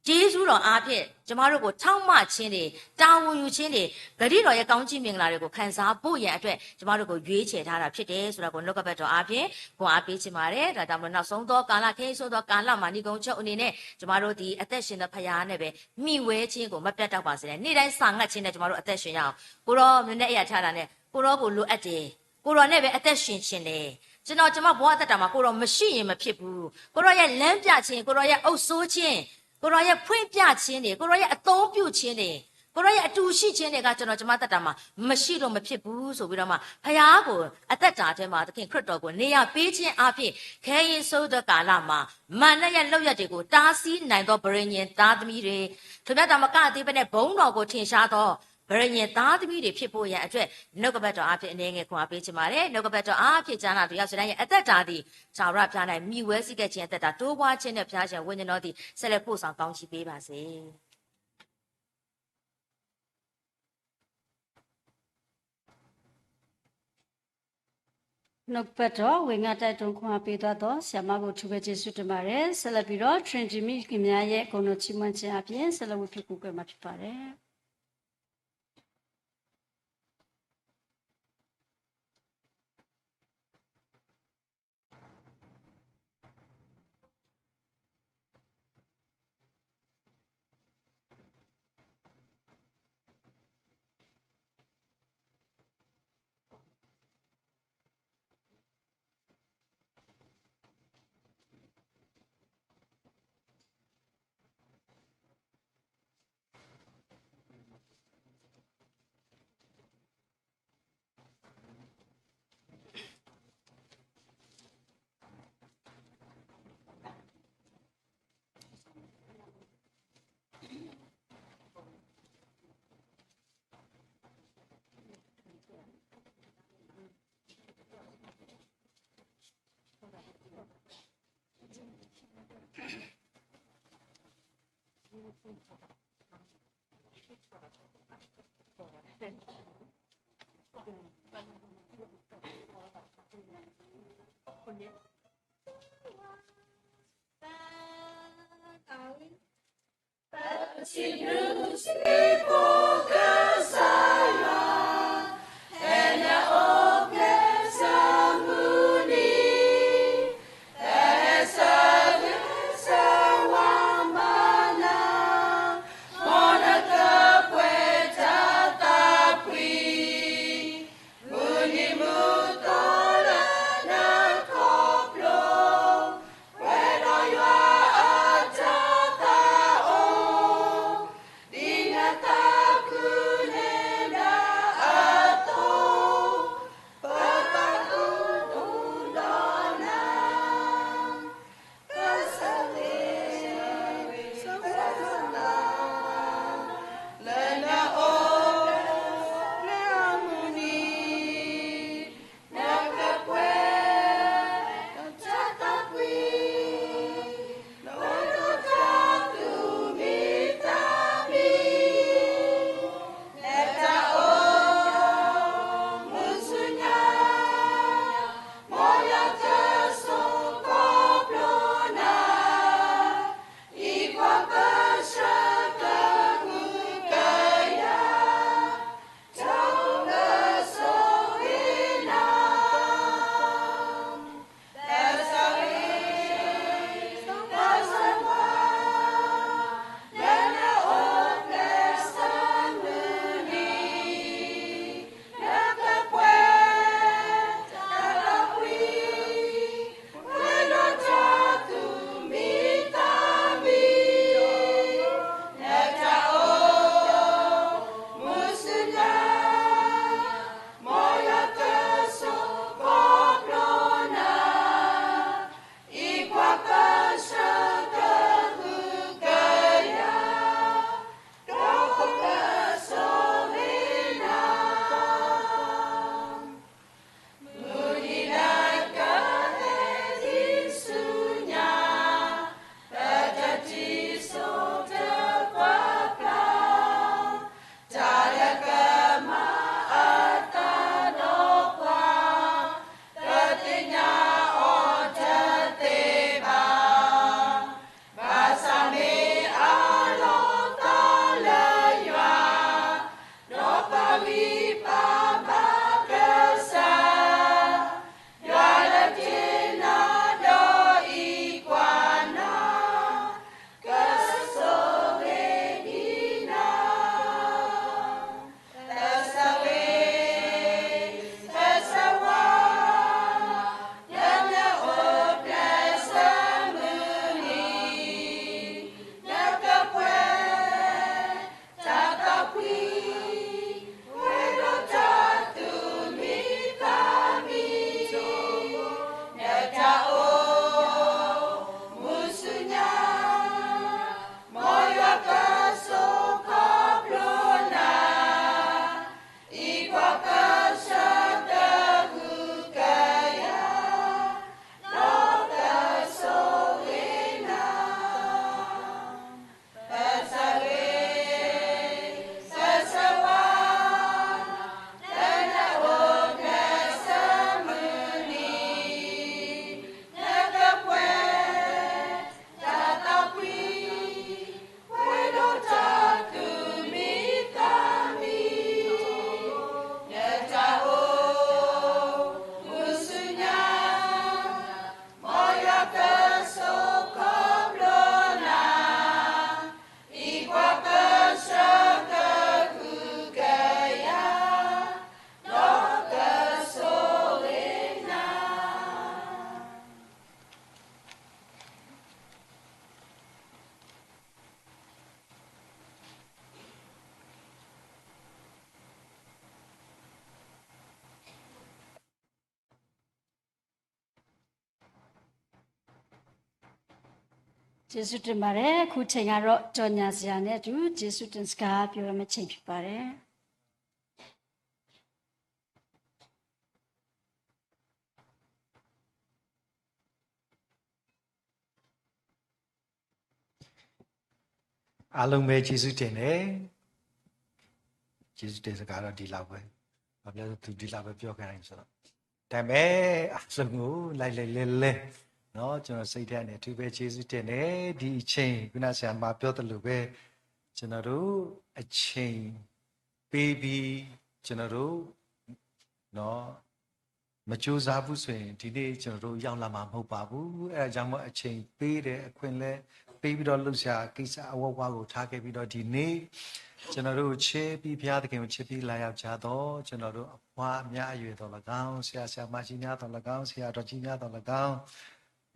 ကျေးဇူးတော်အားဖြင့်ကျမတို့ကိုထောက်မခြင်းတွေတာဝန်ယူခြင်းတွေဂတိတော်ရဲ့ကောင်းချီးမင်္ဂလာတွေကိုခံစားဖို့ရန်အတွက်ကျမတို့ကိုရွေးချယ်ထားတာဖြစ်တယ်ဆိုတာကိုနှုတ်ကပတ်တော်အားဖြင့်ခွန်အားပေးချင်ပါတယ်ဒါကြောင့်မလို့နောက်ဆုံးသောကာလခင်းဆိုသောကာလမှာဏိကုံချုပ်အနေနဲ့ကျမတို့ဒီအသက်ရှင်တဲ့ဖခင်နဲ့ပဲမိဝဲခြင်းကိုမပြတ်တော့ပါစေနဲ့နေ့တိုင်းစာငတ်ခြင်းနဲ့ကျမတို့အသက်ရှင်ရအောင်ကိုရောမနေ့အရာထားတာနဲ့ကိုရောကိုလိုအပ်တယ်ကိုရောနဲ့ပဲအသက်ရှင်ခြင်းတယ်ကျမဘဝအသက်တာမှာကိုရောမရှိရင်မဖြစ်ဘူးကိုရောရဲ့လမ်းပြခြင်းကိုရောရဲ့အုပ်ဆိုးခြင်းကိုရောရဲ့ဖွင့်ပြခြင်းတွေကိုရောရဲ့အသုံးပြုခြင်းတွေကိုရောရဲ့အတူရှိခြင်းတွေကကျမသက်တာမှာမရှိလို့မဖြစ်ဘူးဆိုပြီးတော့မှဖခင်ကိုအသက်တာထဲမှာသခင်ခရစ်တော်ကိုနေရာပေးခြင်းအပြင်ခဲရင်ဆိုးတဲ့ကာလမှာမာနရဲ့လောက်ရတွေကိုတားဆီးနိုင်သောဗြိဉ္ဉ်သားသမီးတွေသူများတော်မကသေးပဲနဲ့ဘုံတော်ကိုထင်ရှားသောဗရညင်သားသမီးတွေဖြစ်ဖို့ရန်အတွက်နှုတ်ကပတ်တော်အားဖြင့်အနေငယ်ခွန်အားပေးချင်ပါတယ်နှုတ်ကပတ်တော်အားဖြင့်ကြားနာသူရောက်စတဲ့ရဲ့အသက်တာသည်ခြာရဖျား၌မိဝဲစိကခြင်းအသက်တာတိုးပွားခြင်းနဲ့ဖျားရှင်ဝိညာဉ်တော်သည်ဆက်လက်ပို့ဆောင်ကောင်းချီးပေးပါစေနှုတ်ပတ်တော်ဝေငှတိုက်တွန်းခွန်အားပေးသောဆရာမကိုထူပဲကျေးဇူးတင်ပါတယ်ဆက်လက်ပြီးတော့ Trinity မိခင်များရဲ့ဂုဏ်တော်ချီးမွမ်းခြင်းအပြင်ဆက်လက်ဝတ်ပြုကိုယ်မှာဖြစ်ပါတယ်Ku ကျေးဇူးတင်ပါတယ်အခုချိန်ကတော့ကြော်ညာစရာနဲ့အတူကျေးဇူးတင်စကားပြောရမယ့်ချိန်ဖြစ်ပါတယ် အားလုံးပဲကျေးဇူးတင်တယ်ကျေးဇူးတင်စကားတော့ဒီလောက်ပဲဘာဖြစ်လို့သူဒီလောက်ပဲပြောခိုင်းတယ်ဆိုတော့ဒါပေမဲ့အားလုံးကိုလိုက်လဲเนาะကျွန်တော်စိတ်ထဲနဲ့သူပဲကျေးဇူးတင်တယ်ဒီအချိန်ခုနဆရာမပြောသလိုပဲကျွန်တော်တို့အချိန်ပေးပြီးကျွန်တော်တို့เนาะမကြိုးစားဘူးဆိုရင်ဒီနေ့ကျွန်တော်တို့ရောက်လာမှာမဟုတ်ပါဘူးအဲဒါကြောင့်မို့အချိန်ပေးတယ်အခွင့်လဲပေးပြီးတော့လှုပ်ရှားကိစ္စအဝဝကိုထားခဲ့ပြီးတော့ဒီနေ့ကျွန်တော်တို့ချေပြီးဘုရားသခင်ကိုချစ်ပြီးလာရောက်ကြတော့ကျွန်တော်တို့အဖွားအများအရွယ်တော်၎င်းဆရာမရှိများတော်၎င်းဆရာတော်ကြီးများတော်၎င်း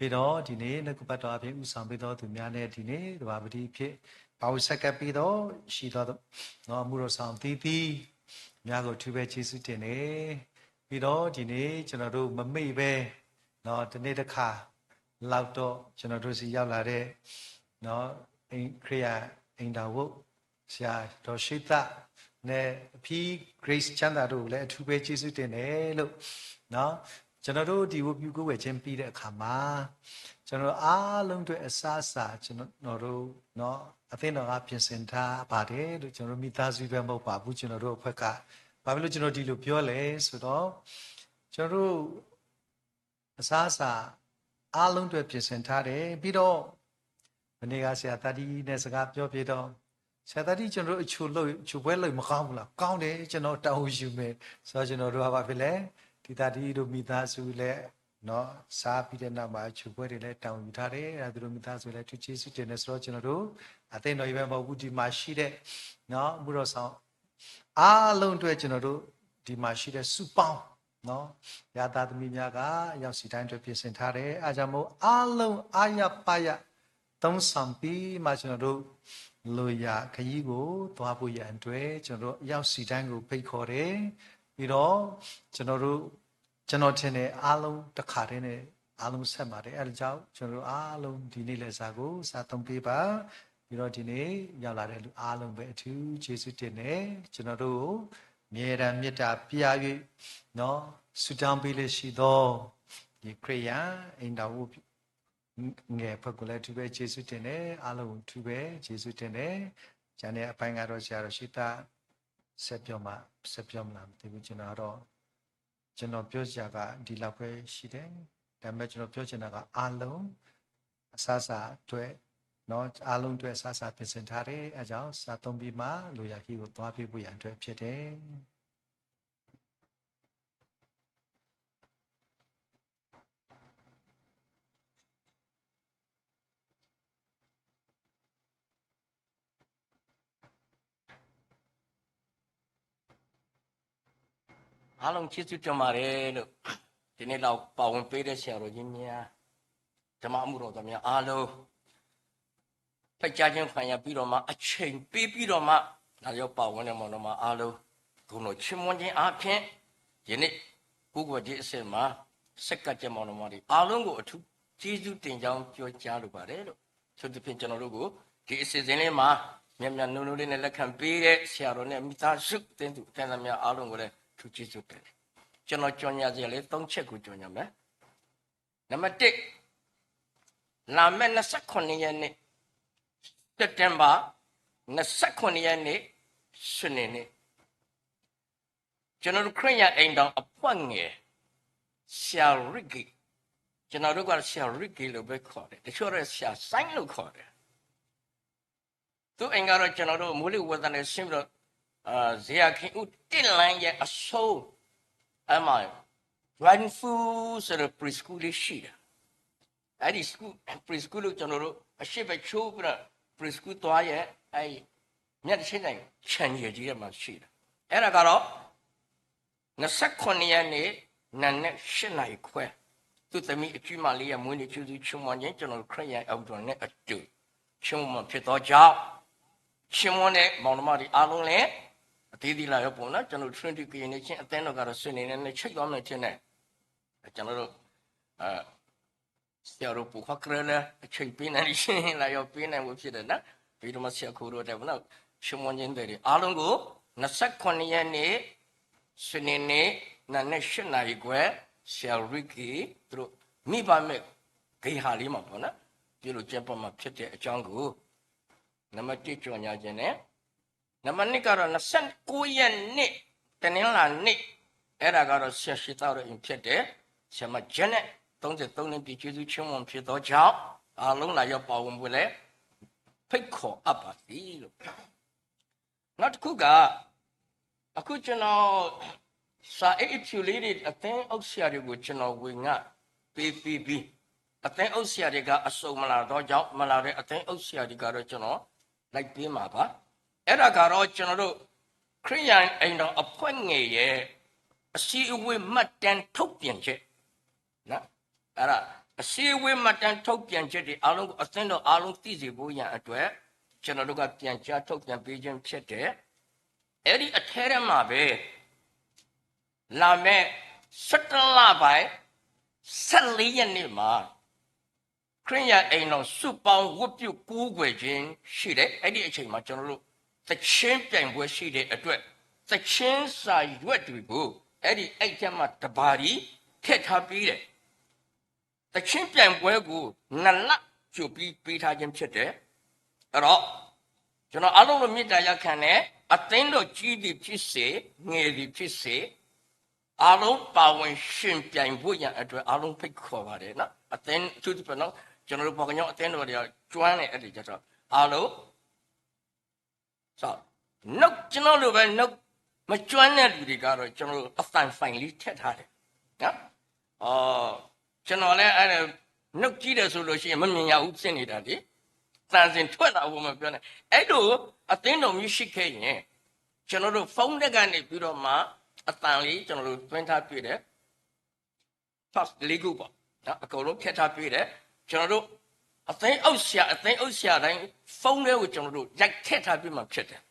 ပြီးတော့ဒီနေ့နှုတ်ကပတ်တော်အပြင်ဥဆောင်ပြီးတော့သူများနဲ့ဒီနေ့တဘာပတိဖြစ်ပါဝဆက်ကပ်ပြီးတော့ရှိတော်နော်မှုတော်ဆောင်တီးတီးများကိုထူပဲကျေးဇူးတင်တယ်ပြီးတော့ဒီနေ့ကျွန်တော်တို့မမေ့ပဲเนาะဒီနေ့တစ်ခါလောက်တော့ကျွန်တော်တို့စီရောက်လာတဲ့เนาะခရိယာအင်တာဝုတ်ဆရာတော်ရှိသနဲ့အဖီ Grace ချမ်းသာတို့လည်းအထူးပဲကျေးဇူးတင်တယ်လို့เนาะကျွန်တော်တို့ဒီဝပြုကိုဝယ်ခြင်းပြီးတဲ့အခါမှာကျွန်တော်အားလုံးတွေအစားအစာကျွန်တော်တို့เนาะအသင်းတော်ကပြင်ဆင်ထားပါတယ်လို့ကျွန်တော်မိသားစုပဲမဟုတ်ပါဘူးကျွန်တော်တို့အဖွဲ့ကဘာဖြစ်လို့ကျွန်တော်ဒီလိုပြောလဲဆိုတော့ကျွန်တော်တို့အစားအစာအားလုံးတွေပြင်ဆင်ထားတယ်ပြီးတော့မနေ့ကဆရာတတိနဲ့စကားပြောပြတော့ဆရာတတိကျွန်တော်တို့အချိုပွဲလို့မကောင်းဘူးလားကောင်းတယ်ကျွန်တော်တောင်းယူမယ်ဆိုတော့ကျွန်တော်တို့ကဘာဖြစ်လဲဒီတတိတို့မိသားစုလည်းเนาะစားပြီးတဲ့နောက်မှာအချိုပွဲတွေလည်းတောင်းယူထားတယ်အဲဒါတို့မိသားစုလည်းသူကျေးဇူးတင်တယ်ဆိုတော့ကျွန်တော်တို့အသိတော်ကြီးပဲမဟုတ်ဘူးဒီမှာရှိတဲ့เนาะဘုရောဆောင်အားလုံးအတွက်ကျွန်တော်တို့ဒီမှာရှိတဲ့စုပေါင်းနော်ရာသားသမီးများကရောက်စီတိုင်းအတွက်ပြင်ဆင်ထားတယ်အားကြောင့်မို့အားလုံးအာရပါရသုံးဆောင်ပြီးမှကျွန်တော်တို့လူရခရီးကိုသွားဖို့ရန်အတွက်ကျွန်တော်တို့ရောက်စီတိုင်းကိုဖိတ်ခေါ်တယ်ပြီးတော့ကျွန်တော်ထင်တယ်အားလုံးတစ်ခါတည်းနဲ့အားလုံးဆက်ပါတယ်အဲဒါကြောင့်ကျွန်တော်တို့အားလုံးဒီနေ့လက်စားကိုစားသုံးပေးပါပြီးတော့ဒီနေ့ရောက်လာတဲ့လူအားလုံးပဲအထူးကျေးဇူးတင်တယ်ကျွန်တော်တို့မြေရန်မြတ်တာပြ၍နော်ဆူတောင်းပေးလို့ရှိတော့ဒီခရိယာအင်တာဝုငယ်ဖက်ကလည်းသူပဲကျေးဇူးတင်တယ်အားလုံးသူပဲကျေးဇူးတင်တယ်ကျန်တဲ့အပိုင်းကတော့ဆရာတော်ရှိတာဆက်ပြောမလားမသိဘူးကျွန်တော်ပြောစရာကဒီလောက်ပဲရှိတယ်ဒါပေမဲ့ကျွန်တော်ပြောချင်တာကအားလုံးအဆအစာအတွက်နော်အားလုံးအတွက်ဆဆပြင်ဆင်ထားတယ်အဲကြောင့်စာသုံးပြီးမှလူရခီကိုသွားပြဖို့ရန်အတွက်ဖြစ်တယ်အားလုံးကျေးဇူးတင်ပါတယ်လို့ဒီနေ့တော့ပါဝင်ပေးတဲ့ဆရာတော်ကြီးများဓမ္မမှုတော်များအားလုံးဖိတ်ကြားခြင်းခံရပြီးတော့မှအချိန်ပေးပြီးတော့မှဒါရောက်ပါဝင်တဲ့မောင်တော်မအားလုံးဂုဏ်တော်ချီးမွမ်းခြင်းအပြင်ယနေ့ကိုယ်ကိုယ်ဒီအစင်မှာစက္ကန့်ကျမောင်တော်မတွေအားလုံးကိုအထူးကျေးဇူးတင်ကြောင်းပြောကြားလိုပါတယ်လို့ဆိုသဖြင့်ကျွန်တော်တို့ကိုဒီအစီအစဉ်လေးမှာမြန်မြန်နုံနုံလေးနဲ့လက်ခံပေးတဲ့ဆရာတော်နဲ့မိသားစုတင်သူတင်သားများအားလုံးကိုလည်းထူးကျေးဇူးတင်တယ်ကျွန်တော်ကြော်ညာစီလေ၃ချက်ကိုကြော်ညာမယ်နံပါတ်1လာမယ့်29ရက်နေ့စက်တင်ဘာ29ရက်နေ့စနေနေ့ကျွန်တော်တို့ခရစ်ယာန်အိမ်တော်အဖွဲ့ငယ်ဆရာရစ်ဂီကျွန်တော်တို့ကဆရာရစ်ဂီလို့ပဲခေါ်တယ်တချို့ကဆရာဆိုင်းလို့ခေါ်တယ်သူအင်္ဂါတော့ကျွန်တော်တို့မိုးလေဝသနဲ့ရှင်းပြီးတော့ဇေယခင်ဦးတင်လန်းရဲ့အဆိုးအမ Joyful ဆိုတဲ့ preschool လေးရှိတယ်အဲ့ဒီ school preschool ကိုကျွန်တော်တို့အရှိပဲချိုးပြီးတော့ preschool သွားရဲ့အဲ့မြတ်ချင်းတိုင်းခြံရည်ကြီးထဲမှာရှိတယ်အဲ့ဒါကတော့29ရက်နေ့နံနက်8နာရီခွဲသူသမီးအကျွမလေးရဲ့မွေးနေ့ကျူးစုချုံမခြင်းကျွန်တော်ခရစ်ယာန်အောက်တော်နဲ့အတူချုံမဖြစ်တော့ကြောင့်ရှင်မွန်းတဲ့မောင်နှမတွေအားလုံးလည်းအသေးသေးလာရောပုံနော်ကျွန်တော် Trinity ကရင်ချင်းအသင်းတော်ကတော့ဆွေးနေနေချိတ်သွားမယ်ချင်းနဲ့ကျွန်တော်တို့ ဆရာတို့ပူခကရလဲအချိန်ပေးနိုင်ရှင်လာရောက်ပေးနိုင်မှုဖြစ်တယ်နော်ပြီးတော့မှဆရာခိုးတို့တယ်ဘနော်ရှမွန်ချင်းတွေအားလုံးကို29ရက်နေ့စနေနေ့နာနဲ့8နာရီခွဲဆရာရစ်ကီသူတို့မိဘမဲ့ဂေဟာလေးမှာပေါ့နော်ပြုလို့ကျက်ပေါ်မှာဖြစ်တဲ့အကြောင်းကိုနံပါတ်1ကြော်ညာခြင်းနဲ့နံပါတ်2ကတော့29ရက်နေ့တနင်္လာနေ့အဲ့ဒါကတော့ဆရာရှိသားတို့ဖြစ်တယ်ဆရာမဂျန်နဲ့33နှစ်ပြည့်ကျေးဇူးချင်းမွန်ဖြစ်သောကြောင့်အားလုံးလာရောက်ပါဝင်ဖို့လဲဖိတ်ခေါ်အပ်ပါသည်လို့နောက်တစ်ခုကအခုကျွန်တော်စာအိတ်ဖြူလေးတွေအသင်းအုပ်ဆရာတွေကိုကျွန်တော်ဝင်ငါပေးပြီးအသင်းအုပ်ဆရာတွေကအစုံမလာတော့ကြောင့်မလာတဲ့အသင်းအုပ်ဆရာတွေကတော့ကျွန်တော်လိုက်ပေးမှာပါအဲ့ဒါကတော့ကျွန်တော်တို့ခရိယန်အိမ်တော်အဖွဲ့ငယ်ရဲ့အစည်းအဝေးမှတ်တမ်းထုတ်ပြန်ချက်နော်အဲ့ဒါအစည်းအဝေးမှတ်တမ်းထုတ်ပြန်ချက်တွေအားလုံးကိုအသင်းတော်အားလုံးသိစေဖို့ရန်အတွက်ကျွန်တော်တို့ကပြန်ကြားထုတ်ပြန်ပေးခြင်းဖြစ်တယ်အဲ့ဒီအထဲထဲမှာပဲလာမဲ့17လပိုင်း14ရက်နေ့မှာခရိယန်အိမ်တော်စုပေါင်းဝတ်ပြုကိုးကွယ်ခြင်းရှိတယ်အဲ့ဒီအချိန်မှာကျွန်တော်တို့သချင်းပြိုင်ပွဲရှိတဲ့အတွက်သချင်းစာရွက်တွေကိုအဲ့ဒီအိတ်ထဲမှာတပါးကြီးထည့်ထားပြီးတယ်သချင်းပြိုင်ပွဲကို2လကျုပ်ပြီးပေးထားခြင်းဖြစ်တယ်အဲ့တော့ကျွန်တော်အားလုံးလိုမေတ္တာရက်ခံနဲ့အသင်းတော်ကြီးသည်ဖြစ်စေငယ်သည်ဖြစ်စေအားလုံးပါဝင်ရှင်ပြိုင်ဖို့ရန်အတွက်အားလုံးဖိတ်ခေါ်ပါတယ်နော်အသင်းသူတို့နော်ကျွန်တော်တို့ပေါ်ကညောအသင်းတော်တွေကကျွမ်းနေအဲ့ဒီကြတော့အားလုံးဆိုနှုတ်ကျွန်တော်လိုပဲနှုတ်မကျွမ်းတဲ့လူတွေကတော့ကျွန်တော်တို့အဖန်ဖိုင်လေးထည့်ထားတယ်နော်ကျွန်တော်လည်းအဲ့နှုတ်ကြည့်တယ်ဆိုလို့ရှိရင်မမြင်ရဘူးဖြစ်နေတာလေတန်စင်ထွက်လာဖို့မပြောနဲ့အဲ့လိုအသင်းတော်မျိုးရှိခဲ့ရင်ကျွန်တော်တို့ဖုန်းတက်ကနေပြီးတော့မှအတန်လေးကျွန်တော်တို့တွင်းထားပြတယ် first လေးခုပေါ့နော်အကုန်လုံးဖြတ်ထားပြတယ်ကျွန်တော်တို့အသိအုပ်ဆရာတိုင်းဖုန်းထဲကိုကျွန်တော်တို့ရိုက်ထည့်ထားပြမှဖြစ်တယ်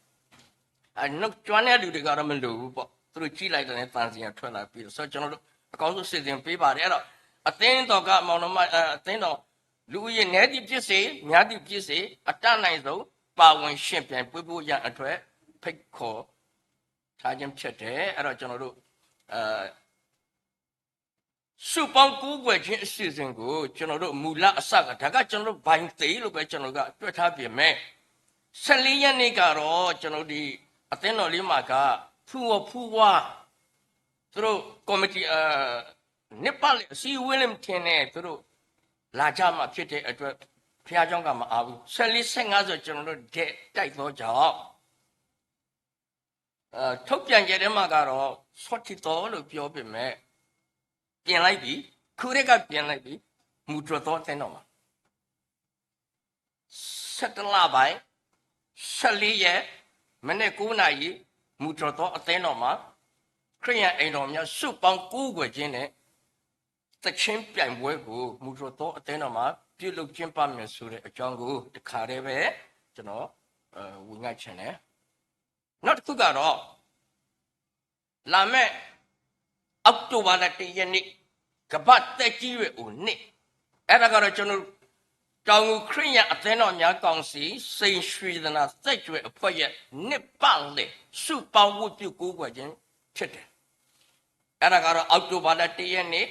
အဲနှုတ်ကျွမ်းတဲ့လူတွေကတော့မလိုဘူးပေါ့သူတို့ကြည့်လိုက်တဲ့တန်စင်ကထွက်လာပြီးတော့ဆိုတော့ကျွန်တော်တို့အကောင်းဆုံးစီစဉ်ပေးပါတယ်အဲ့တော့အသင်းတော်ကမောင်နှမအသင်းတော်လူဦးရေနည်းသည်ဖြစ်စေများသည်ဖြစ်စေအတတ်နိုင်ဆုံးပါဝင်ရှင်ပြန်ပွေးဖို့ရအထွတ်ဖိတ်ခေါ်ထားခြင်းဖြစ်တယ်အဲ့တော့ကျွန်တော်တို့စုပေါင်းကိုးကွယ်ခြင်းအစီအစဉ်ကိုကျွန်တော်တို့မူလအစကဒါကကျွန်တော်တို့ဘိုင်းသေးလို့ပဲကျွန်တော်ကတွေ့ထားပြင်မဲ့14ရက်နေ့ကတော့ကျွန်တော်ဒီအသင်းတော်လေးမှာကဖူဝါသူတို့ကော်မတီနှစ်ပတ်အစည်းအဝေးလည်းထင်တယ်သူတို့လာကြမှာဖြစ်တဲ့အတွက်ဖះเจ้าကမအားဘူး14 15ဆိုကျွန်တော်တို့တိုက်သောကြောင့်ထုတ်ပြန်ကြတဲ့မှာကတော့ sorti တော်လို့ပြောပေမဲ့ပြင်လိုက်ပြီခုရက်ကပြင်လိုက်ပြီမူထတော်တဲ့တော့မှာ17လပိုင်း14ရက်မနေ့9နာရီမူထတော်အသင်းတော်မှာခရိယန်အိမ်တော်များစုပေါင်း9ွယ်ခြင်းနဲ့သချင်းပြိုင်ပွဲကိုမူထတော်အသင်းတော်မှာပြုလုပ်ကျင်းပမယ်ဆိုတဲ့အကြောင်းကိုတခါတည်းပဲကျွန်တော်ဝင်ငှချင်တယ်နောက်တစ်ခုကတော့လာမယ့်အောက်တိုဘာလ1ရက်နေ့ကပတ်သက်ကြီးရဲ့ဦးနေ့အဲ့ဒါကတော့ကျွန်တော်တောင်ခရိယန်အသင်းတော်များကောင်စီစိန်ရွှေသနာသက်ကျွဲအဖွဲ့ရဲ့နှစ်ပတ်လေစုပေါင်းဝတ်ပြုကိုးကွယ်ခြင်းဖြစ်တယ်အဲ့ဒါကတော့အောက်တိုဘာလ1ရက်နေ့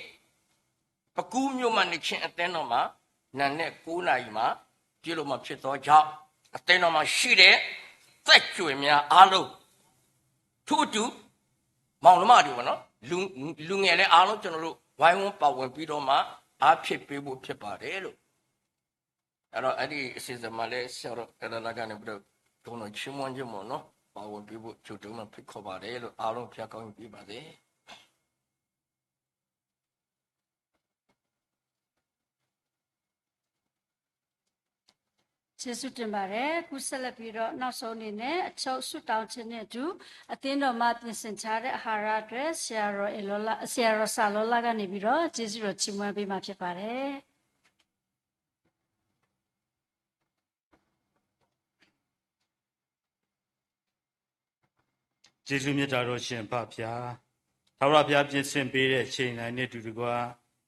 ပကူးမြို့မှာနေချင်းအသင်းတော်မှာနာနဲ့9နာရီမှာပြုလို့မှဖြစ်သောကြောင့်အသင်းတော်မှာရှိတဲ့သက်ကျွဲများအားလုံးထို့တူမောင်နှမတွေပေါ့နော်လူငယ်လည်းအားလုံးကျွန်တော်တို့ဝိုင်းဝန်းပါဝင်ပြီးတော့မှအားဖြစ်ပေးဖို့ဖြစ်ပါတယ်လို့အဲ့တော့အဲ့ဒီအစီအစဉ်မှာလည်းဆရာတော်ကလည်းကနေပြီးတော့ဒုံတော်ချင်းမွန်းခြင်းပေါ့နော်ပါဝင်ပေးဖို့ချုပ်တုံးမှဖိတ်ခေါ်ပါတယ်လို့အားလုံးဖျားကောင်းပြပါစေကျေးဇူးတင်ပါတယ်ခုဆက်လက်ပြီးတော့နောက်ဆုံးအနေနဲ့အချုပ်ဆွတောင်းခြင်းနဲ့အတူအသင်းတော်မှပြင်ဆင်ထားတဲ့အာဟာရအတွက်ဆရာတော်ဆာလောလာကနေပြီးတော့ကျေးဇူးတော်ချီးမွမ်းပေးမှာဖြစ်ပါတယ်ကျေးဇူးမြတ်တော်ရှင်ဖဖျားထာဝရဘုရားပြင်ဆင်ပေးတဲ့ချိန်တိုင်းနဲ့တူတကွာ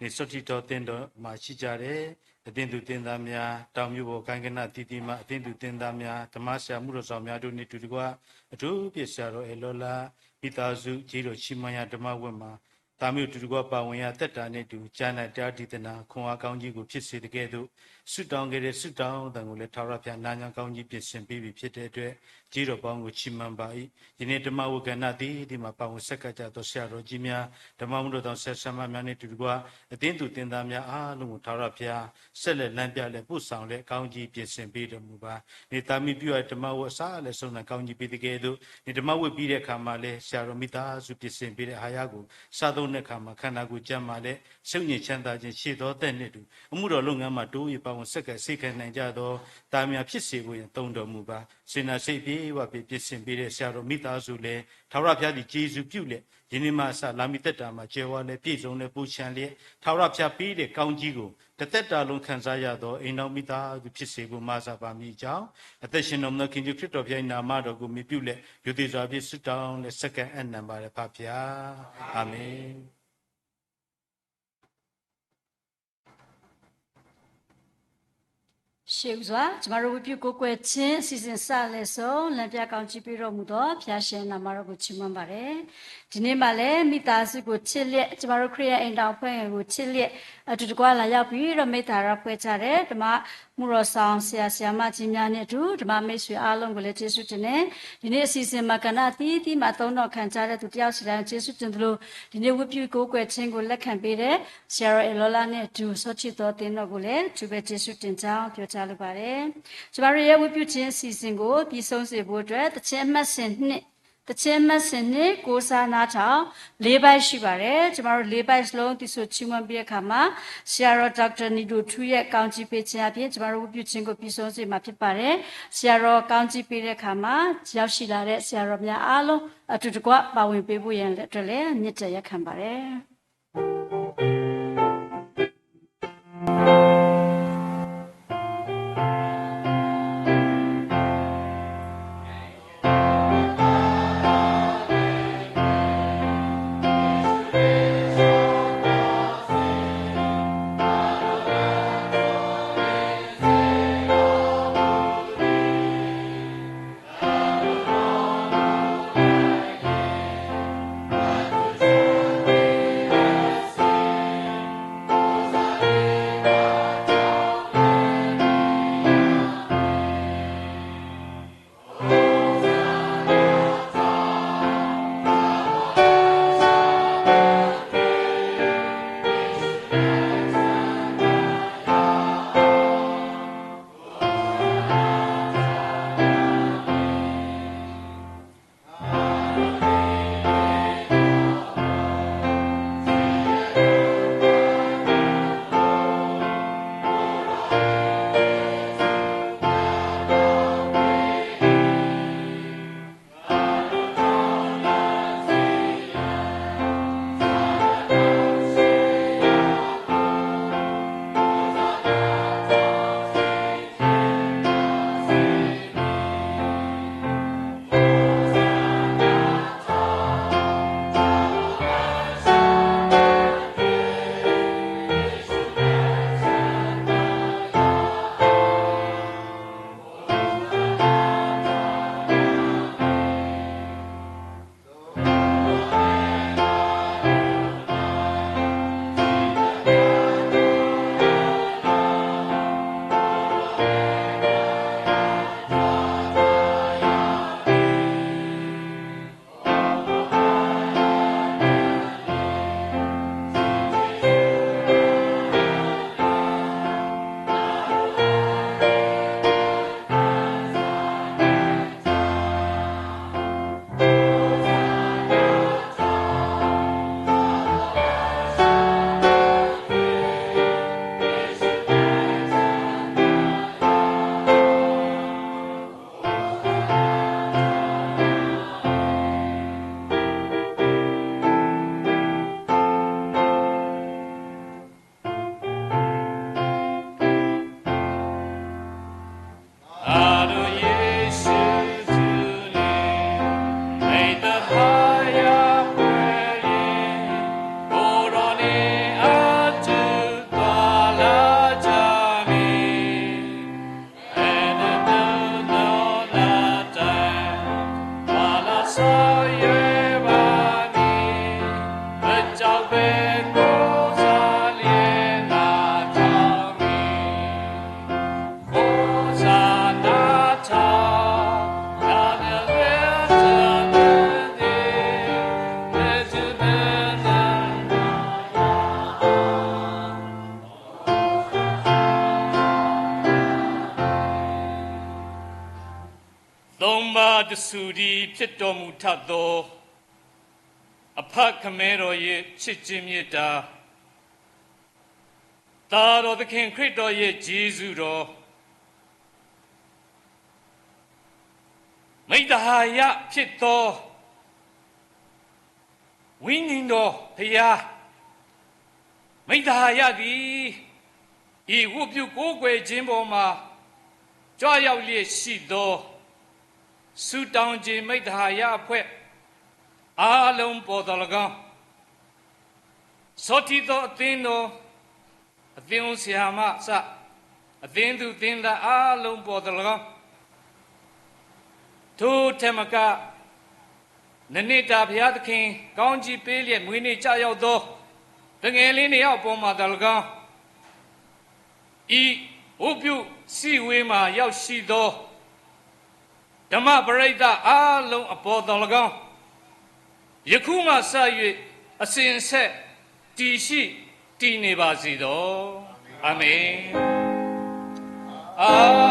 နေစွတ်တီတော်တင်တော်မှာရှိကြတယ်အသင်းသူတင်သားများတောင်မြို့ပေါ်ကိုင်းကနတီတီမှာအသင်းသူတင်သားများဓမ္မဆရာမှုတော်ဆောင်များတို့နှင့်တူတကွအထူးပြဆရာတော်အလောလာမိသားစုကြီးတော်ရှိမယဓမ္မဝတ်မှာတာမျိုးတူတကွပါဝင်ရတက်တာနဲ့တူဂျာနာတရားဒီတနာခွန်အားကောင်းကြီးကိုဖြစ်စေတဲ့ကဲ့သို့ဆုတောင်းခဲ့တဲ့ဆုတောင်းတန်ကိုလည်းထာဝရဘုရားနာညာကောင်းကြီးပြင်ဆင်ပေးပြီးဖြစ်တဲ့အတွက်ကြီးတော်ပေါင်းကိုချီးမွမ်းပါ၏ဒီနေ့ဓမ္မဝကဏသည်ဒီမှာပါဝင်ဆက်ကကြသောဆရာတော်ကြီးများဓမ္မမှုတော်သောဆက်ဆံမများနဲ့တူတကွအသင်းသူတင်သားများအားလုံးကိုထာဝရဘုရားဆက်လက်လမ်းပြလက်ပို့ဆောင်လက်ကောင်းကြီးပြင်ဆင်ပေးတော်မူပါနေတာမီပြုရဓမ္မဝအစားလည်းဆုံးတဲ့ကောင်းကြီးပေးတဲ့ကဲ့သို့နေဓမ္မဝပြီးတဲ့အခါမှာလည်းဆရာတော်မိသားစုပြင်ဆင်ပေးတဲ့အာရကိုစားသုံးတဲ့အခါမှာခန္ဓာကိုယ်ကြမ်းမှလည်းစိတ်ညစ်ချမ်းသာခြင်းရှိသောတဲ့နဲ့တူအမှုတော်လုပ်ငန်းမှာတိုးရပါဝင်ဆက်ကစိတ်ခံနိုင်ကြသောတာများဖြစ်စေဖို့ရန်သုံးတော်မူပါစေနာစိတ်ပြေဝပြပြင်ဆင်ပေးတဲ့ဆရာတော်မိသားစုလည်းထာဝရဘုရားသည်ကျေးဇူးပြုလက်ယနေ့မှစလာမီတက်တာမှာကျေဝါလည်းပြည့်စုံလည်းပူချမ်းလျက်ထာဝရဘုရားပေးတဲ့ကောင်းကြီးကိုတသက်တာလုံးခံစားရသောအိမ်တော်မိသားစုဖြစ်စေဖို့မဆာပါမိကြောင်းအသက်ရှင်တော်မူသောခင်ကျူခရစ်တော်ဘုရားနာမတော်ကိုမြည်ပြုလက်ယုတိစွာဖြင့်ဆုတောင်းและစက္ကန့်အနံပါရဖဖျားအာမင်ရှေးဥစွာကျမတို့ဝိပုကိုကွယ်ချင်းစီစဉ်စလဲဆုံးလမ်းပြကောင်းကြည့်ပြတော်မူသောဖျားရှင်နာမတော်ကိုချီးမွမ်းပါတယ်ဒီနေ့မှလည်းမိသားစုကိုချစ်လျက်ကျမတို့ခရစ်ယာန်အိမ်တော်ဖွဲ့ကိုချစ်လျက်အတူတကွလာရောက်ပြီးတော့မိသားရဖွဲ့ကြတယ်ဓမ္မမှုတော်ဆောင်ဆရာဆရာမကြီးများနဲ့အတူဓမ္မမိတ်ဆွေအားလုံးကိုလည်းကျေးဇူးတင်တယ်ဒီနေ့အစီအစဉ်မှာကဏ္ဍအသီးသီးမှာသုံးတော်ခံကြတဲ့သူတယောက်စီတိုင်းကျေးဇူးတင်သလိုဒီနေ့ဝိပုကိုကွယ်ချင်းကိုလက်ခံပေးတဲ့ဆရာတော်အလောလာနဲ့အတူဆောချစ်တော်တင်တော်ကိုလည်းသူပဲကျေးဇူးတင်ကြောင်းပြောကြားလိုပါတယ်ကျမတို့ရဲ့ဝိပုချင်းအစီအစဉ်ကိုပြီးဆုံးစေဖို့အတွက်တခြင်းအမှတ်စဉ်နှစ်တခြင်းမစင်နဲ့ကိုစားနာထောင်၄ဘိုက်ရှိပါတယ်ကျမတို့၄ဘိုက်စလုံးတိဆိုချီးမွမ်းပြီးတဲ့အခါမှာဆရာတော်ဒေါက်တာနီဒိုထူရဲ့ကောင်းချီးပေးခြင်းအပြင်ကျမတို့ဝပြုခြင်းကိုပြီးဆုံးစေမှာဖြစ်ပါတယ်ဆရာတော်ကောင်းချီးပေးတဲ့အခါမှာရောက်ရှိလာတဲ့ဆရာတော်များအားလုံးအတူတကွပါဝင်ပေးဖို့ရန်အတွက်လည်းမြစ်တရက်ခံပါတယ် သုံးပါးတဆူဒီဖြစ်တော်မူထသောအဖခမဲတော်ရဲ့ချစ်ခြင်းမြတ်တာသာတော်သခင်ခရစ်တော်ရဲ့ဂျေဇုတော်မိတ္တဟာယဖြစ်သောဝိညာဉ်တော်ဖျားမိတ္တဟာယသည်ဤဝတ်ပြုကိုးကွယ်ခြင်းပေါ်မှာကြွရောက်လျက်ရှိသောဆုတောင်းခြင်းမိတ္တဟာယအဖွဲ့အားလုံးပေါ်တော်၎င်းစောတိသောအသင်းတော်အသင်းဆရာမစအသင်းသူသင်သားအားလုံးပေါ်တော်၎င်းထိုထမကနနေ့တာဘုရားသခင်ကောင်းကြီးပေးလျက်မွေးနေ့ကြရောက်သောတငယ်လေးနှစ်ယောက်ပေါ်မှာတော်၎င်းဤဝုပြုစီဝေးမှာရောက်ရှိသောဓမ္မပရိသတ်အားလုံးအပေါ်တော်၎င်းယခုမှစ၍အစဉ်ဆက်တည်ရှိတည်နေပါစေသောအာမင်အာ